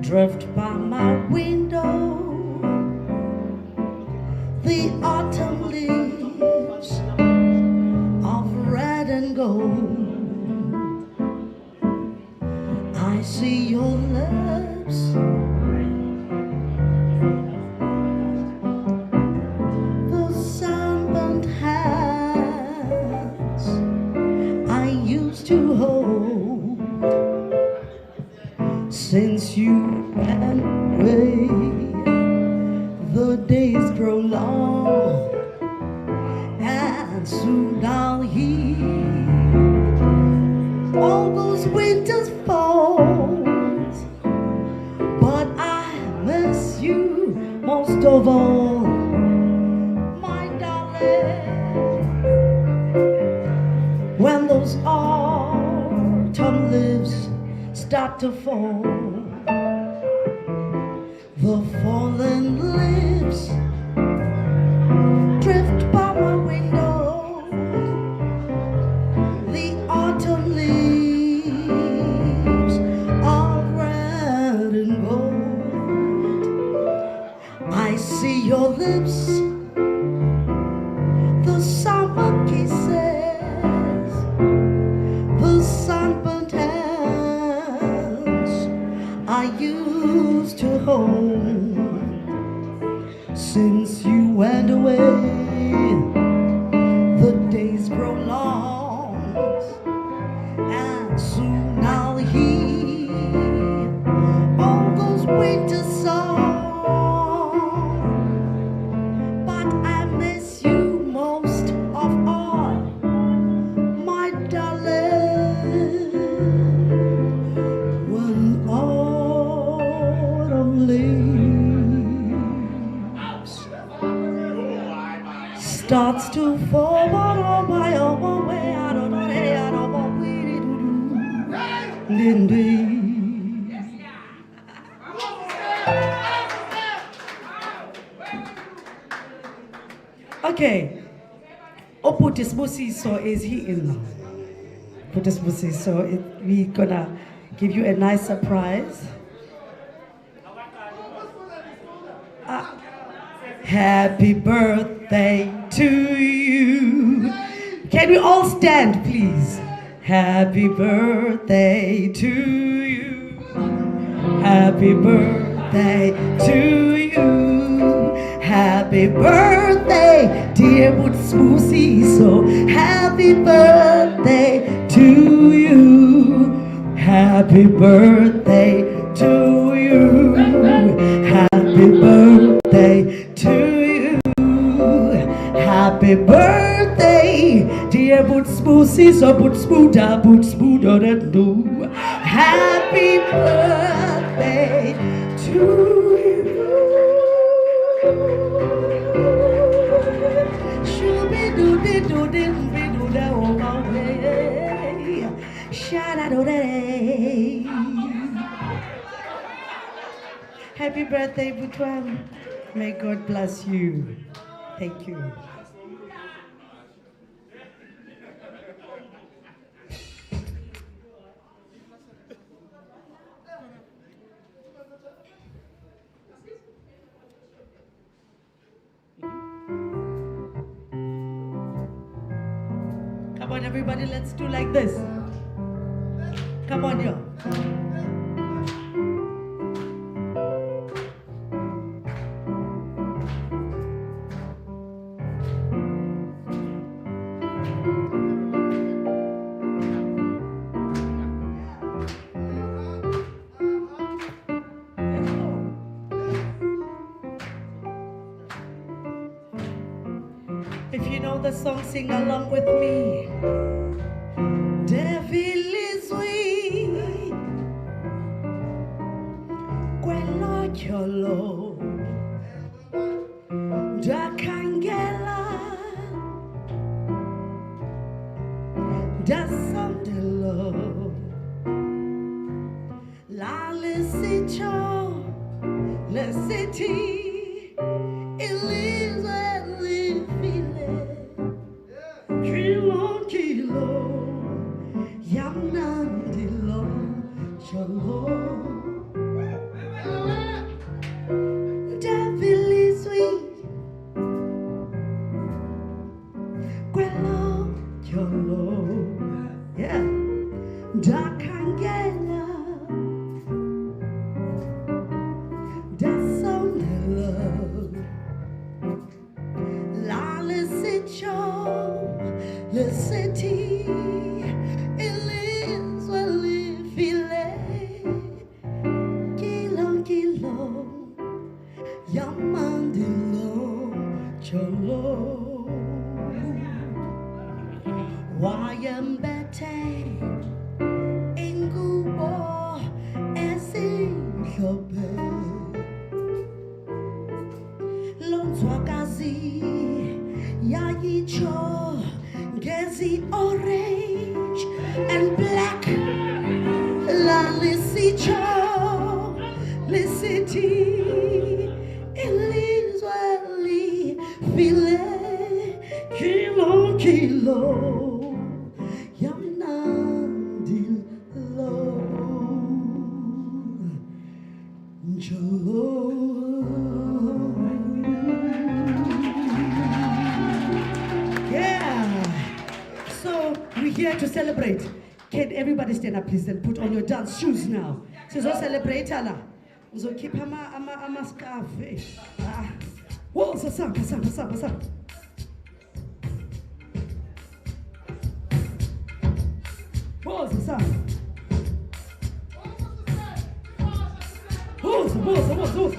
drift by my window. The autumn leaves of red and gold. I see your lips, the sunburned hands I used to hold. Since you went away, the days grow long, and soon I'll hear all those winters falls. But I miss you most of all, my darling. When those autumn leaves start to fall, the fallen leaves drift by my window. The autumn leaves are red and gold. I see your lips, the summer kisses, the sunburnt hands I used to hold. Since you went away, the days grow long, and soon I'll hear all those winter songs. But I miss you most of all, my darling. When autumn leaves starts to fall, but on my own way, I don't know, I don't know what we do. Okay. Oputis Musiso is he in? Oputis Musiso, we gonna give you a nice surprise. Happy birthday to you. Can we all stand, please? Happy birthday to you. Happy birthday to you. Happy birthday, dear Mutsiso. Happy birthday to you. Happy birthday to you. Happy birthday to you. Happy birthday, dear Mutsiso. Mutsmuda, do. Happy birthday to you. Happy birthday, Butwam. May God bless you. Thank you. on, everybody, let's do like this. Come on, yo. If you know the song, sing along with me. Devil is weak, quello cholo, dakangela, dasandelo, la lesicho, lesiti, Elizabeth. Kilo, yamnandilo, cholo. Devil is sweet, quello, cholo. Yeah, dakangela, dasonelo, la lesicho. The city, it lives well in filet. Kilo, yamandilo, cholo. Wayambete, ingubo, esinhope. Lonzwakazi, yayicho. Gezi orange and black, la lisicho, lisiti, Elizweli, filet, kilo, yamnandilo, jolo. We're here to celebrate. Can everybody stand up, please, and put on your dance shoes now? So celebrate, Allah. So keep ama scarf. Whoa, pasang. Whoa, pasang. Whoa.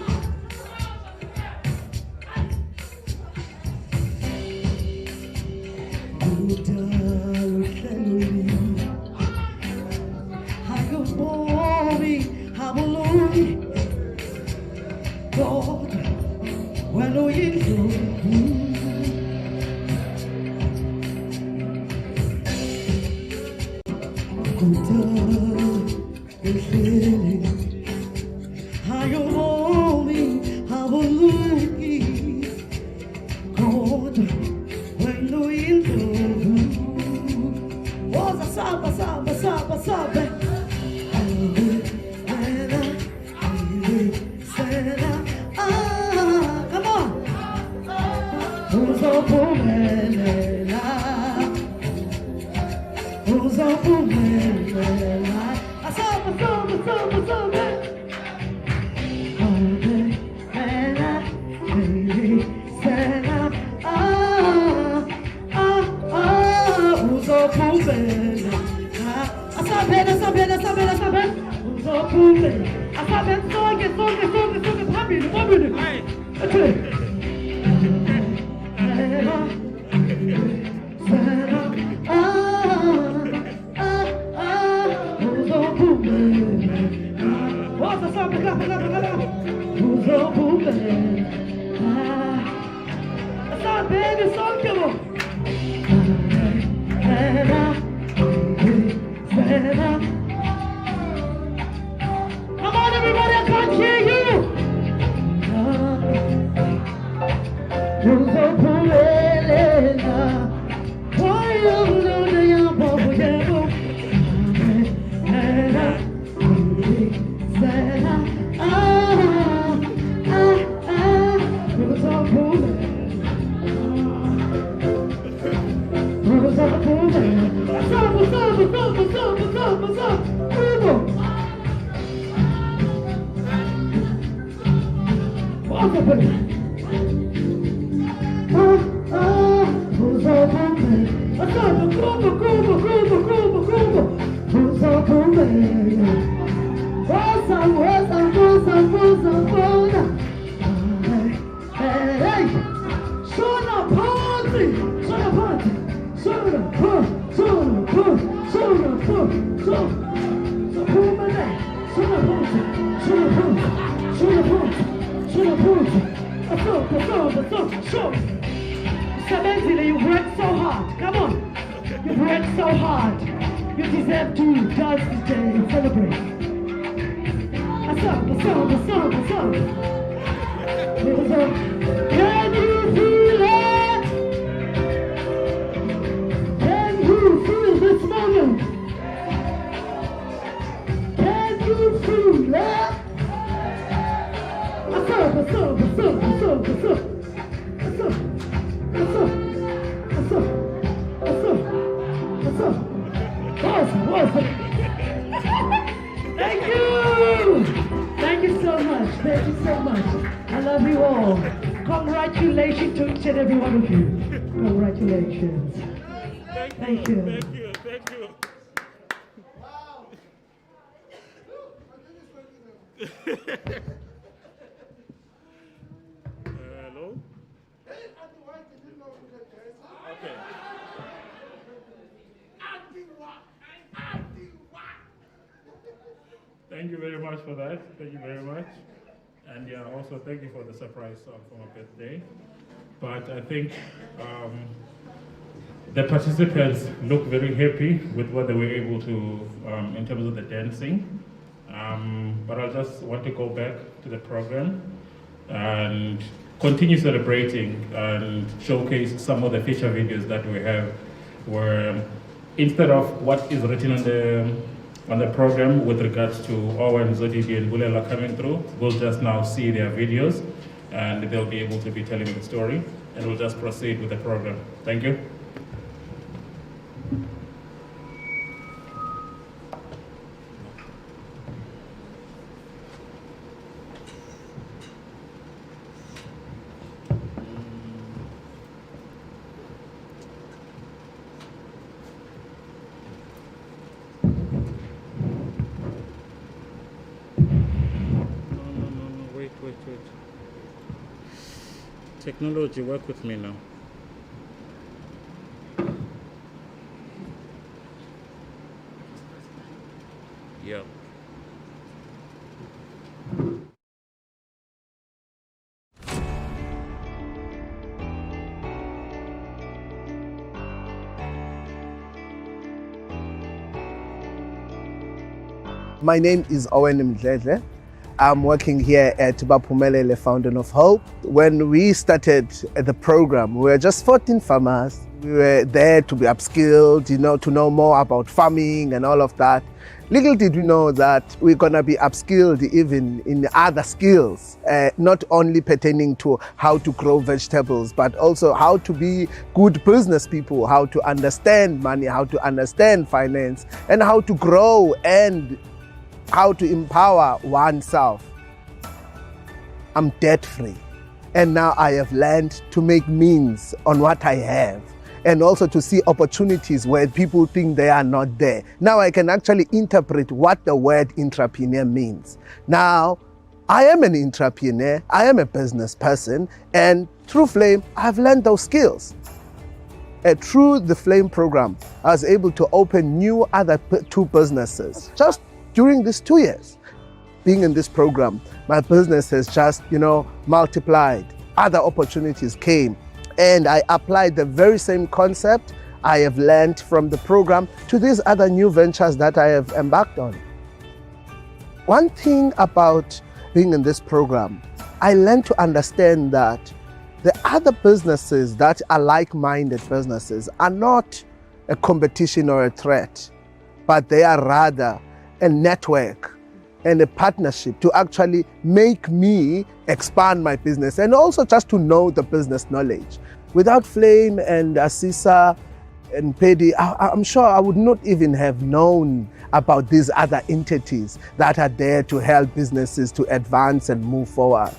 God, when we what's up? Come on. What's up, baby? Who's up on me? What's up? Who's up on me? What's up? Hey! Sono party! Samantha, you worked so hard. Come on. You worked so hard. You deserve to dance this day and celebrate. What's up? Can you feel it? Can you feel this moment? Can you feel it? What's up? Awesome. Thank you so much. I love you all. Congratulations to each and every one of you. Congratulations. Thank you. Hello? Okay. Thank you very much for that. Thank you very much. And yeah, also thank you for the surprise song for my birthday. But I think the participants look very happy with what they were able to, in terms of the dancing. But I just want to go back to the program and continue celebrating and showcase some of the feature videos that we have, where instead of what is written on the program with regards to Owen, Zodidi, and Bulela coming through, we'll just now see their videos and they'll be able to be telling the story, and we'll just proceed with the program. Thank you. Wait. Technology, work with me now. Yeah. My name is Owen Mdledle. I'm working here at Baphumelele Fountain of Hope. When we started the program, we were just 14 farmers. We were there to be upskilled, to know more about farming and all of that. Little did we know that we're going to be upskilled even in other skills, not only pertaining to how to grow vegetables, but also how to be good business people, how to understand money, how to understand finance, and how to grow and how to empower oneself. I'm debt-free, and now I have learned to make means on what I have, and also to see opportunities where people think they are not there. Now I can actually interpret what the word entrepreneur means. Now, I am an entrepreneur, I am a business person, and through Flame, I've learned those skills. Through the Flame program, I was able to open new other two businesses. Just during these 2 years being in this program, my business has just, multiplied. Other opportunities came, and I applied the very same concept I have learned from the program to these other new ventures that I have embarked on. One thing about being in this program, I learned to understand that the other businesses that are like-minded businesses are not a competition or a threat, but they are rather a network and a partnership to actually make me expand my business and also just to know the business knowledge. Without Flame and Asisa, and PEDI, I'm sure I would not even have known about these other entities that are there to help businesses to advance and move forward.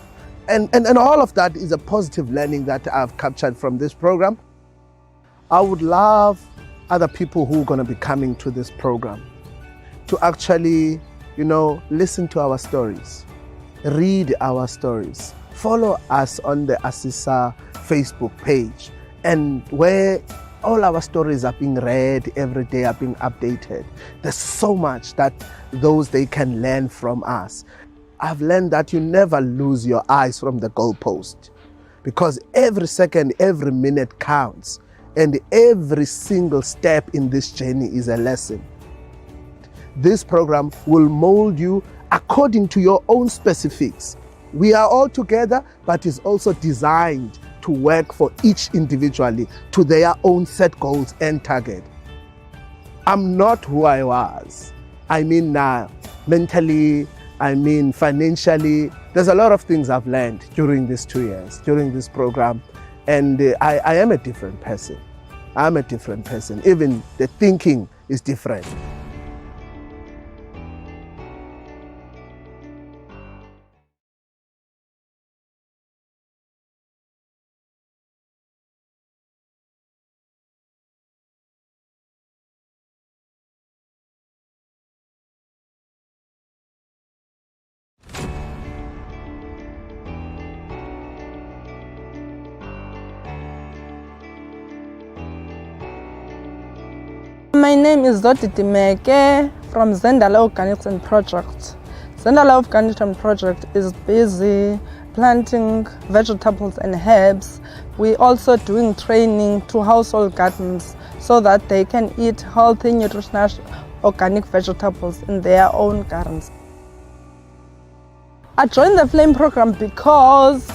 And all of that is a positive learning that I've captured from this program. I would love other people who are going to be coming to this program to actually, listen to our stories, read our stories, follow us on the Assisa Facebook page, and where all our stories are being read every day, are being updated. There's so much that they can learn from us. I've learned that you never lose your eyes from the goalpost, because every second, every minute counts, and every single step in this journey is a lesson. This program will mold you according to your own specifics. We are all together, but it's also designed to work for each individually to their own set goals and target. I'm not who I was. I mean now, mentally, I mean financially. There's a lot of things I've learned during these 2 years, during this program, and I am a different person. I'm a different person. Even the thinking is different. My name is Zoditi Meke from Zendala Organics and Project. Zendala Organics and Project is busy planting vegetables and herbs. We're also doing training to household gardens so that they can eat healthy, nutritious, organic vegetables in their own gardens. I joined the FLAME program because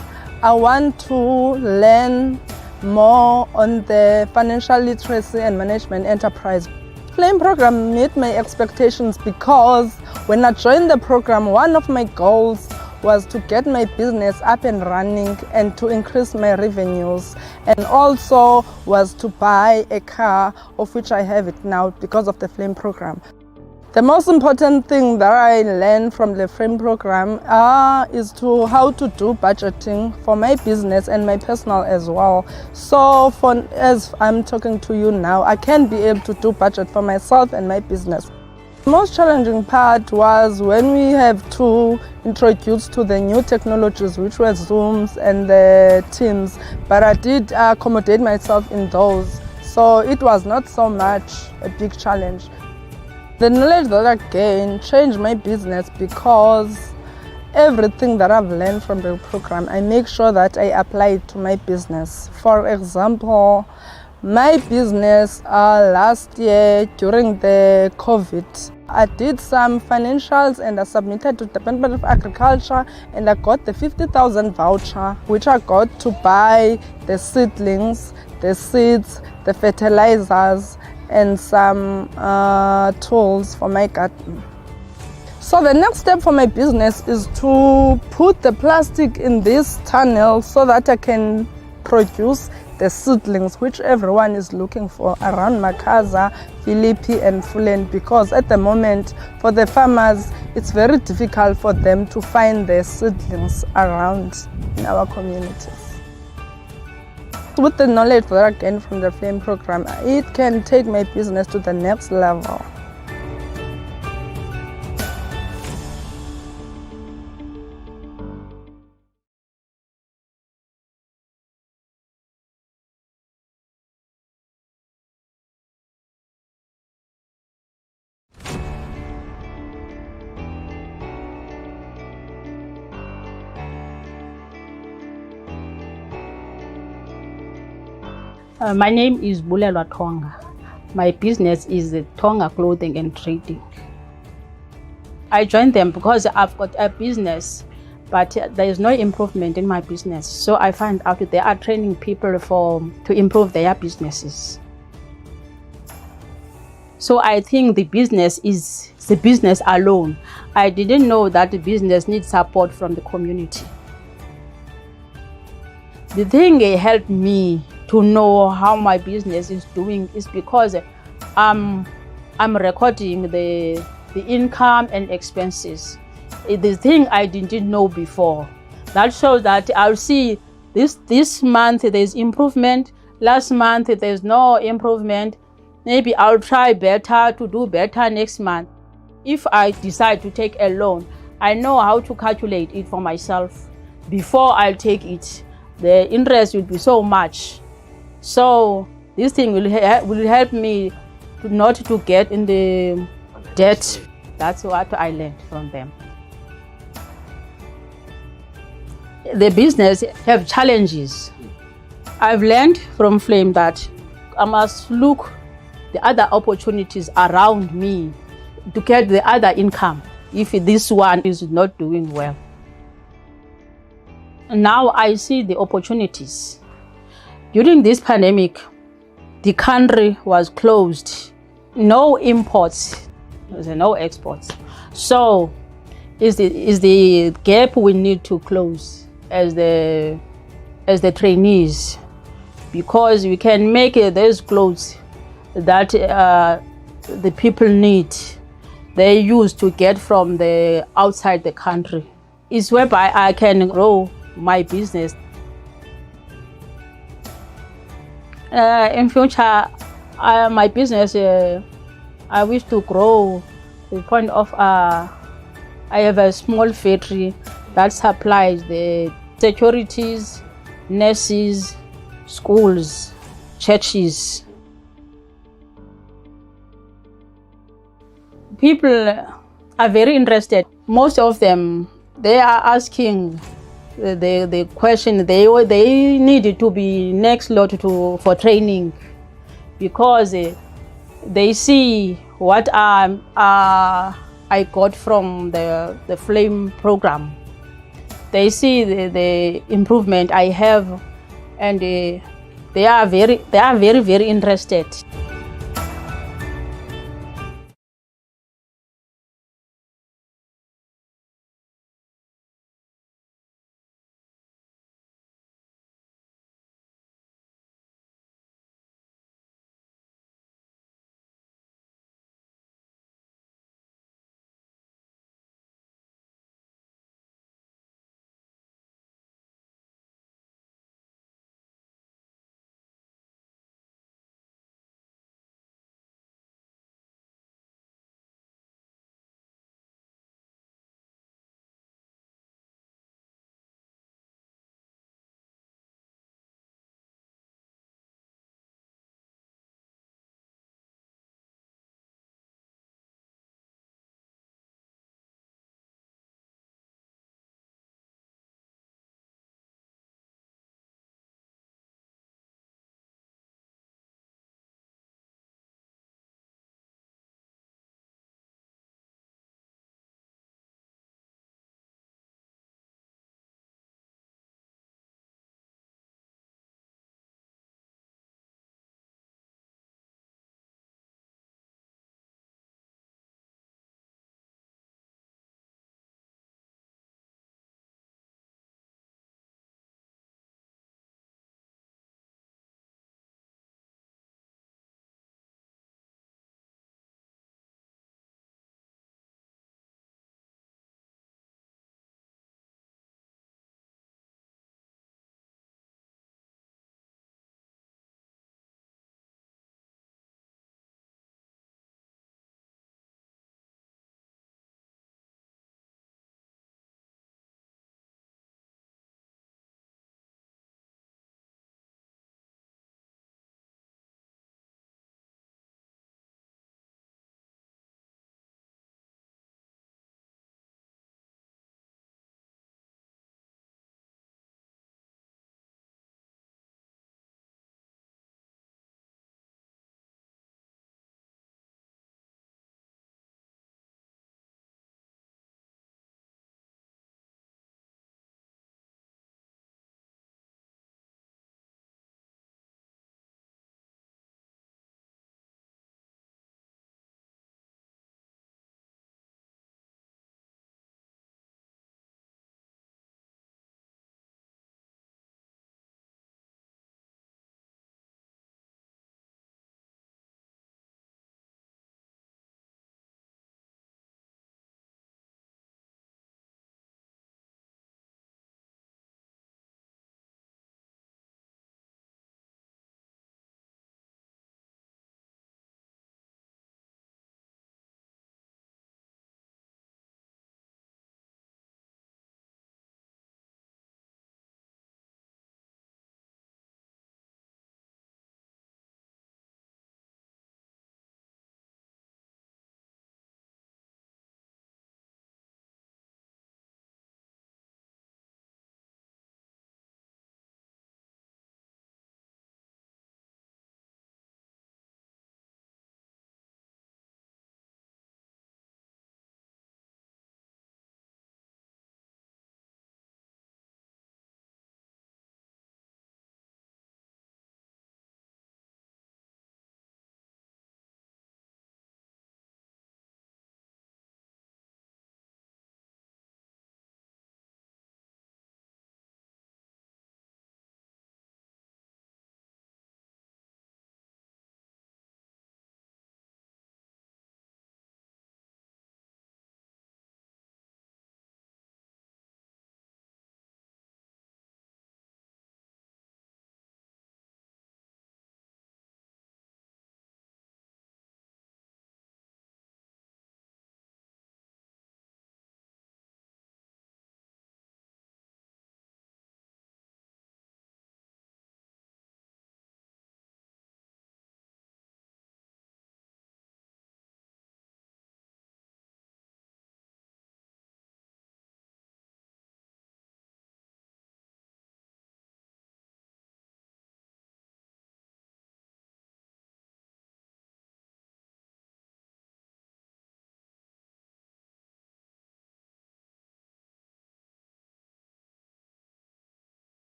I want to learn more on the financial literacy and management enterprise. FLAME program met my expectations because when I joined the program, one of my goals was to get my business up and running and to increase my revenues, and also was to buy a car, of which I have it now because of the FLAME program. The most important thing that I learned from the FLAME program is how to do budgeting for my business and my personal as well. So as I'm talking to you now, I can be able to do budget for myself and my business. The most challenging part was when we have to introduce to the new technologies, which were Zooms and the Teams, but I did accommodate myself in those. So it was not so much a big challenge. The knowledge that I gained changed my business because everything that I've learned from the program, I make sure that I apply it to my business. For example, my business last year during the COVID, I did some financials and I submitted to the Department of Agriculture, and I got the 50,000 voucher, which I got to buy the seedlings, the seeds, the fertilizers, and some tools for my garden. So the next step for my business is to put the plastic in this tunnel so that I can produce the seedlings which everyone is looking for around Makaza, Philippi and Fulen, because at the moment for the farmers it's very difficult for them to find their seedlings around in our communities. With the knowledge that I gained from the FLAME program, it can take my business to the next level. My name is Bulelwa Tonga. My business is Tonga Clothing and Trading. I joined them because I've got a business, but there is no improvement in my business. So I find out that they are training people to improve their businesses. So I think the business is the business alone. I didn't know that the business needs support from the community. The thing helped me to know how my business is doing is because I'm recording the income and expenses. It's the thing I didn't know before. That shows that I'll see this month there's improvement, last month there's no improvement. Maybe I'll try better to do better next month. If I decide to take a loan, I know how to calculate it for myself. Before I'll take it, the interest will be so much. So this thing will help me not to get in the debt. That's what I learned from them. The business have challenges. I've learned from Flame that I must look the other opportunities around me to get the other income if this one is not doing well. Now I see the opportunities. During this pandemic, the country was closed. No imports, no exports. So is the gap we need to close as the trainees, because we can make those clothes that the people need, they used to get from the outside the country. It's whereby I can grow my business. In future, my business, I wish to grow to the point of I have a small factory that supplies the securities, nurses, schools, churches. People are very interested. Most of them, they are asking the question. They need to be next lot for training, because they see what I got from the Flame program. They see the improvement I have, and they are very interested.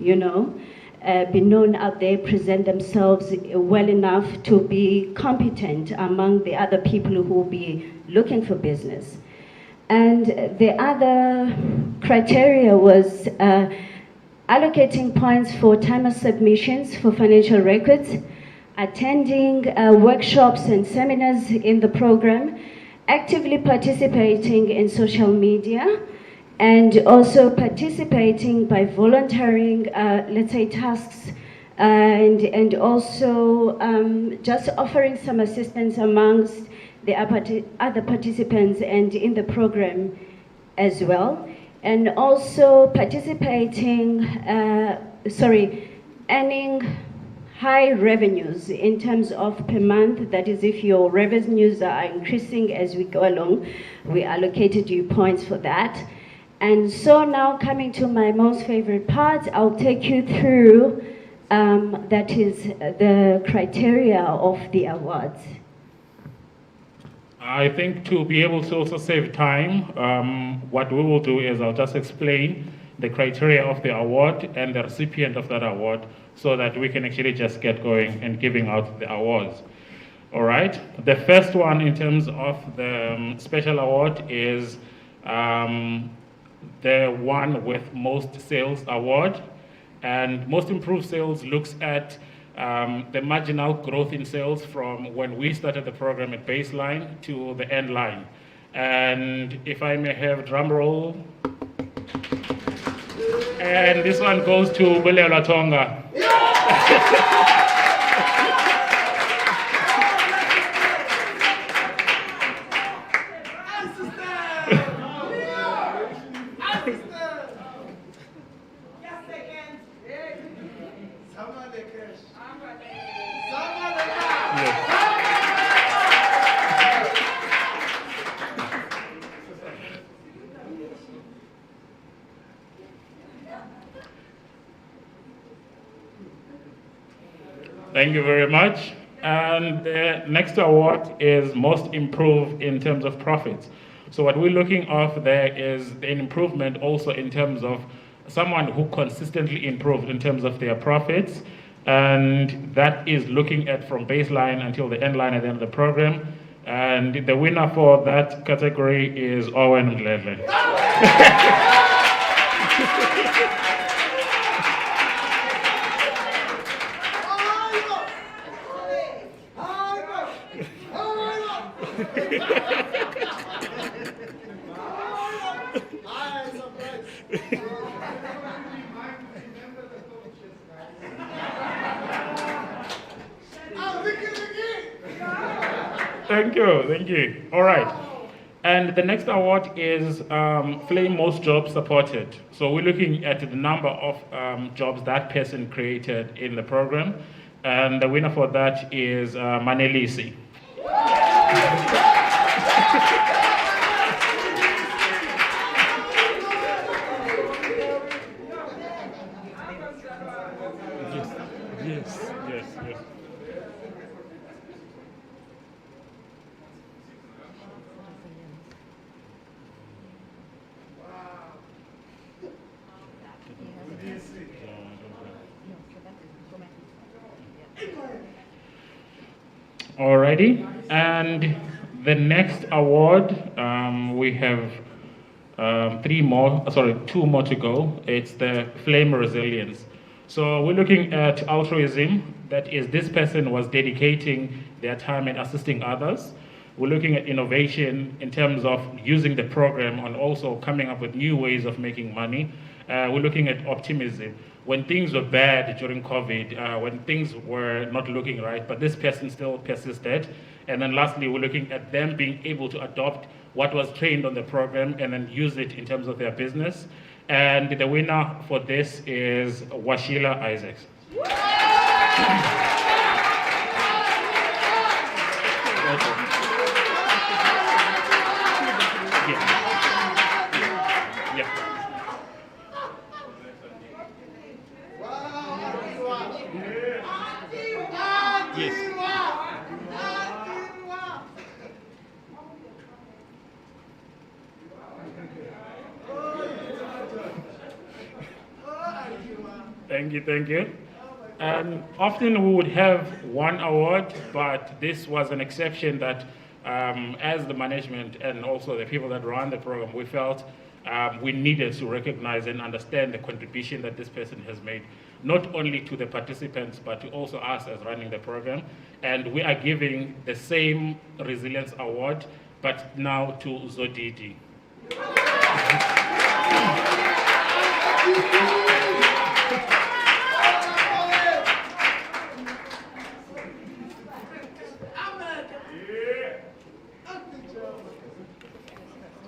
you know, be known out there, present themselves well enough to be competent among the other people who will be looking for business. And the other criteria was allocating points for time of submissions for financial records, attending workshops and seminars in the program, actively participating in social media, and also participating by volunteering, let's say, tasks, and also just offering some assistance amongst the other participants and in the program as well. And also participating, earning high revenues in terms of per month. That is, if your revenues are increasing as we go along, we allocated you points for that. And so now coming to my most favorite part, I'll take you through, that is the criteria of the awards. I think to be able to also save time, what we will do is I'll just explain the criteria of the award and the recipient of that award so that we can actually just get going and giving out the awards. All right. The first one in terms of the special award is the one with most sales award, and most improved sales looks at the marginal growth in sales from when we started the program at baseline to the end line. And if I may have drum roll, and this one goes to Bulelwa Tonga. Thank you very much. And the next award is most improved in terms of profits. So what we're looking at there is an improvement also in terms of someone who consistently improved in terms of their profits. And that is looking at from baseline until the end line at the end of the program. And the winner for that category is Owen Mdledle. Thank you, thank you. All right. And the next award is Flame Most Jobs Supported. So we're looking at the number of jobs that person created in the program. And the winner for that is Manelisi. Yes. Alrighty, and the next award, we have two more to go. It's the Flame Resilience. So we're looking at altruism, that is, this person was dedicating their time and assisting others. We're looking at innovation in terms of using the program and also coming up with new ways of making money. We're looking at optimism. When things were bad during COVID, when things were not looking right, but this person still persisted. And then lastly, we're looking at them being able to adopt what was trained on the program and then use it in terms of their business. And the winner for this is Washila Isaacs. Thank you. Often we would have one award, but this was an exception that as the management and also the people that run the program, we felt we needed to recognize and understand the contribution that this person has made, not only to the participants, but to also us as running the program. And we are giving the same Resilience Award, but now to Zodidi.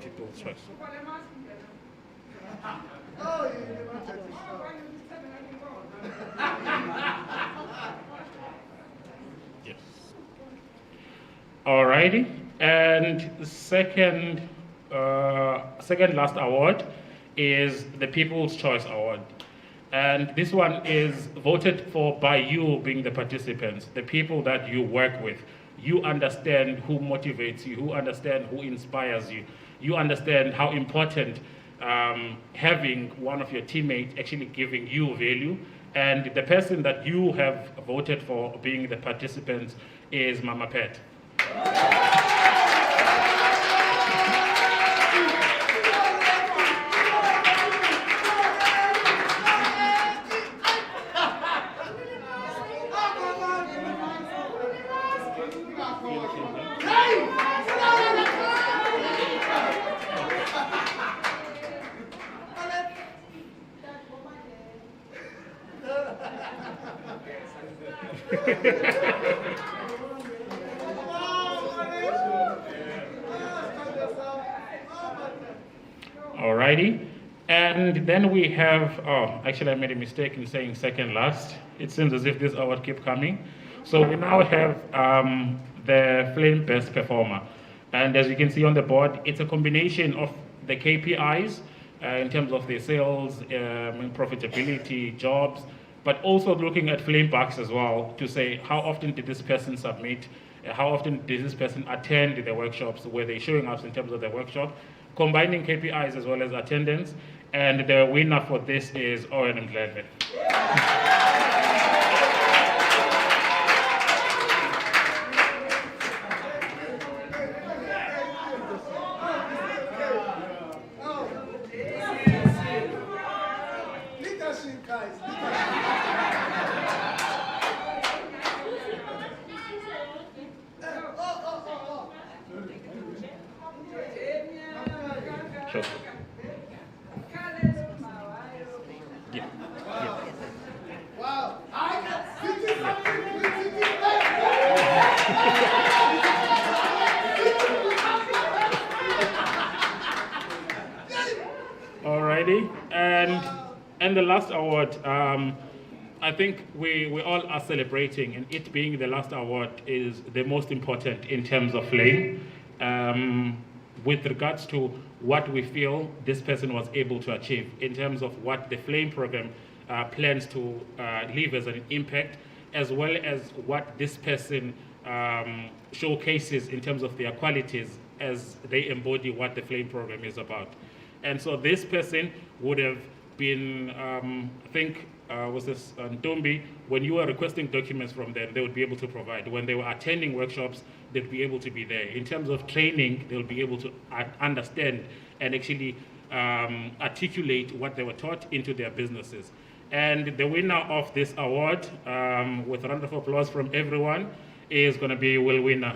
People's choice. Yes. Alrighty, and the second last award is the People's Choice Award. And this one is voted for by you being the participants, the people that you work with. You understand who motivates you, who understand who inspires you. You understand how important having one of your teammates actually giving you value. And the person that you have voted for being the participant is Mama Pet. Alrighty, and then we have, actually I made a mistake in saying second last. It seems as if this award keeps coming. So we now have the Flame Best Performer. And as you can see on the board, it's a combination of the KPIs in terms of the sales, profitability, jobs, but also looking at flame bucks as well to say how often did this person submit, how often did this person attend the workshops, were they showing up in terms of the workshop, combining KPIs as well as attendance, and the winner for this is Owen Mdlele. Alrighty, and the last award, I think we all are celebrating, and it being the last award is the most important in terms of Flame, with regards to what we feel this person was able to achieve in terms of what the Flame program plans to leave as an impact, as well as what this person showcases in terms of their qualities as they embody what the Flame program is about. And so this person would have been, I think, was this Ntombi, when you were requesting documents from them, they would be able to provide. When they were attending workshops, they'd be able to be there. In terms of training, they'll be able to understand and actually articulate what they were taught into their businesses. And the winner of this award, with a round of applause from everyone, is going to be Will Winner.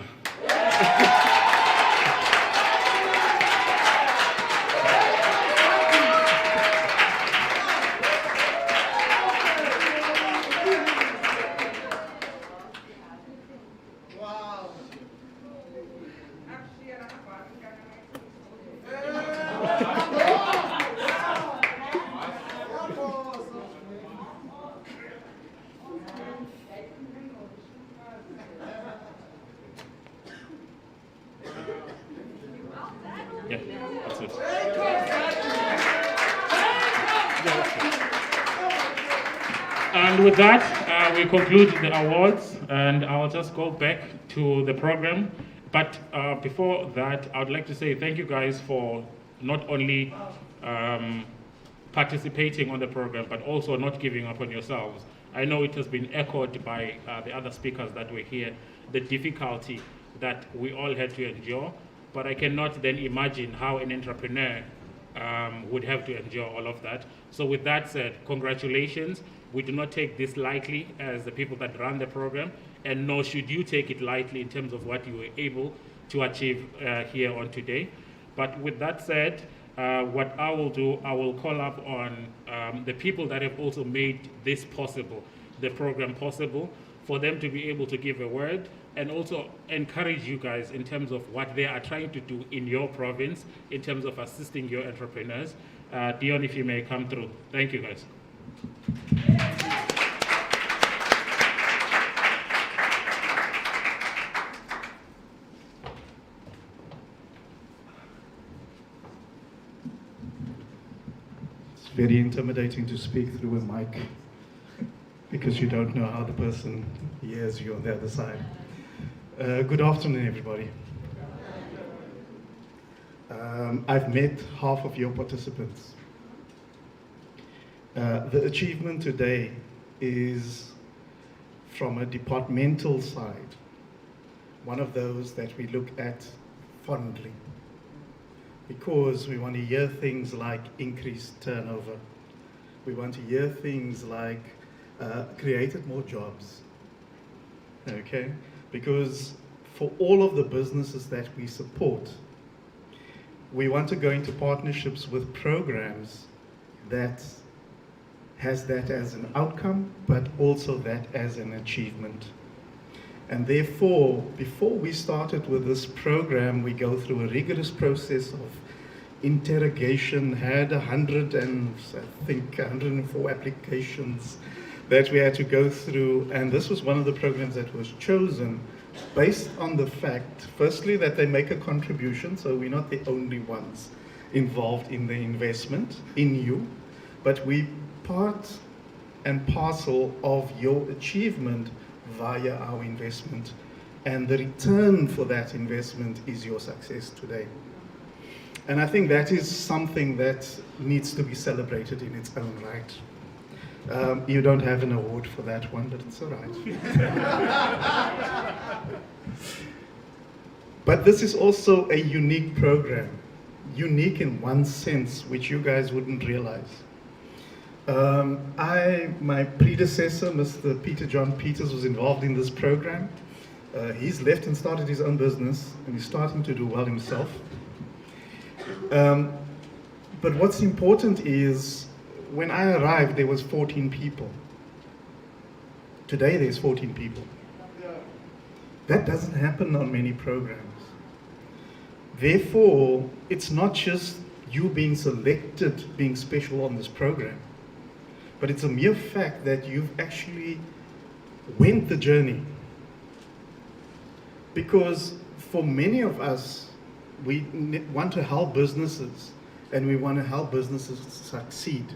And with that, we conclude the awards, and I'll just go back to the program. But before that, I would like to say thank you guys for not only participating on the program, but also not giving up on yourselves. I know it has been echoed by the other speakers that were here, the difficulty that we all had to endure, but I cannot then imagine how an entrepreneur would have to endure all of that. So with that said, congratulations. We do not take this lightly as the people that run the program, and nor should you take it lightly in terms of what you were able to achieve here on today. But with that said, what I will do, I will call up on the people that have also made this possible, the program possible, for them to be able to give a word and also encourage you guys in terms of what they are trying to do in your province in terms of assisting your entrepreneurs. Dion, if you may come through. Thank you, guys. It's very intimidating to speak through a mic because you don't know how the person hears you on the other side. Good afternoon, everybody. I've met half of your participants. The achievement today is from a departmental side, one of those that we look at fondly, because we want to hear things like increased turnover. We want to hear things like created more jobs, okay? Because for all of the businesses that we support, we want to go into partnerships with programs that has that as an outcome, but also that as an achievement. And therefore, before we started with this program, we go through a rigorous process of interrogation, had 104 applications that we had to go through, and this was one of the programs that was chosen based on the fact, firstly, that they make a contribution, so we're not the only ones involved in the investment in you, but we part and parcel of your achievement via our investment, and the return for that investment is your success today. And I think that is something that needs to be celebrated in its own right. You don't have an award for that one, but it's all right. But this is also a unique program, unique in one sense, which you guys wouldn't realize. My predecessor, Mr. Peter John Peters, was involved in this program. He's left and started his own business, and he's starting to do well himself. But what's important is, when I arrived, there was 14 people. Today, there's 14 people. That doesn't happen on many programs. Therefore, it's not just you being selected, being special on this program, but it's a mere fact that you've actually went the journey. Because for many of us, we want to help businesses, and we want to help businesses succeed.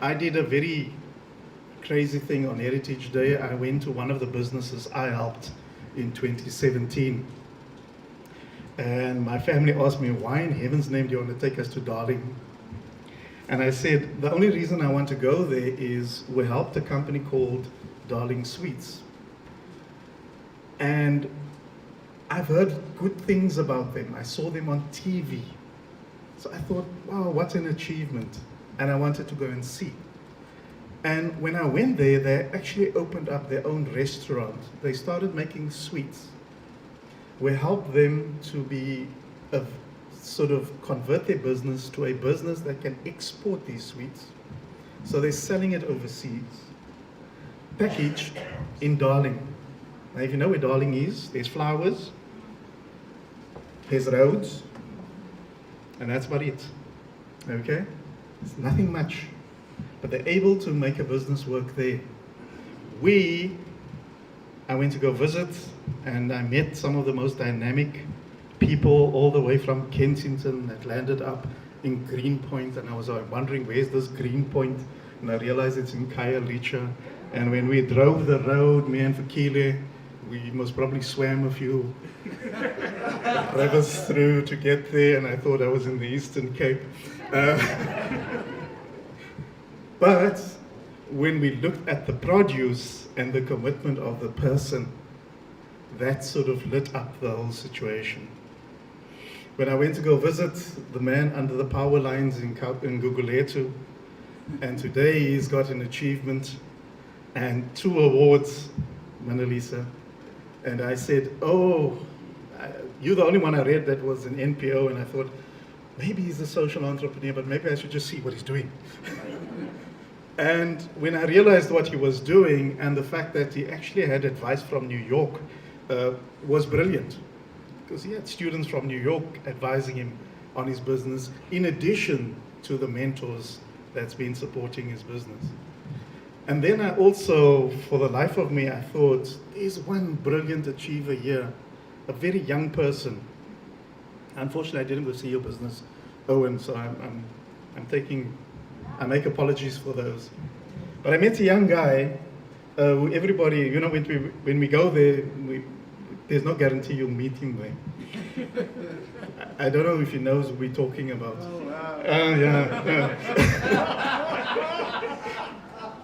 I did a very crazy thing on Heritage Day. I went to one of the businesses I helped in 2017. And my family asked me, why in heaven's name do you want to take us to Darling? And I said, the only reason I want to go there is we helped a company called Darling Sweets. And I've heard good things about them. I saw them on TV. So I thought, wow, what an achievement. And I wanted to go and see. And when I went there, they actually opened up their own restaurant. They started making sweets. We helped them to be sort of convert their business to a business that can export these sweets. So they're selling it overseas, packaged in Darling. Now, if you know where Darling is, there's flowers, there's roads, and that's about it, okay? It's nothing much, but they're able to make a business work there. I went to go visit, and I met some of the most dynamic people all the way from Kensington that landed up in Greenpoint, and I was wondering, where's this Greenpoint? And I realized it's in Khayelitsha. And when we drove the road, me and Fikile, we most probably swam a few rivers through to get there, and I thought I was in the Eastern Cape. But when we looked at the produce and the commitment of the person, that sort of lit up the whole situation. When I went to go visit the man under the power lines in Gugulethu, and today he's got an achievement and 2 awards, Manalisa, and I said, oh, you're the only one I read that was an NPO, and I thought, maybe he's a social entrepreneur, but maybe I should just see what he's doing. And when I realized what he was doing and the fact that he actually had advice from New York was brilliant, because he had students from New York advising him on his business, in addition to the mentors that's been supporting his business. And then I also, for the life of me, I thought, there's one brilliant achiever here, a very young person. Unfortunately, I didn't go see your business, Owen, so I make apologies for those. But I met a young guy who everybody, you know, when we go there, there's no guarantee you'll meet him there. I don't know if he knows what we're talking about. Oh, wow. Yeah.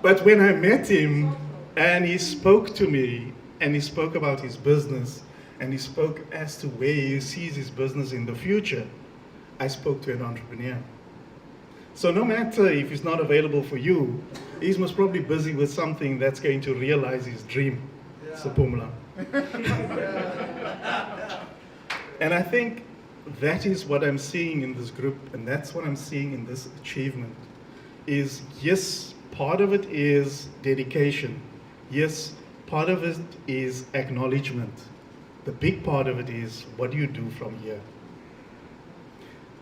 But when I met him and he spoke to me and he spoke about his business and he spoke as to where he sees his business in the future, I spoke to an entrepreneur. So no matter if he's not available for you, he's most probably busy with something that's going to realize his dream, Sepumla. And I think that is what I'm seeing in this group, and that's what I'm seeing in this achievement, is yes, part of it is dedication. Yes, part of it is acknowledgement. The big part of it is, what do you do from here?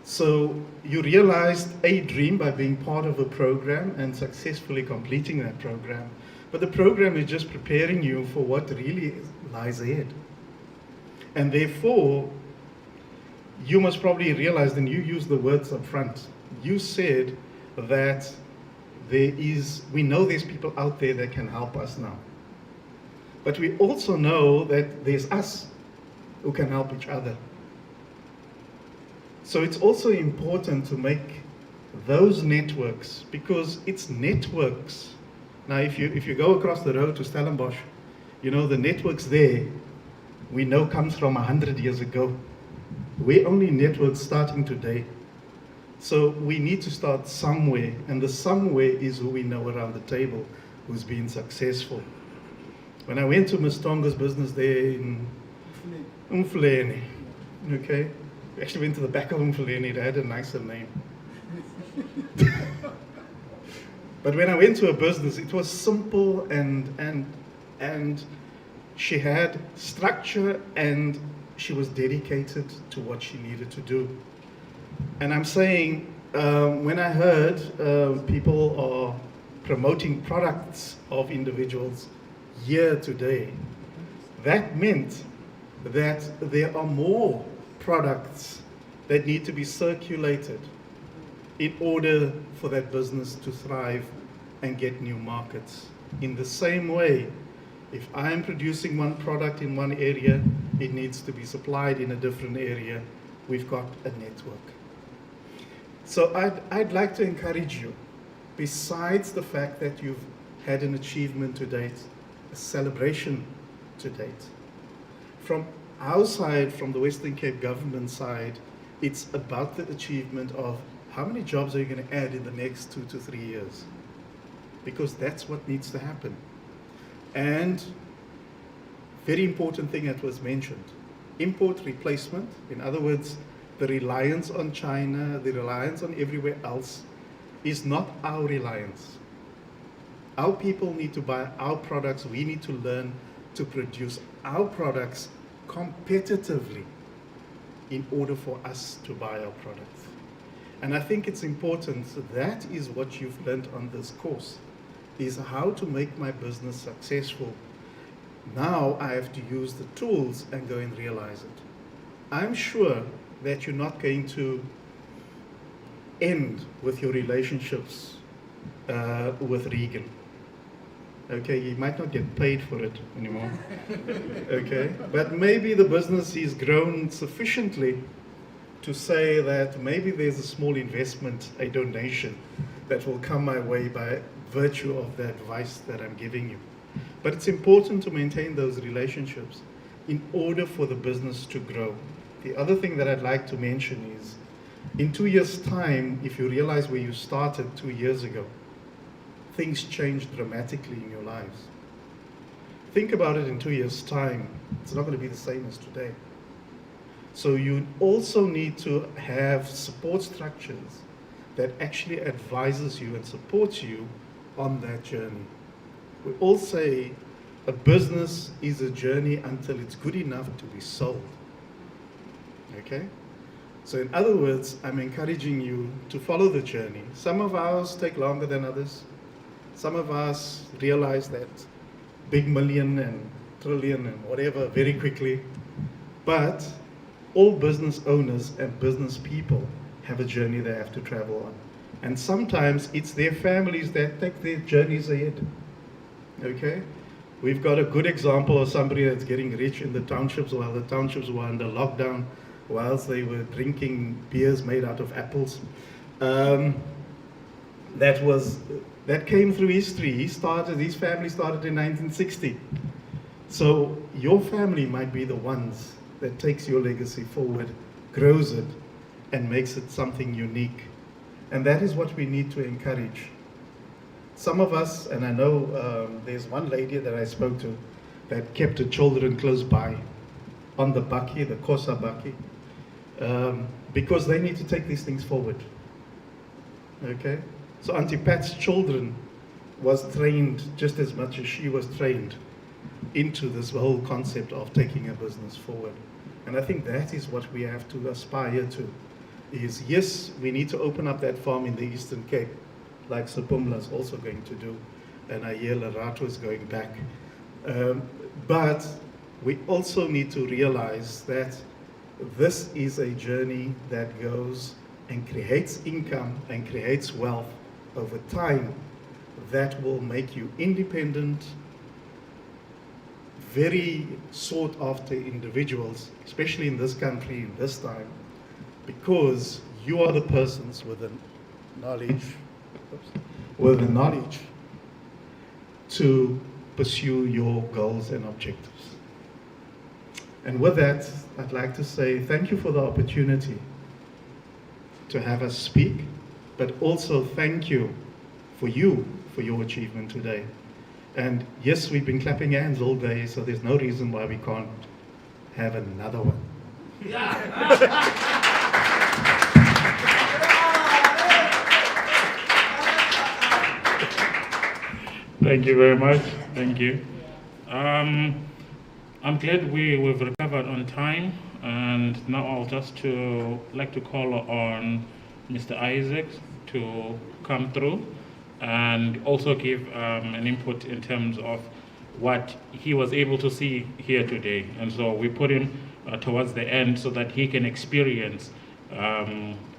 So you realized a dream by being part of a program and successfully completing that program. But the program is just preparing you for what really lies ahead. And therefore, you must probably realize, and you used the words up front, you said that we know there's people out there that can help us now. But we also know that there's us who can help each other. So it's also important to make those networks, because it's networks. Now, if you go across the road to Stellenbosch, you know, the networks there, we know comes from 100 years ago. We're only networks starting today. So we need to start somewhere, and the somewhere is who we know around the table who's been successful. When I went to Ms. Tonga's business there in Umfuleni, okay? We actually went to the back of Umfuleni, they had a nicer name. But when I went to her business, it was simple and she had structure and she was dedicated to what she needed to do. And I'm saying, when I heard people are promoting products of individuals year today, that meant that there are more products that need to be circulated in order for that business to thrive and get new markets. In the same way, if I'm producing one product in one area, it needs to be supplied in a different area. We've got a network. So I'd like to encourage you, besides the fact that you've had an achievement to date, a celebration to date, from our side, from the Western Cape government side, it's about the achievement of how many jobs are you going to add in the next 2 to 3 years? Because that's what needs to happen. And very important thing that was mentioned, import replacement. In other words, the reliance on China, the reliance on everywhere else is not our reliance. Our people need to buy our products. We need to learn to produce our products competitively in order for us to buy our products. And I think it's important, that is what you've learned on this course, is how to make my business successful. Now I have to use the tools and go and realize it. I'm sure that you're not going to end with your relationships with Regan. Okay, you might not get paid for it anymore. Okay, but maybe the business is grown sufficiently to say that maybe there's a small investment, a donation, that will come my way by virtue of the advice that I'm giving you. But it's important to maintain those relationships in order for the business to grow. The other thing that I'd like to mention is, in 2 years' time, if you realize where you started 2 years ago, things changed dramatically in your lives. Think about it in 2 years' time. It's not going to be the same as today. So you also need to have support structures that actually advises you and supports you on that journey. We all say a business is a journey until it's good enough to be sold. Okay? So in other words, I'm encouraging you to follow the journey. Some of ours take longer than others. Some of us realize that big million and trillion and whatever very quickly. But all business owners and business people have a journey they have to travel on. And sometimes it's their families that take their journeys ahead. Okay? We've got a good example of somebody that's getting rich in the townships while the townships were under lockdown, whilst they were drinking beers made out of apples. That came through history. His family started in 1960. So your family might be the ones that takes your legacy forward, grows it, and makes it something unique. And that is what we need to encourage. Some of us, and I know there's one lady that I spoke to that kept her children close by on the bakkie, the Kosa bakkie, because they need to take these things forward. Okay? So Auntie Pat's children was trained just as much as she was trained into this whole concept of taking a business forward. And I think that is what we have to aspire to, is yes, we need to open up that farm in the Eastern Cape, like Supumla is also going to do, and I hear Lerato is going back. But we also need to realize that this is a journey that goes and creates income and creates wealth over time that will make you independent, very sought after individuals, especially in this country, in this time, because you are the persons with the knowledge, to pursue your goals and objectives. And with that, I'd like to say thank you for the opportunity to have us speak, but also thank you for your achievement today. And yes, we've been clapping hands all day, so there's no reason why we can't have another one. Thank you very much. Thank you. I'm glad we've recovered on time, and now I'll just like to call on Mr. Isaacs to come through and also give an input in terms of what he was able to see here today. And so we put him towards the end so that he can experience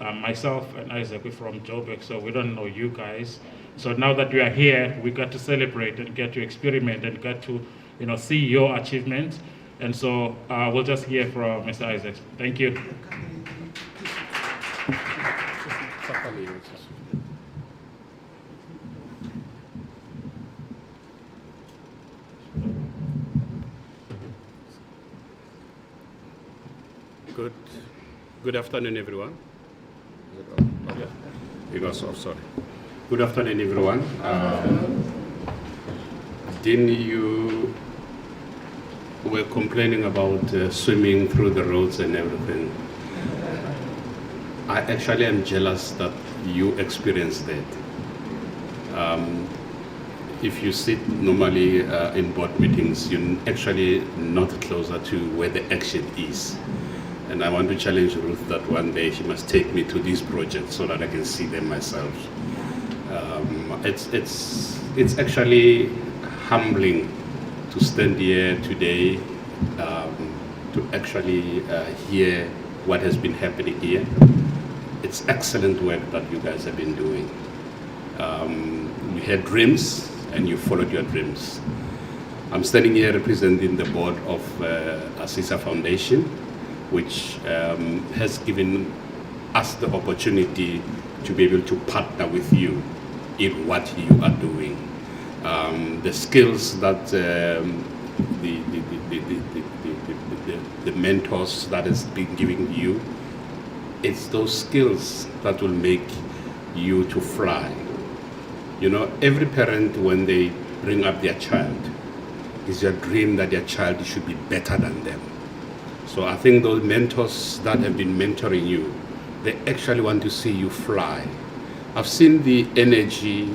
myself and Isaac. We're from Joburg, so we don't know you guys. So now that we are here, we got to celebrate and get to experiment and get to see your achievements. And so we'll just hear from Mr. Isaacs. Thank you. Good afternoon, everyone. It was off, sorry. Good afternoon, everyone. Dean, you were complaining about swimming through the roads and everything. I actually am jealous that you experienced that. If you sit normally in board meetings, you're actually not closer to where the action is. And I want to challenge Ruth that one day she must take me to these projects so that I can see them myself. It's actually humbling to stand here today to actually hear what has been happening here. It's excellent work that you guys have been doing. You had dreams and you followed your dreams. I'm standing here representing the board of Assisa Foundation, which has given us the opportunity to be able to partner with you in what you are doing. The skills that the mentors that has been giving you, it's those skills that will make you to fly. You know, every parent, when they bring up their child, it's their dream that their child should be better than them. So I think those mentors that have been mentoring you, they actually want to see you fly. I've seen the energy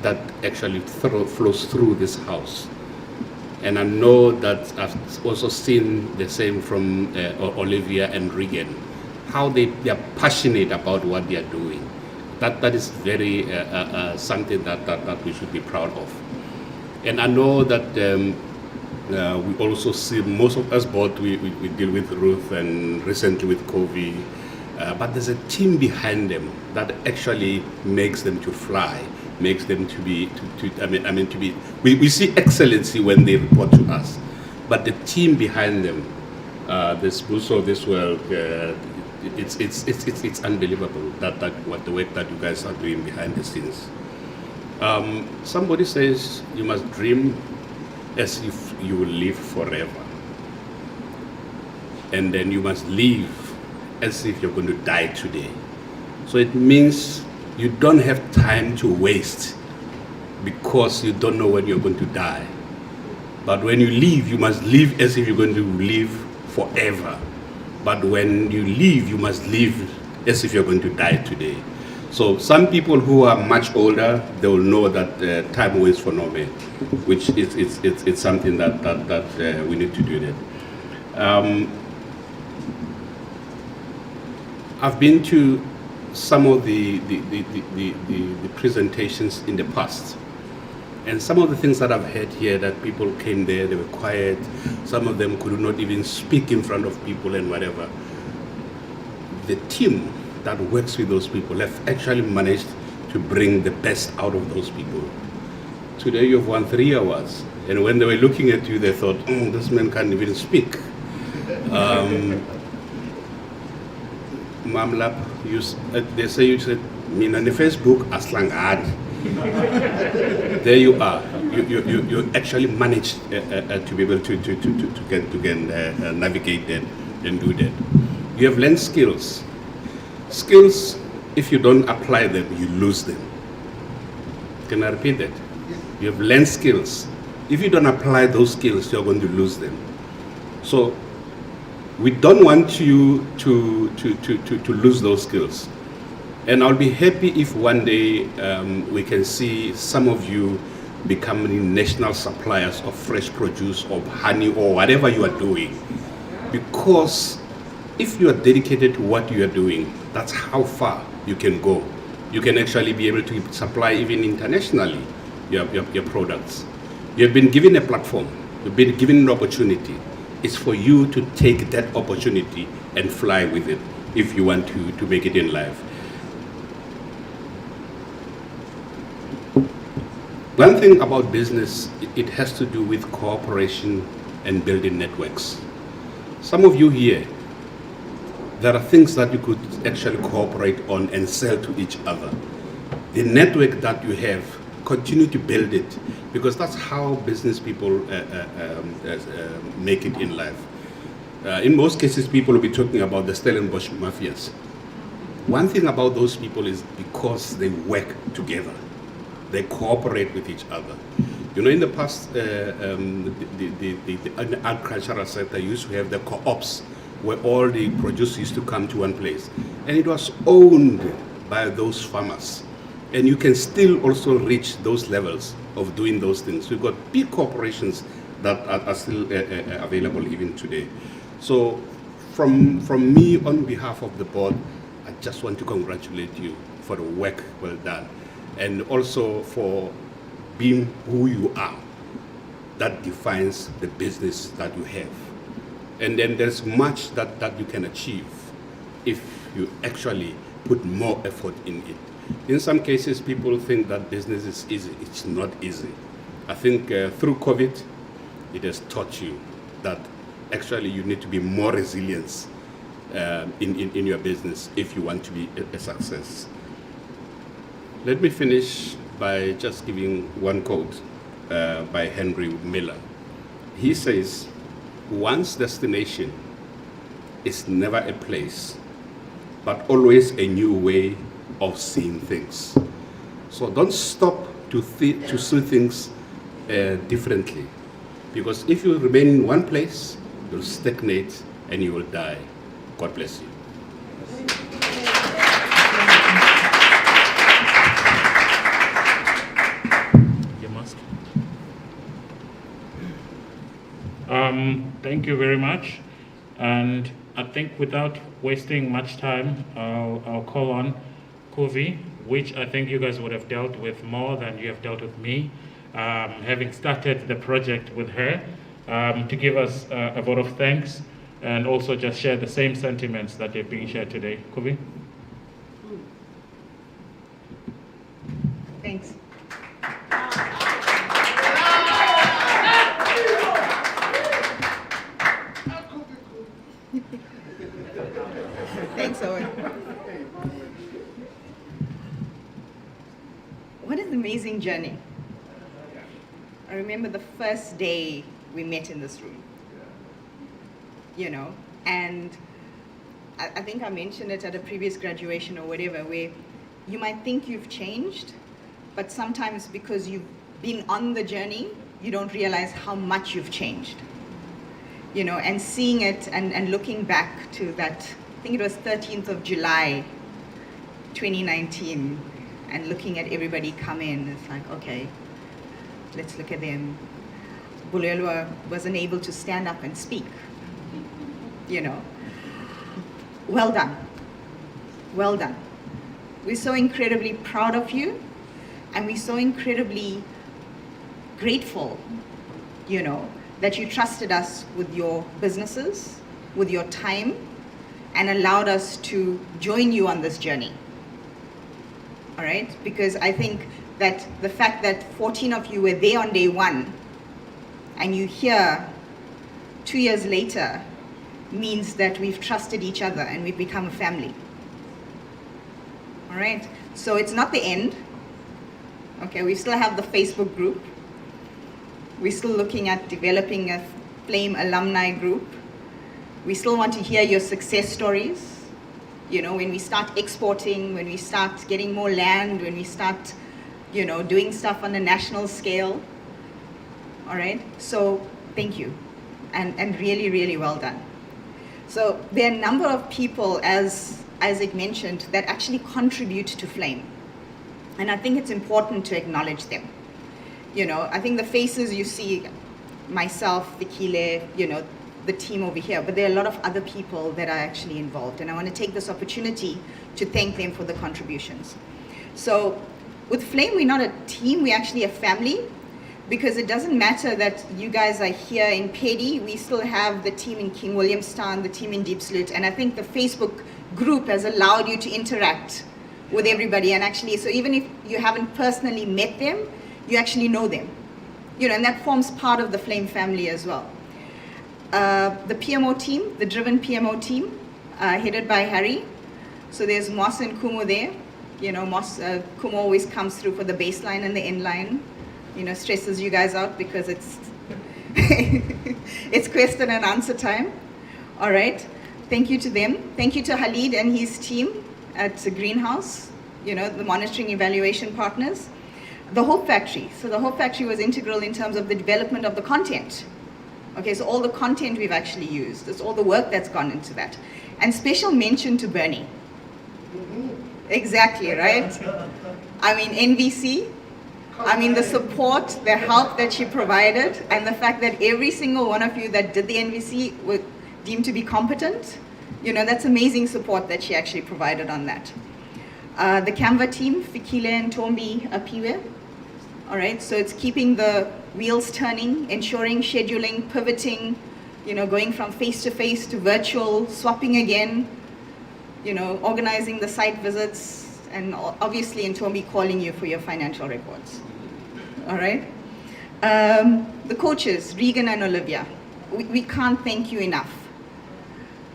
that actually flows through this house. And I know that I've also seen the same from Olivia and Regan, how they are passionate about what they are doing. That is very something that we should be proud of. And I know that we also see, most of us both, we deal with Ruth and recently with Kobe, but there's a team behind them that actually makes them to fly, makes them to be, we see excellency when they report to us, but the team behind them, this Buso, this world, it's unbelievable that what the work that you guys are doing behind the scenes. Somebody says you must dream as if you will live forever, and then you must live as if you're going to die today. So it means you don't have time to waste because you don't know when you're going to die. But when you live, you must live as if you're going to live forever. But when you live, you must live as if you're going to die today. So some people who are much older, they will know that time waits for no man, which it's something that we need to do that. I've been to some of the presentations in the past, and some of the things that I've heard here, that people came there, they were quiet, some of them could not even speak in front of people and whatever. The team that works with those people have actually managed to bring the best out of those people. Today you've won 3 awards, and when they were looking at you, they thought, oh, this man can't even speak. Mamlap, they say you said, "Mina on the Facebook, aslang ad." There you are. You actually managed to be able to navigate that and do that. You have learned skills. Skills, if you don't apply them, you lose them. Can I repeat that? You have learned skills. If you don't apply those skills, you're going to lose them. So we don't want you to lose those skills. And I'll be happy if one day we can see some of you becoming national suppliers of fresh produce, of honey, or whatever you are doing. Because if you are dedicated to what you are doing, that's how far you can go. You can actually be able to supply even internationally your products. You have been given a platform. You've been given an opportunity. It's for you to take that opportunity and fly with it if you want to make it in life. One thing about business, it has to do with cooperation and building networks. Some of you here, there are things that you could actually cooperate on and sell to each other. The network that you have, continue to build it, because that's how business people make it in life. In most cases, people will be talking about the Stellenbosch mafias. One thing about those people is because they work together. They cooperate with each other. You know, in the past, the agricultural sector used to have the co-ops, where all the produce used to come to one place. And it was owned by those farmers. And you can still also reach those levels of doing those things. We've got big corporations that are still available even today. So from me, on behalf of the board, I just want to congratulate you for the work well done. And also for being who you are. That defines the business that you have. And then there's much that you can achieve if you actually put more effort in it. In some cases, people think that business is easy. It's not easy. I think through COVID, it has taught you that actually you need to be more resilient in your business if you want to be a success. Let me finish by just giving one quote by Henry Miller. He says, one's destination is never a place, but always a new way of seeing things. So don't stop to see things differently, because if you remain in one place, you'll stagnate and you will die. God bless you. You must. Thank you very much. And I think without wasting much time, I'll call on Kovi, which I think you guys would have dealt with more than you have dealt with me, having started the project with her, to give us a vote of thanks and also just share the same sentiments that are being shared today. Kovi? Thanks. Thanks, Owen. What an amazing journey. I remember the first day we met in this room, you know, and I think I mentioned it at a previous graduation or whatever, where you might think you've changed, but sometimes because you've been on the journey, you don't realize how much you've changed. You know, and seeing it and looking back to that, I think it was 13th of July, 2019, and looking at everybody come in, it's like, okay, let's look at them. Bulelwa wasn't able to stand up and speak, you know. Well done. Well done. We're so incredibly proud of you, and we're so incredibly grateful, you know, that you trusted us with your businesses, with your time, and allowed us to join you on this journey. All right? Because I think that the fact that 14 of you were there on day one, and you're here 2 years later, means that we've trusted each other and we've become a family. All right? So it's not the end. Okay, we still have the Facebook group. We're still looking at developing a Flame alumni group. We still want to hear your success stories. You know, when we start exporting, when we start getting more land, when we start, you know, doing stuff on a national scale. All right, so thank you, and really, really well done. So there are a number of people, as Isaac mentioned, that actually contribute to Flame. And I think it's important to acknowledge them. You know, I think the faces you see, myself, Vikile, you know, the team over here, but there are a lot of other people that are actually involved. And I want to take this opportunity to thank them for the contributions. So with Flame, we're not a team, we're actually a family, because it doesn't matter that you guys are here in PEDI, we still have the team in King Williamstown, the team in Diepsloot, and I think the Facebook group has allowed you to interact with everybody. And actually, so even if you haven't personally met them, you actually know them, you know, and that forms part of the Flame family as well. The PMO team, the Driven PMO team, headed by Harry. So there's Moss and Kumo there. You know, Kumo always comes through for the baseline and the end line. You know, stresses you guys out because it's it's question and answer time. All right. Thank you to them. Thank you to Halid and his team at the Greenhouse, you know, the monitoring evaluation partners. The Hope Factory. So the Hope Factory was integral in terms of the development of the content. Okay, so all the content we've actually used. It's all the work that's gone into that. And special mention to Bernie. Exactly, right? I mean, NVC. I mean, the support, the help that she provided, and the fact that every single one of you that did the NVC were deemed to be competent, you know, that's amazing support that she actually provided on that. The Canva team, Fikile and Tombi Apiwe. All right, so it's keeping the wheels turning, ensuring scheduling, pivoting, you know, going from face-to-face to virtual, swapping again, you know, organizing the site visits, and obviously in Tombi calling you for your financial reports. All right. The coaches, Regan and Olivia, we can't thank you enough.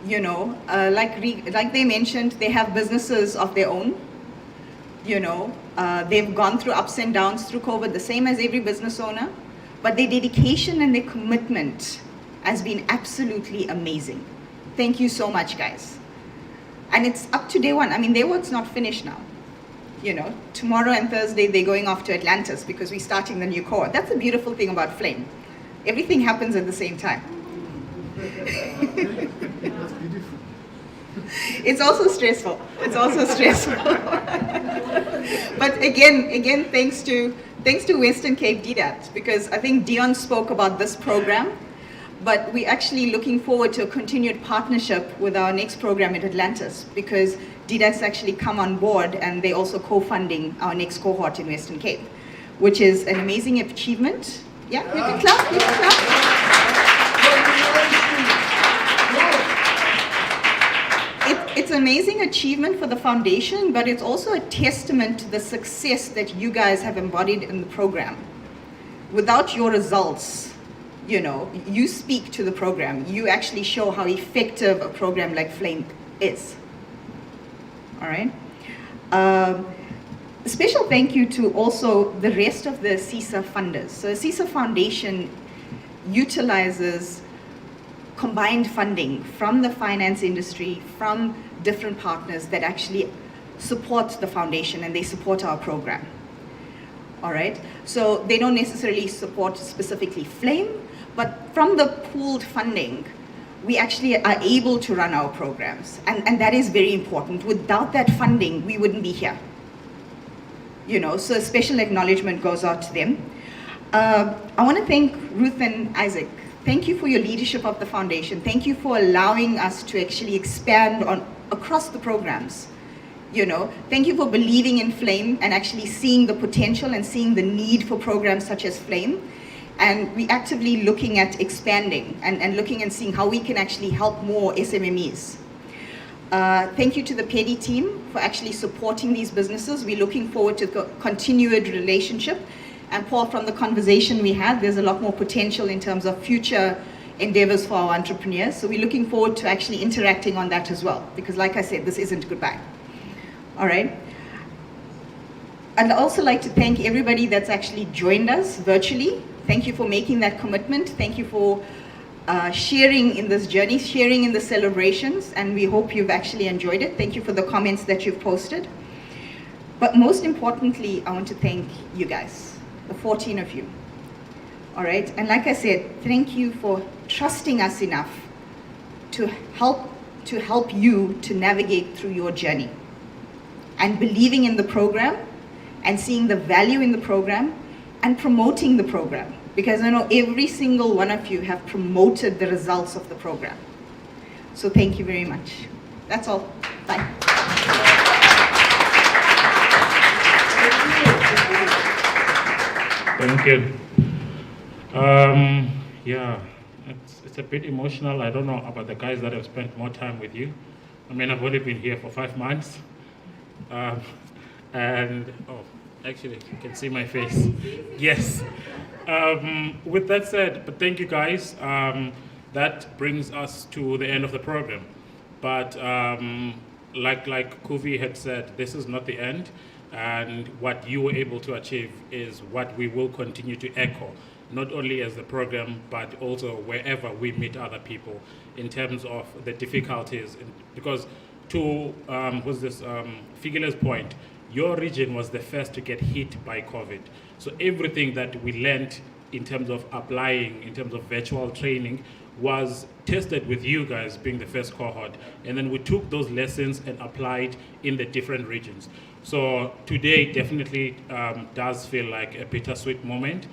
You know, like they mentioned, they have businesses of their own. You know, they've gone through ups and downs through COVID, the same as every business owner, but their dedication and their commitment has been absolutely amazing. Thank you so much, guys. And it's up to day one. I mean, their work's not finished now. You know, tomorrow and Thursday, they're going off to Atlantis because we're starting the new cohort. That's the beautiful thing about Flame. Everything happens at the same time. That's beautiful. It's also stressful. It's also stressful. But again, thanks to Western Cape DDAT, because I think Dion spoke about this program, but we're actually looking forward to a continued partnership with our next program at Atlantis, because DDAT's actually come on board and they're also co-funding our next cohort in Western Cape, which is an amazing achievement. Yeah, you can clap, you can clap. It's an amazing achievement for the foundation, but it's also a testament to the success that you guys have embodied in the program. Without your results, you know, you speak to the program. You actually show how effective a program like Flame is. All right. A special thank you to also the rest of the CISA funders. So the CISA Foundation utilizes combined funding from the finance industry, from different partners that actually support the foundation and they support our program. All right, so they don't necessarily support specifically Flame, but from the pooled funding, we actually are able to run our programs. And that is very important. Without that funding, we wouldn't be here. You know, so a special acknowledgement goes out to them. I want to thank Ruth and Isaac. Thank you for your leadership of the foundation. Thank you for allowing us to actually expand on across the programs. You know, thank you for believing in Flame and actually seeing the potential and seeing the need for programs such as Flame. And we're actively looking at expanding and looking and seeing how we can actually help more SMMEs. Thank you to the PEDI team for actually supporting these businesses. We're looking forward to the continued relationship. And Paul, from the conversation we had, there's a lot more potential in terms of future endeavors for our entrepreneurs. So we're looking forward to actually interacting on that as well. Because like I said, this isn't goodbye. All right. I'd also like to thank everybody that's actually joined us virtually. Thank you for making that commitment. Thank you for sharing in this journey, sharing in the celebrations, and we hope you've actually enjoyed it. Thank you for the comments that you've posted. But most importantly, I want to thank you guys, the 14 of you. All right, and like I said, thank you for trusting us enough to help you to navigate through your journey and believing in the program and seeing the value in the program and promoting the program, because I know every single one of you have promoted the results of the program. So thank you very much. That's all. Bye. Thank you. Yeah, it's a bit emotional. I don't know about the guys that have spent more time with you. I mean, I've only been here for 5 months. And, oh, actually, you can see my face. Yes. With that said, but thank you guys. That brings us to the end of the program. But like Kuvi had said, this is not the end. And what you were able to achieve is what we will continue to echo, not only as the program, but also wherever we meet other people in terms of the difficulties. Because to Figile's point, your region was the first to get hit by COVID. So everything that we learned in terms of applying, in terms of virtual training, was tested with you guys being the first cohort. And then we took those lessons and applied in the different regions. So today definitely does feel like a bittersweet moment,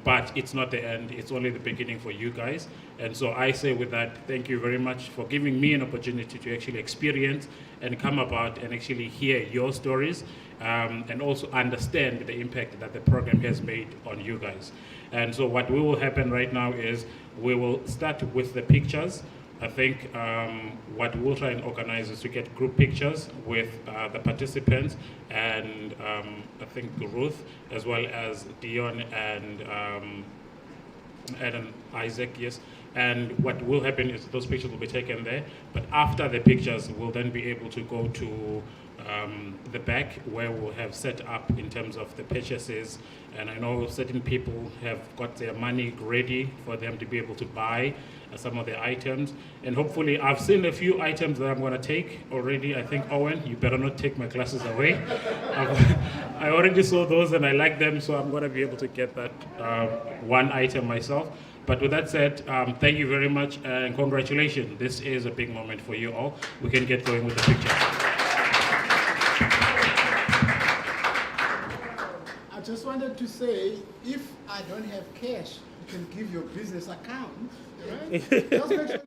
but it's not the end, it's only the beginning for you guys. And so I say with that, thank you very much for giving me an opportunity to actually experience and come about and actually hear your stories and also understand the impact that the program has made on you guys. And so what will happen right now is we will start with the pictures. I think what we'll try and organize is to get group pictures with the participants and I think Ruth, as well as Dion and Isaac, yes. And what will happen is those pictures will be taken there, but after the pictures, we'll then be able to go to the back where we'll have set up in terms of the purchases. And I know certain people have got their money ready for them to be able to buy some of the items. And hopefully, I've seen a few items that I'm going to take already. I think, Owen, you better not take my glasses away. I already saw those and I like them, so I'm going to be able to get that one item myself. But with that said, thank you very much and congratulations. This is a big moment for you all. We can get going with the picture. I just wanted to say, if I don't have cash, you can give your business account, right? Just make sure